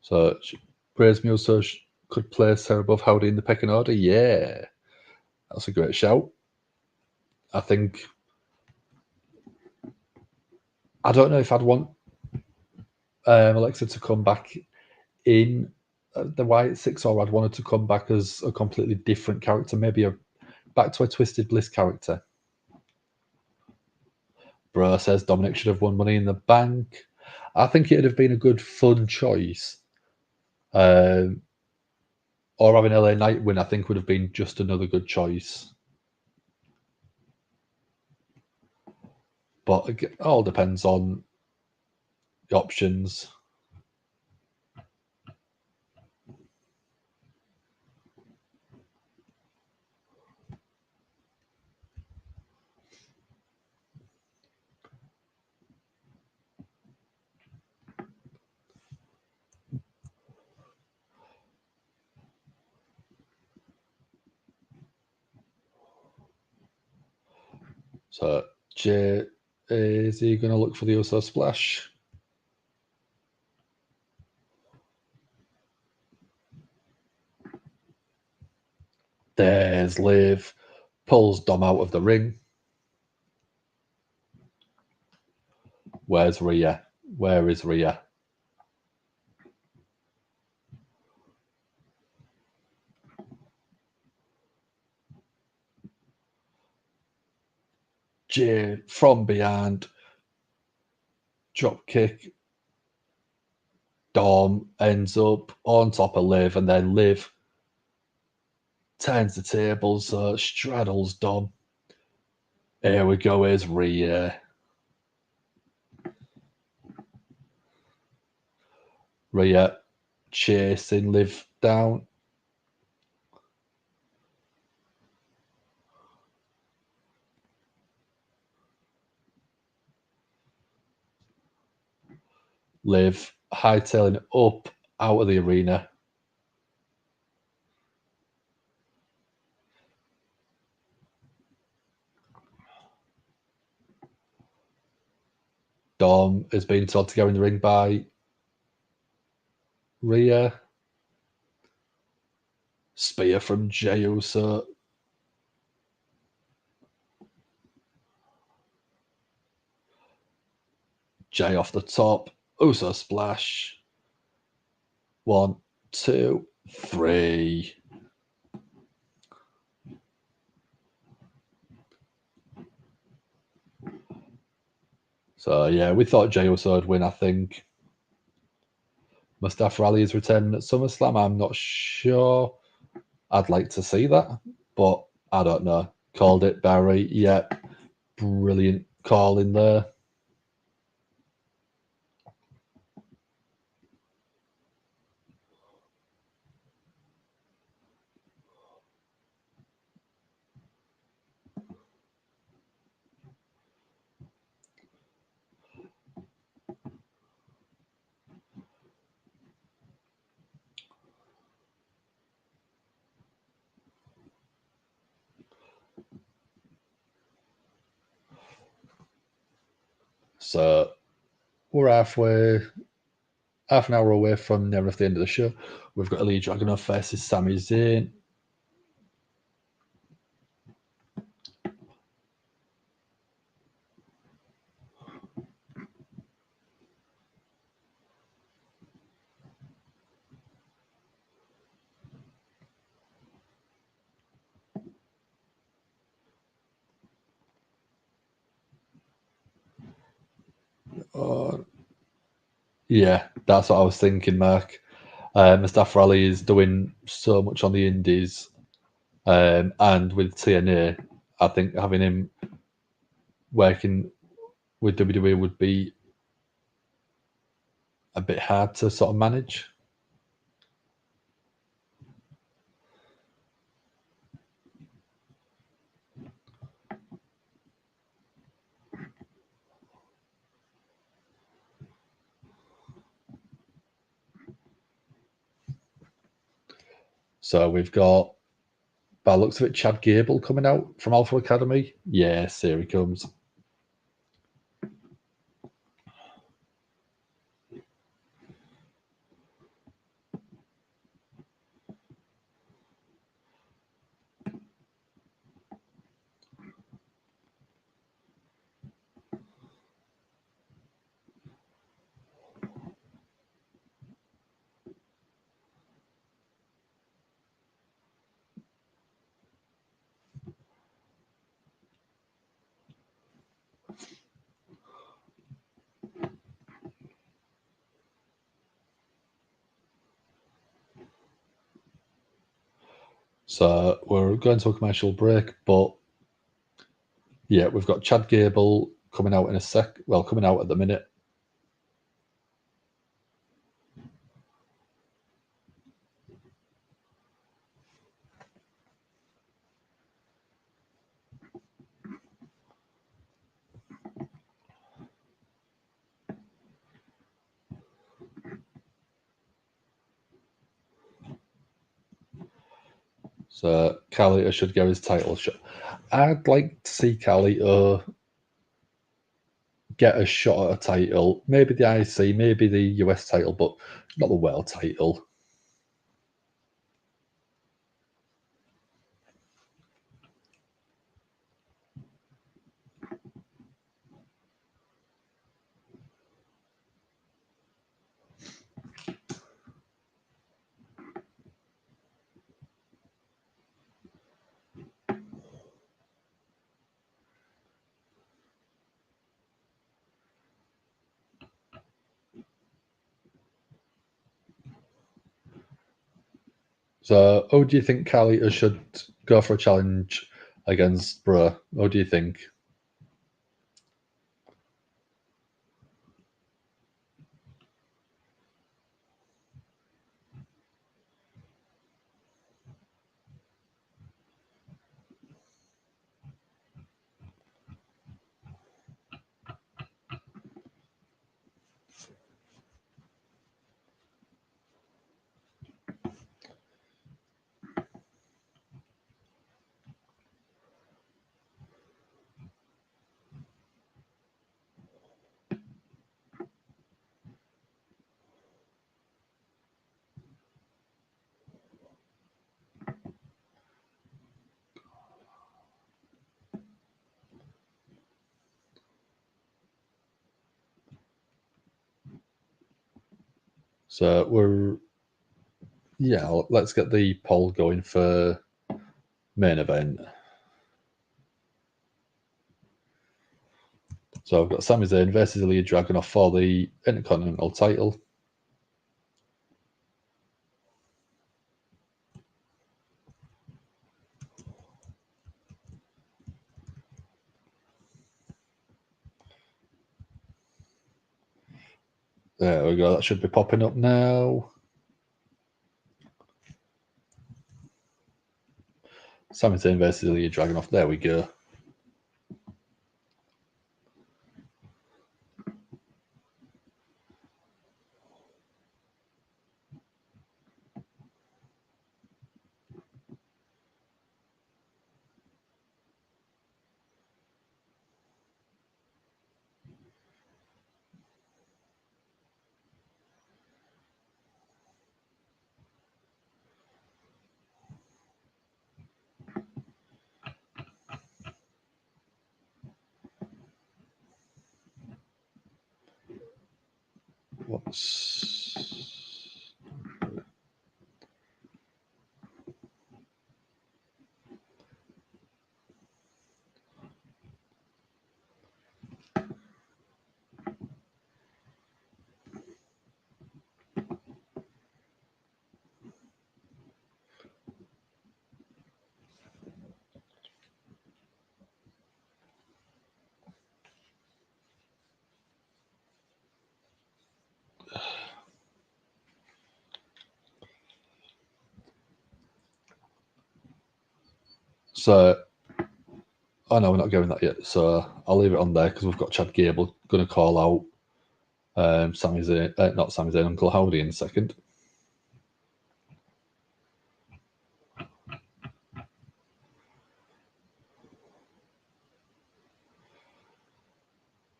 So Praise Muso could place her above Howdy in the pecking order. Yeah, that's a great shout. I think I don't know if I'd want Alexa to come back in the Wyatt Six, or I'd want her to come back as a completely different character, maybe back to a Twisted Bliss character. Bro says Dominic should have won Money in the Bank. I think it'd have been a good, fun choice. Or having LA Knight win, I think, would have been just another good choice. But it all depends on the options. So, Jay, is he going to look for the Uso splash? There's Liv. Pulls Dom out of the ring. Where's Rhea? Where is Rhea? Jay from behind. Drop kick. Dom ends up on top of Liv, and then Liv turns the tables, straddles Dom. Here we go, here's Rhea. Rhea chasing Liv down. Liv hightailing up out of the arena. Dom is being told to go in the ring by Rhea. Spear from Jey Uso. Jey off the top. Uso splash. 1, 2, 3. So yeah, we thought Jey Uso would win, I think. Mustafa Ali is returning at SummerSlam. I'm not sure. I'd like to see that, but I don't know. Called it, Barry. Yep. Brilliant call in there. So we're half an hour away from near enough the end of the show. We've got Ilja Dragunov versus Sami Zayn. Yeah, that's what I was thinking, Mark. Mustafa Ali is doing so much on the indies, and with TNA, I think having him working with WWE would be a bit hard to sort of manage. So we've got, by the looks of it, Chad Gable coming out from Alpha Academy. Yes, here he comes. So we're going to a commercial break, but yeah, we've got Chad Gable coming out in a sec. Well, coming out at the minute. So Carlito should get his title shot. I'd like to see Carlito get a shot at a title, maybe the IC, maybe the US title, but not the world title. So, who do you think Carlito should go for a challenge against Bro? Who do you think? So let's get the poll going for main event. So I've got Sami Zayn versus Ilja Dragunov for the Intercontinental title. There we go. That should be popping up now. Sami Zayn versus Ilja Dragunov. There we go. So, oh no, we're not going that yet. So I'll leave it on there because we've got Chad Gable going to call out Sami Zayn, not Sami Zayn, Uncle Howdy in a second.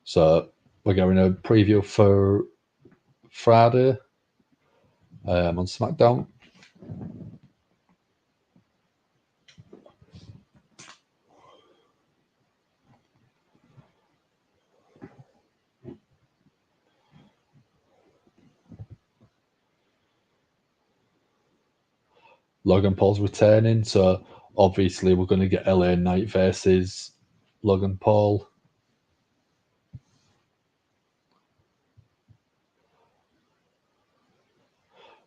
So we're going to preview for Friday on SmackDown. Logan Paul's returning, so obviously we're going to get LA Knight versus Logan Paul.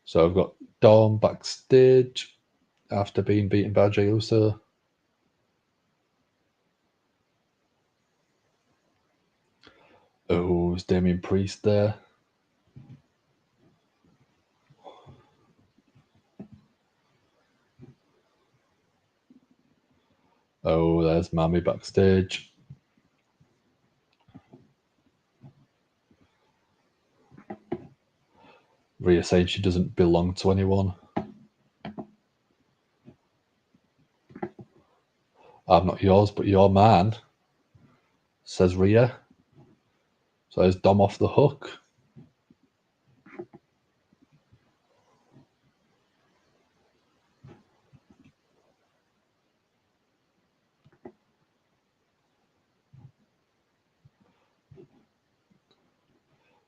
So I've got Dom backstage after being beaten by Jey Uso. Oh, is Damian Priest there? Oh, there's Mamiis backstage. Rhea saying she doesn't belong to anyone. I'm not yours, but your man, says Rhea. So is Dom off the hook?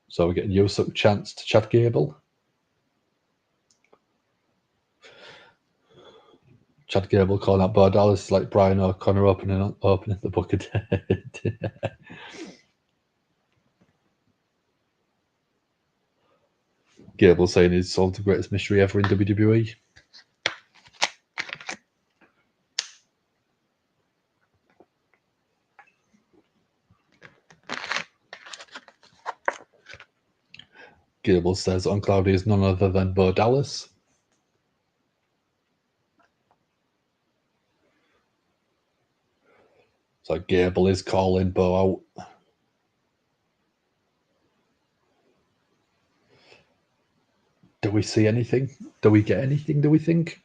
So we're getting Uso chance to Chad Gable. Chad Gable calling out Bo Dallas like Brian O'Connor opening the book of dead. Gable saying he's solved the greatest mystery ever in WWE. Gable says on Cloudy is none other than Bo Dallas. So Gable is calling Bo out. Do we see anything? Do we get anything, do we think?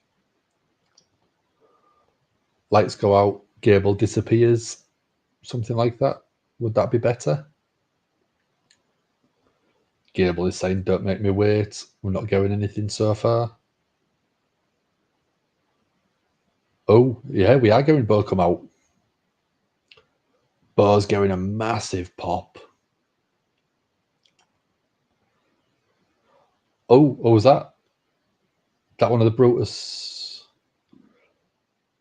Lights go out, Gable disappears. Something like that. Would that be better? Gable is saying, don't make me wait. We're not going anything so far. Oh, yeah, we are going Bo come out. Bo's getting a massive pop. Oh, what was that? That one of the Brutus?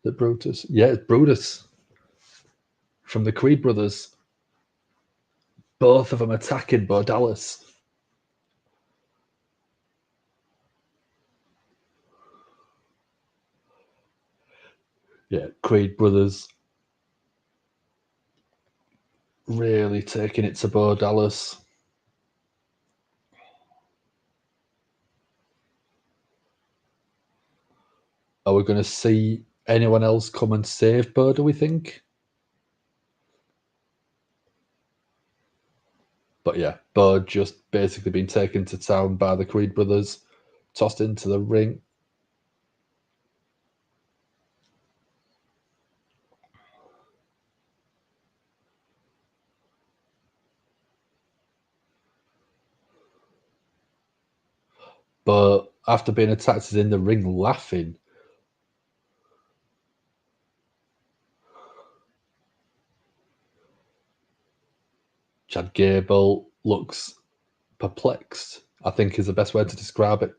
The Brutus? Yeah, it's Brutus. From the Creed brothers. Both of them attacking Bo Dallas. Yeah, Creed brothers really taking it to Bo Dallas. Are we going to see anyone else come and save Bo, do we think? But yeah, Bo just basically been taken to town by the Creed brothers, tossed into the ring. But after being attacked, is in the ring laughing. Chad Gable looks perplexed, I think is the best way to describe it.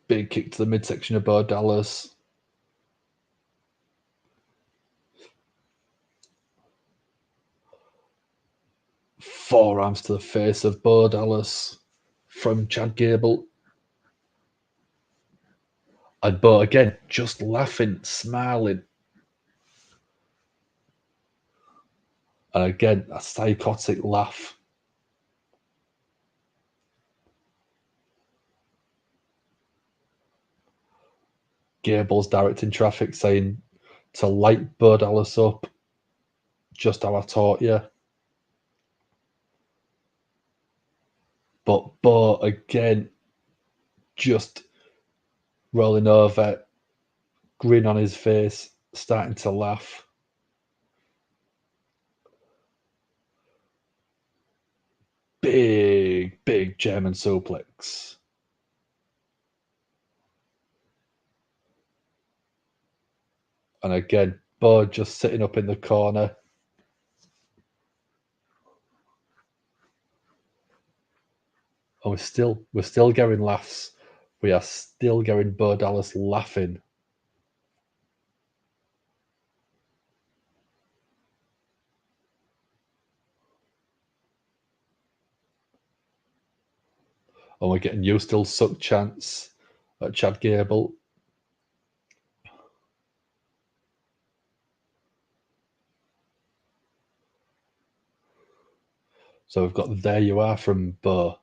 Big kick to the midsection of Bo Dallas. Forearms to the face of Bo Dallas from Chad Gable. And Bo again, just laughing, smiling. And again, a psychotic laugh. Gable's directing traffic, saying to light Bo Dallas up, just how I taught you. But Bo, again, just rolling over, grin on his face, starting to laugh. Big German suplex. And again, Bo just sitting up in the corner. And we're still getting laughs. We are still getting Bo Dallas laughing. And we're getting "You Still Suck" chants at Chad Gable. So we've got "There You Are" from Bo.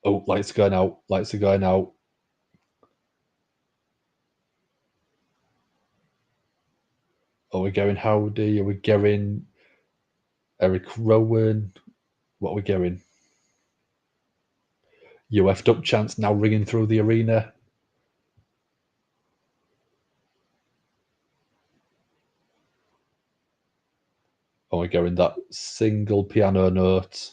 Oh, lights are going out. Lights are going out. Are we going Howdy? Are we going Eric Rowan? What are we going? UF'd up chants now ringing through the arena. Are we going that single piano note?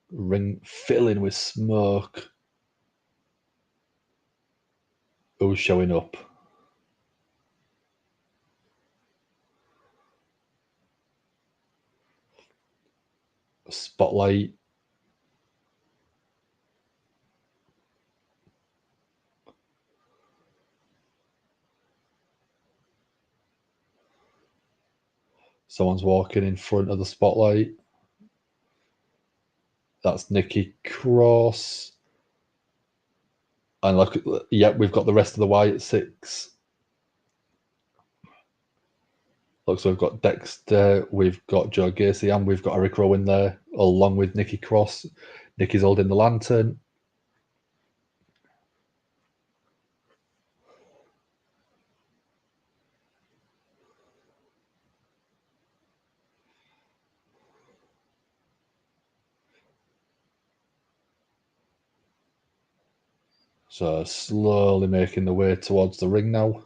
Ring filling with smoke. Who's showing up? Spotlight. Someone's walking in front of the spotlight. That's Nikki Cross. And look, yep, we've got the rest of the Wyatt Six. Looks like we've got Dexter, we've got Joe Gacy, and we've got Eric Rowan there, along with Nikki Cross. Nikki's holding the lantern. So slowly making the way towards the ring now.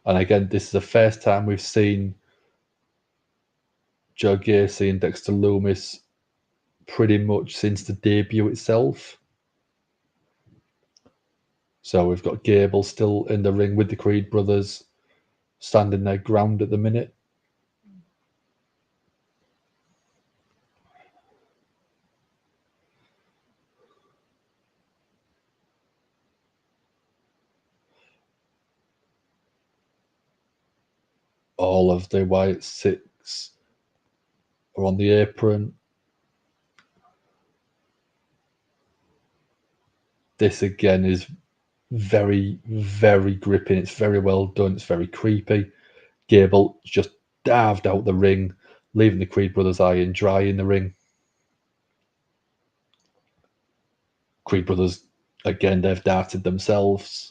And again, this is the first time we've seen Joe Gacy and Dexter Lumis pretty much since the debut itself. So we've got Gable still in the ring with the Creed brothers, standing their ground at the minute. All of the Wyatt Six are on the apron. This again is very, very gripping. It's very well done. It's very creepy. Gable just dived out the ring, leaving the Creed brothers high and dry in the ring. Creed brothers, again, they've darted themselves.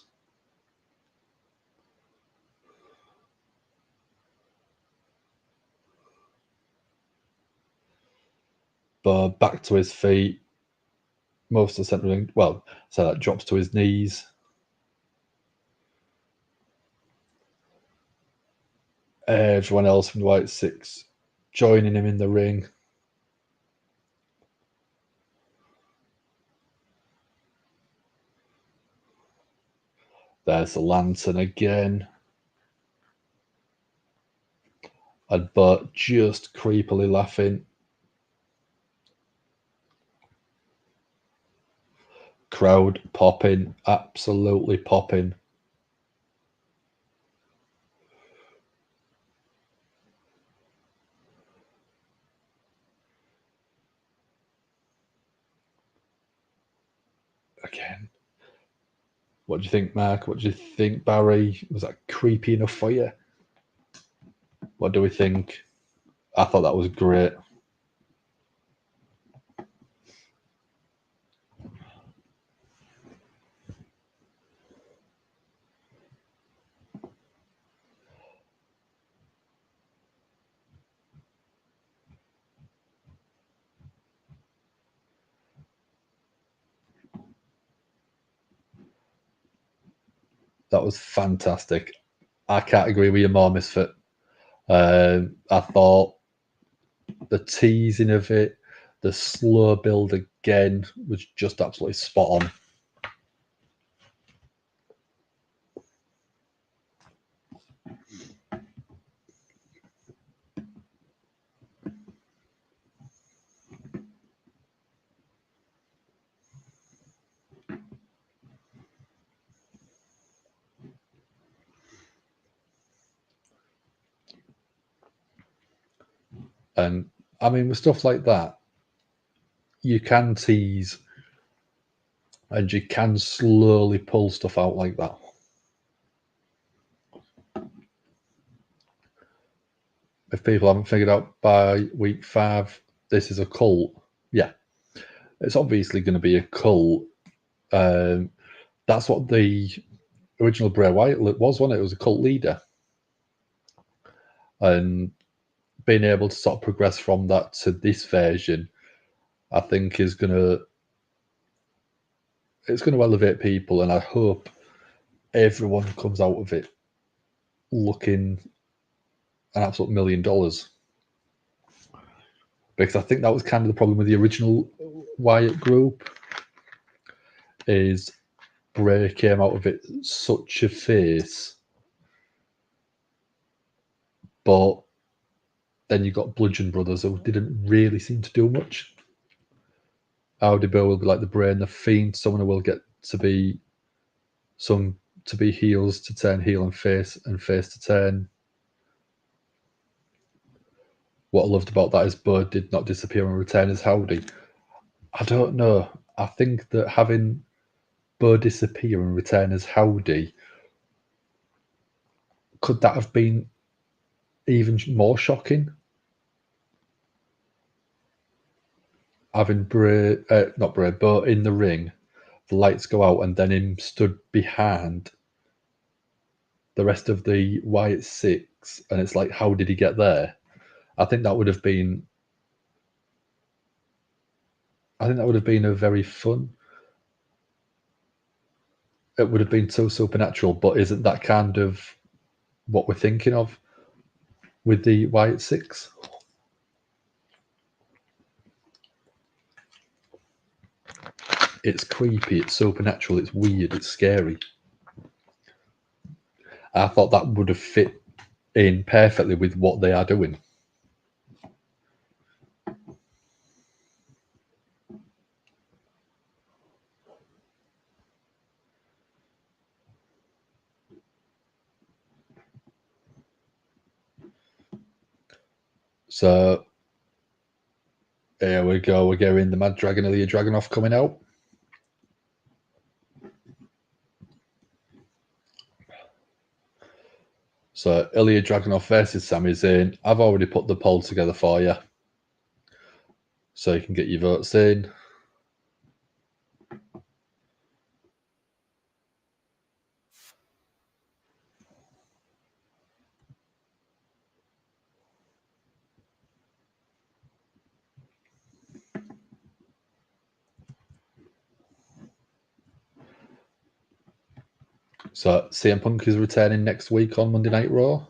But back to his feet. Most of the centre ring, well, so that drops to his knees. Everyone else from the Wyatt Six joining him in the ring. There's the lantern again. And Bert just creepily laughing. Crowd popping, absolutely popping. Again. What do you think, Mark? What do you think, Barry? Was that creepy enough for you? What do we think? I thought that was great. That was fantastic. I can't agree with you more, Misfit. I thought the teasing of it, the slow build again, was just absolutely spot on. And I mean, with stuff like that, you can tease and you can slowly pull stuff out like that. If people haven't figured out by week 5, this is a cult, yeah, it's obviously going to be a cult. That's what the original Bray Wyatt was, wasn't it? It was a cult leader. And being able to sort of progress from that to this version, I think it's going to elevate people, and I hope everyone comes out of it looking an absolute $1 million. Because I think that was kind of the problem with the original Wyatt group, is Bray came out of it such a face, but then you got Bludgeon Brothers who didn't really seem to do much. Audi Bill will be like the Bray and the Fiend. Someone who will get to be heels to turn heel and face to turn. What I loved about that is Bird did not disappear and return as Howdy. I don't know. I think that having Bird disappear and return as Howdy, could that have been even more shocking? Having Bray, not Bray, but in the ring, the lights go out and then him stood behind the rest of the Wyatt 6, and it's like, how did he get there? I think that would have been a very fun. It would have been so supernatural, but isn't that kind of what we're thinking of with the Wyatt 6? It's creepy, it's supernatural, it's weird, it's scary. I thought that would have fit in perfectly with what they are doing. So here we go. We're getting the Mad Dragon Ilja Dragunov coming out. So Ilja Dragunov versus Sami Zayn. I've already put the poll together for you, so you can get your votes in. So CM Punk is returning next week on Monday Night Raw.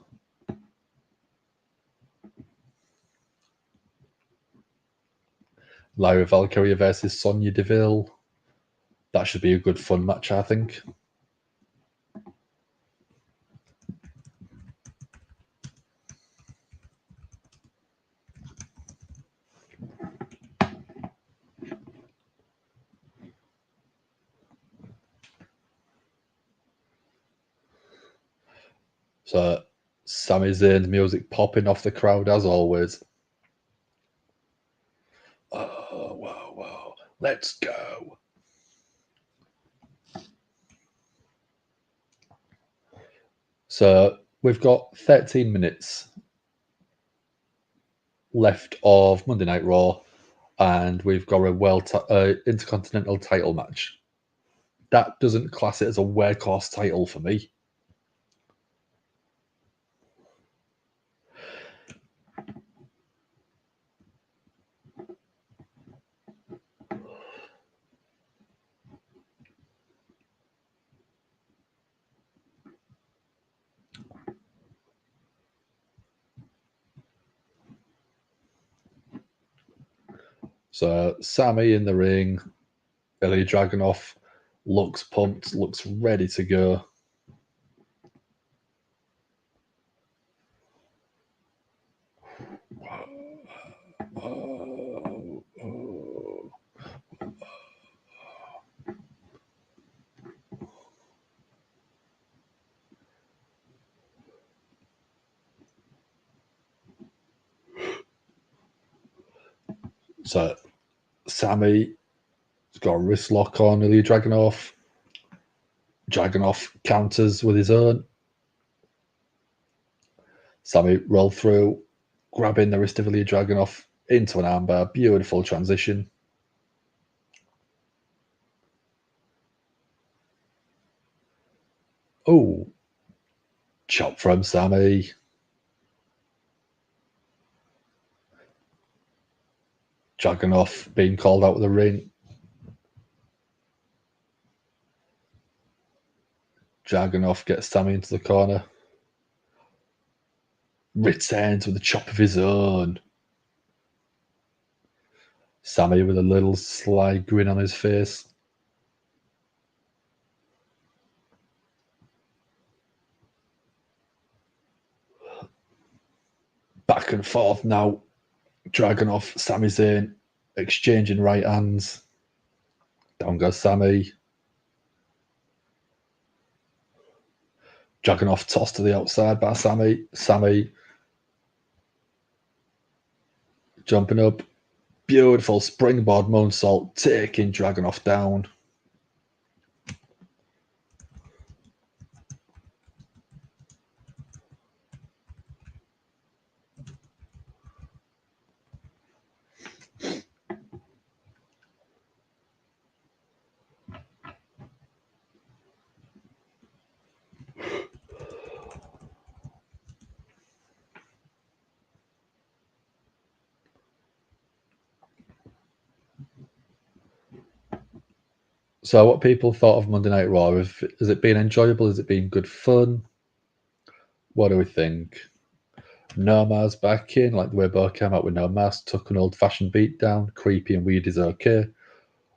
Lyra Valkyria versus Sonya Deville. That should be a good fun match, I think. So Sami Zayn's music popping off the crowd as always. Oh, wow. Let's go. So we've got 13 minutes left of Monday Night Raw, and we've got a Intercontinental title match. That doesn't class it as a workhorse title for me. So Sami in the ring, Ilja Dragunov looks pumped, looks ready to go. So Sami's got a wrist lock on Ilja Dragunov. Dragunov counters with his own. Sami rolled through, grabbing the wrist of Ilja Dragunov into an armbar. Beautiful transition. Oh, chop from Sami. Dragunov being called out of the ring. Dragunov gets Sami into the corner. Returns with a chop of his own. Sami with a little sly grin on his face. Back and forth now. Dragunov, Sami Zayn exchanging right hands. Down goes Sami. Dragunov tossed to the outside by Sami. Sami jumping up. Beautiful springboard moonsault, taking Dragunov down. So, what people thought of Monday Night Raw? Has it been enjoyable? Has it been good fun? What do we think? No Mars back in, like the way Bo came out with no mask, took an old-fashioned beat down. Creepy and weird is okay.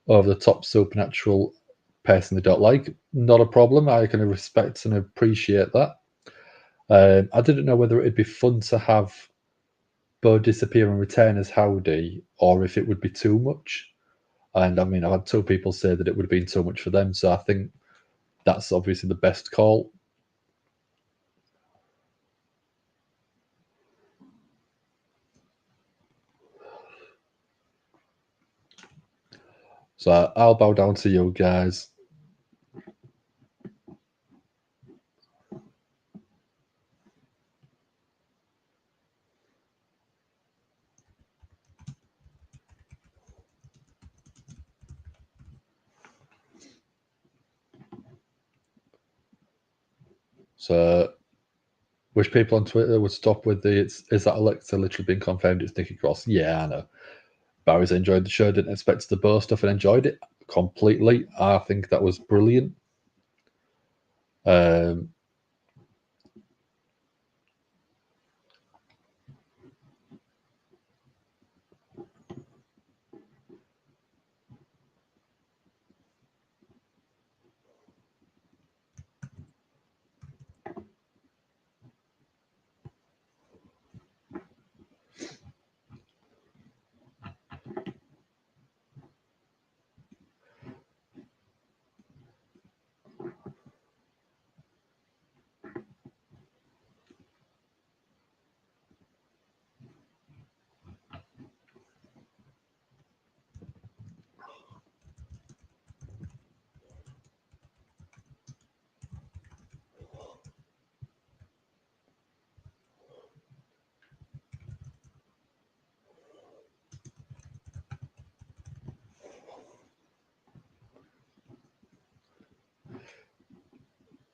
Over the top supernatural person they don't like, not a problem. I can respect and appreciate that. I didn't know whether it'd be fun to have Bo disappear and return as Howdy, or if it would be too much. And I mean, I've had two people say that it would have been too much for them, so I think that's obviously the best call. So I'll bow down to you guys. So, wish people on Twitter would stop with the is that Alexa literally been confirmed it's Nikki Cross? Yeah, I know. Barry's enjoyed the show, didn't expect the Bo stuff and enjoyed it completely. I think that was brilliant.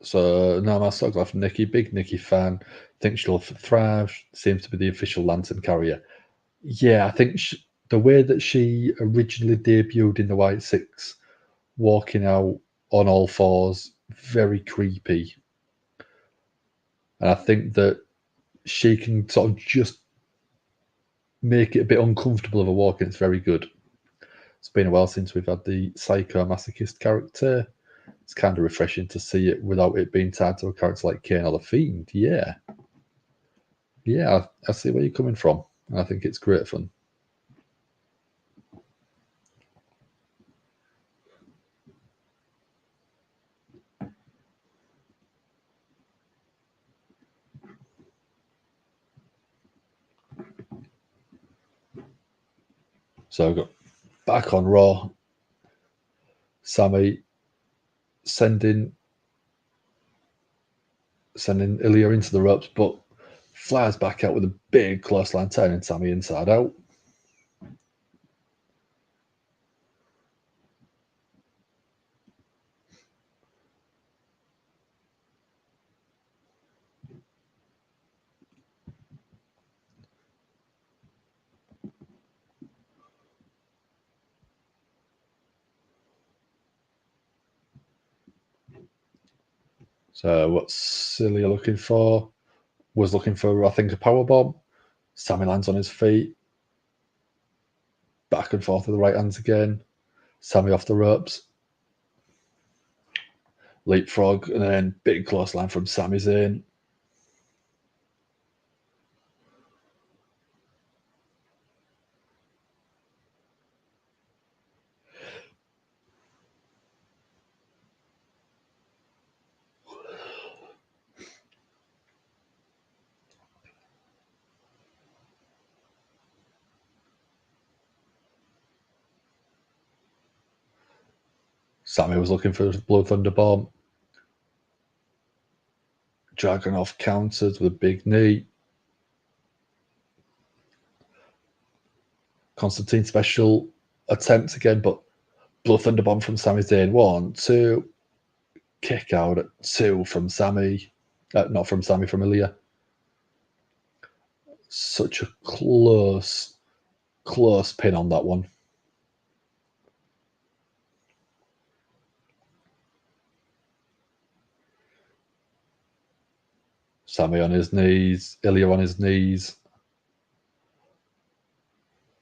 So, no, I'm so glad for Nikki. Big Nikki fan. Think she'll thrive. Seems to be the official lantern carrier. Yeah, I think the way that she originally debuted in the White Six, walking out on all fours, very creepy. And I think that she can sort of just make it a bit uncomfortable of a walk, and it's very good. It's been a while since we've had the psycho-masochist character. It's kind of refreshing to see it without it being tied to a character like Kane or The Fiend. Yeah. Yeah, I see where you're coming from. I think it's great fun. So I've got back on Raw. Sami sending Ilja into the ropes, but flies back out with a big clothesline, turning Sami inside out. So what's Ilja looking for? Was looking for, I think, a powerbomb. Sami lands on his feet. Back and forth with the right hands again. Sami off the ropes. Leapfrog, and then big clothesline from Sami Zayn. Sami was looking for the Blood Thunder Bomb. Dragonov countered with a big knee. Constantine special attempt again, but Blood Thunder Bomb from Sami Zayn. 1, 2. Kick out at 2 from Sami. Not from Sami, from Ilja. Such a close pin on that one. Sami on his knees, Ilja on his knees.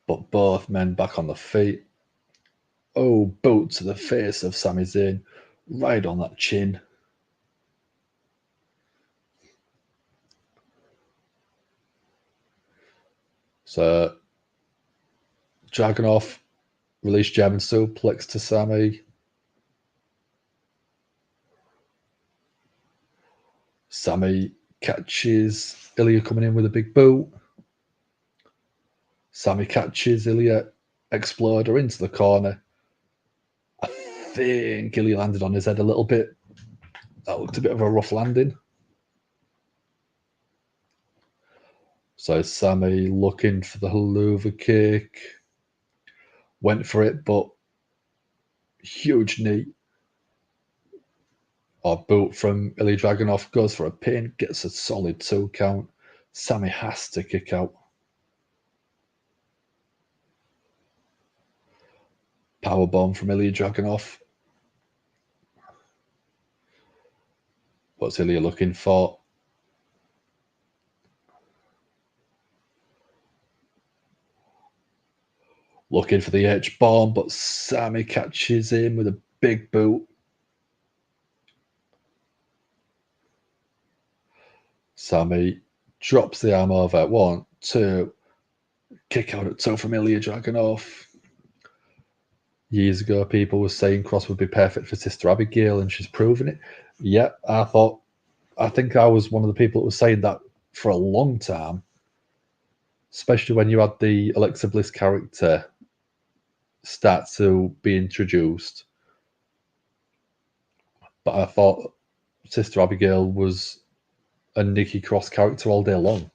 But both men back on the feet. Oh, boot to the face of Sami Zayn. Right on that chin. So, Dragonov released German suplex to Sami. Sami catches Ilja coming in with a big boot. Sami catches Ilja, exploder into the corner. I think Ilja landed on his head a little bit. That looked a bit of a rough landing. So Sami looking for the Hullywood kick. Went for it, but huge knee. Or boot from Ilja Dragunov, goes for a pin, gets a solid 2 count. Sami has to kick out. Powerbomb from Ilja Dragunov. What's Ilja looking for? Looking for the H-bomb, but Sami catches him with a big boot. Sami drops the arm over. 1, 2. Kick out at 2 from Ilja Dragunov. Years ago, people were saying Cross would be perfect for Sister Abigail, and she's proven it. Yeah, I think I was one of the people that was saying that for a long time, especially when you had the Alexa Bliss character start to be introduced. But I thought Sister Abigail was a Nikki Cross character all day long.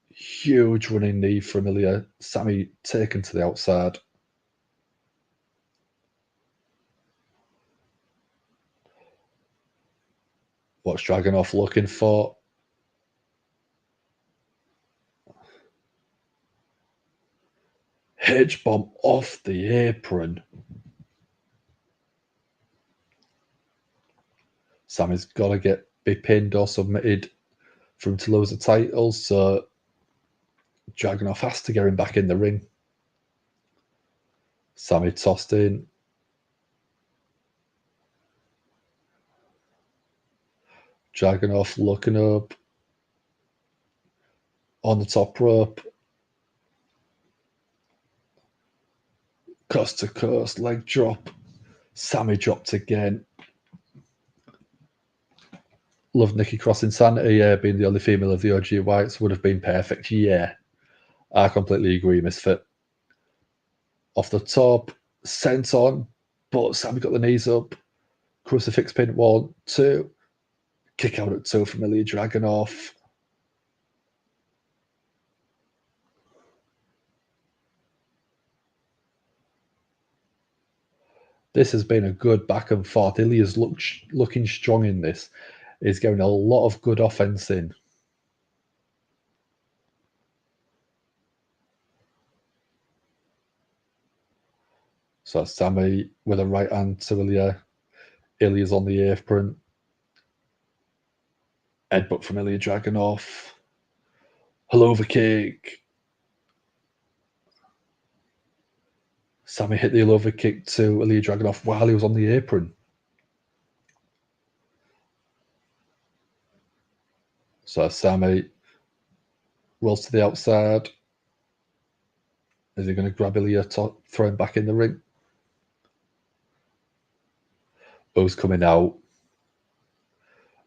Huge running knee from Ilja. Sami taken to the outside. What's Dragonov looking for? H-bomb off the apron. Sami's got to be pinned or submitted for him to lose the title, so Dragonov has to get him back in the ring. Sami tossed in. Dragonov looking up on the top rope. Coast to coast, leg drop. Sami dropped again. Love Nikki Cross Insanity, being the only female of the OG Whites would have been perfect. Yeah, I completely agree, Misfit. Off the top, sent on, but Sami got the knees up. Crucifix pin 1, 2. Kick out at 2 from Ilja Dragunov. This has been a good back and forth. Ilya's looking strong in this. He's getting a lot of good offense in. So Sami with a right hand to Ilja. Ilya's on the apron. Headbutt from Ilja Dragunov. Hullywood kick. Sami hit the Hullywood kick to Ilja Dragunov while he was on the apron. So Sami rolls to the outside. Is he going to grab Ilja, throw him back in the ring? Who's coming out?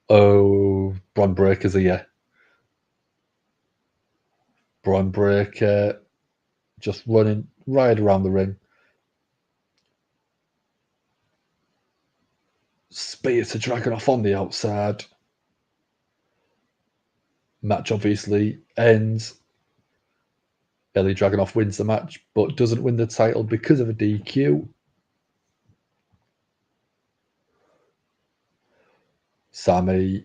Oh, Braun Breaker's here. Braun Breaker just running right around the ring. Spear to Dragonov on the outside. Match obviously ends. Ilja Dragunov wins the match, but doesn't win the title because of a DQ. Sami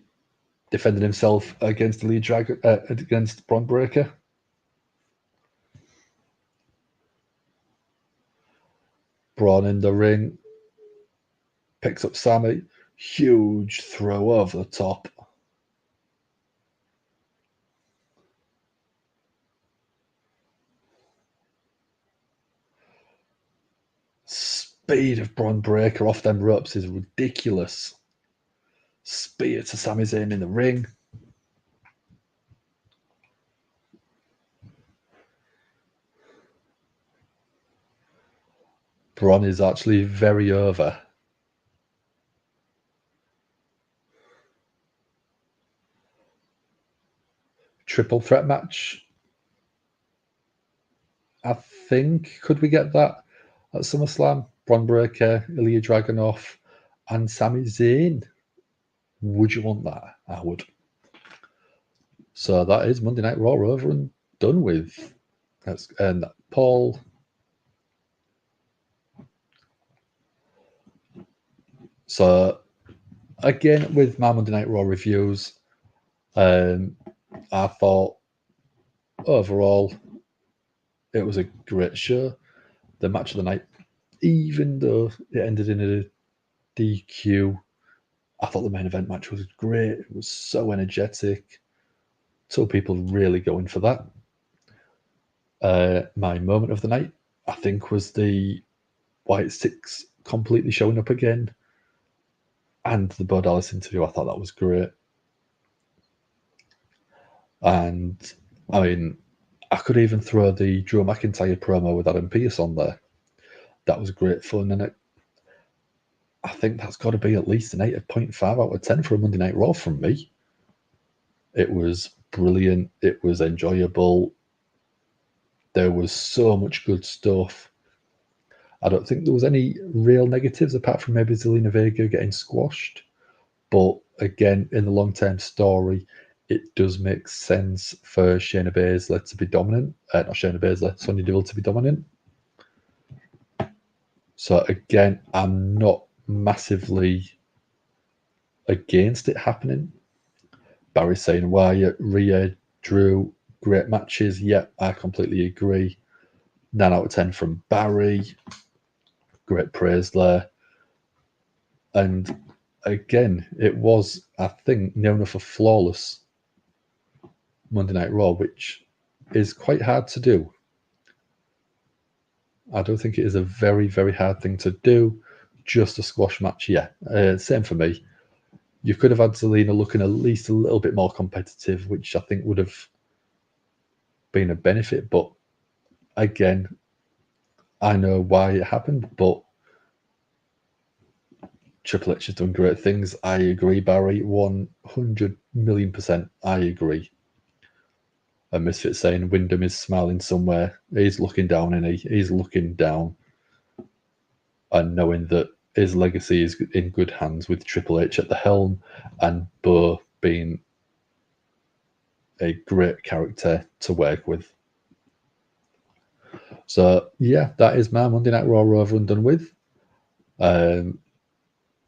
defending himself against against Braun Breaker. Braun in the ring. Picks up Sami. Huge throw over the top. Speed of Braun Breaker off them ropes is ridiculous. Spear to Sami Zayn in the ring. Braun is actually very over. Triple threat match. I think, could we get that at SummerSlam? Braun Breaker, Ilja Dragunov, and Sami Zayn. Would you want that? I would. So that is Monday Night Raw over and done with. And Paul. So again, with my Monday Night Raw reviews, I thought overall it was a great show. The match of the night, even though it ended in a DQ, I thought the main event match was great. It was so energetic. Two people really going for that. My moment of the night, I think, was the Wyatt Six completely showing up again. And the Bo Dallas interview, I thought that was great. And, I mean, I could even throw the Drew McIntyre promo with Adam Pearce on there. That was great fun, and I think that's got to be at least an 8.5 out of 10 for a Monday Night Raw from me. It was brilliant. It was enjoyable. There was so much good stuff. I don't think there was any real negatives apart from maybe Zelina Vega getting squashed. But again, in the long-term story, it does make sense for Shayna Baszler to be dominant. Not Shayna Baszler, Sonya Deville to be dominant. So again, I'm not massively against it happening. Barry saying Wyatt, Rhea, Drew, great matches. Yep, I completely agree. 9 out of 10 from Barry. Great praise there. And again, it was, I think, near enough a flawless Monday Night Raw, which is quite hard to do. I don't think it is a very, very hard thing to do. Just a squash match, yeah. Same for me. You could have had Zelina looking at least a little bit more competitive, which I think would have been a benefit. But again, I know why it happened, but Triple H is doing great things. I agree, Barry. 100 million %. I agree. And Misfit saying Wyndham is smiling somewhere. He's looking down, and he's looking down and knowing that his legacy is in good hands with Triple H at the helm and Bo being a great character to work with. So, yeah, that is my Monday Night Raw over and done with.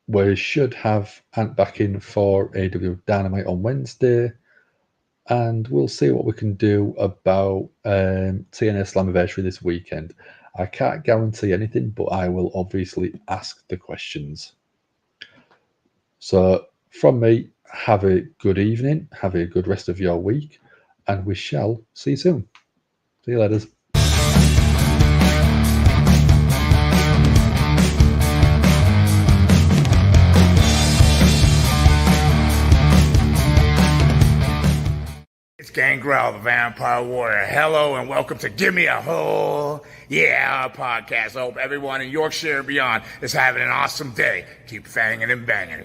We should have Ant back in for AW Dynamite on Wednesday. And we'll see what we can do about TNA Slammiversary this weekend. I can't guarantee anything, but I will obviously ask the questions. So from me, have a good evening, have a good rest of your week, and we shall see you soon. See you later. It's Gangrel, the Vampire Warrior. Hello and welcome to Give Me a Hole, yeah, podcast. I hope everyone in Yorkshire and beyond is having an awesome day. Keep fanging and banging.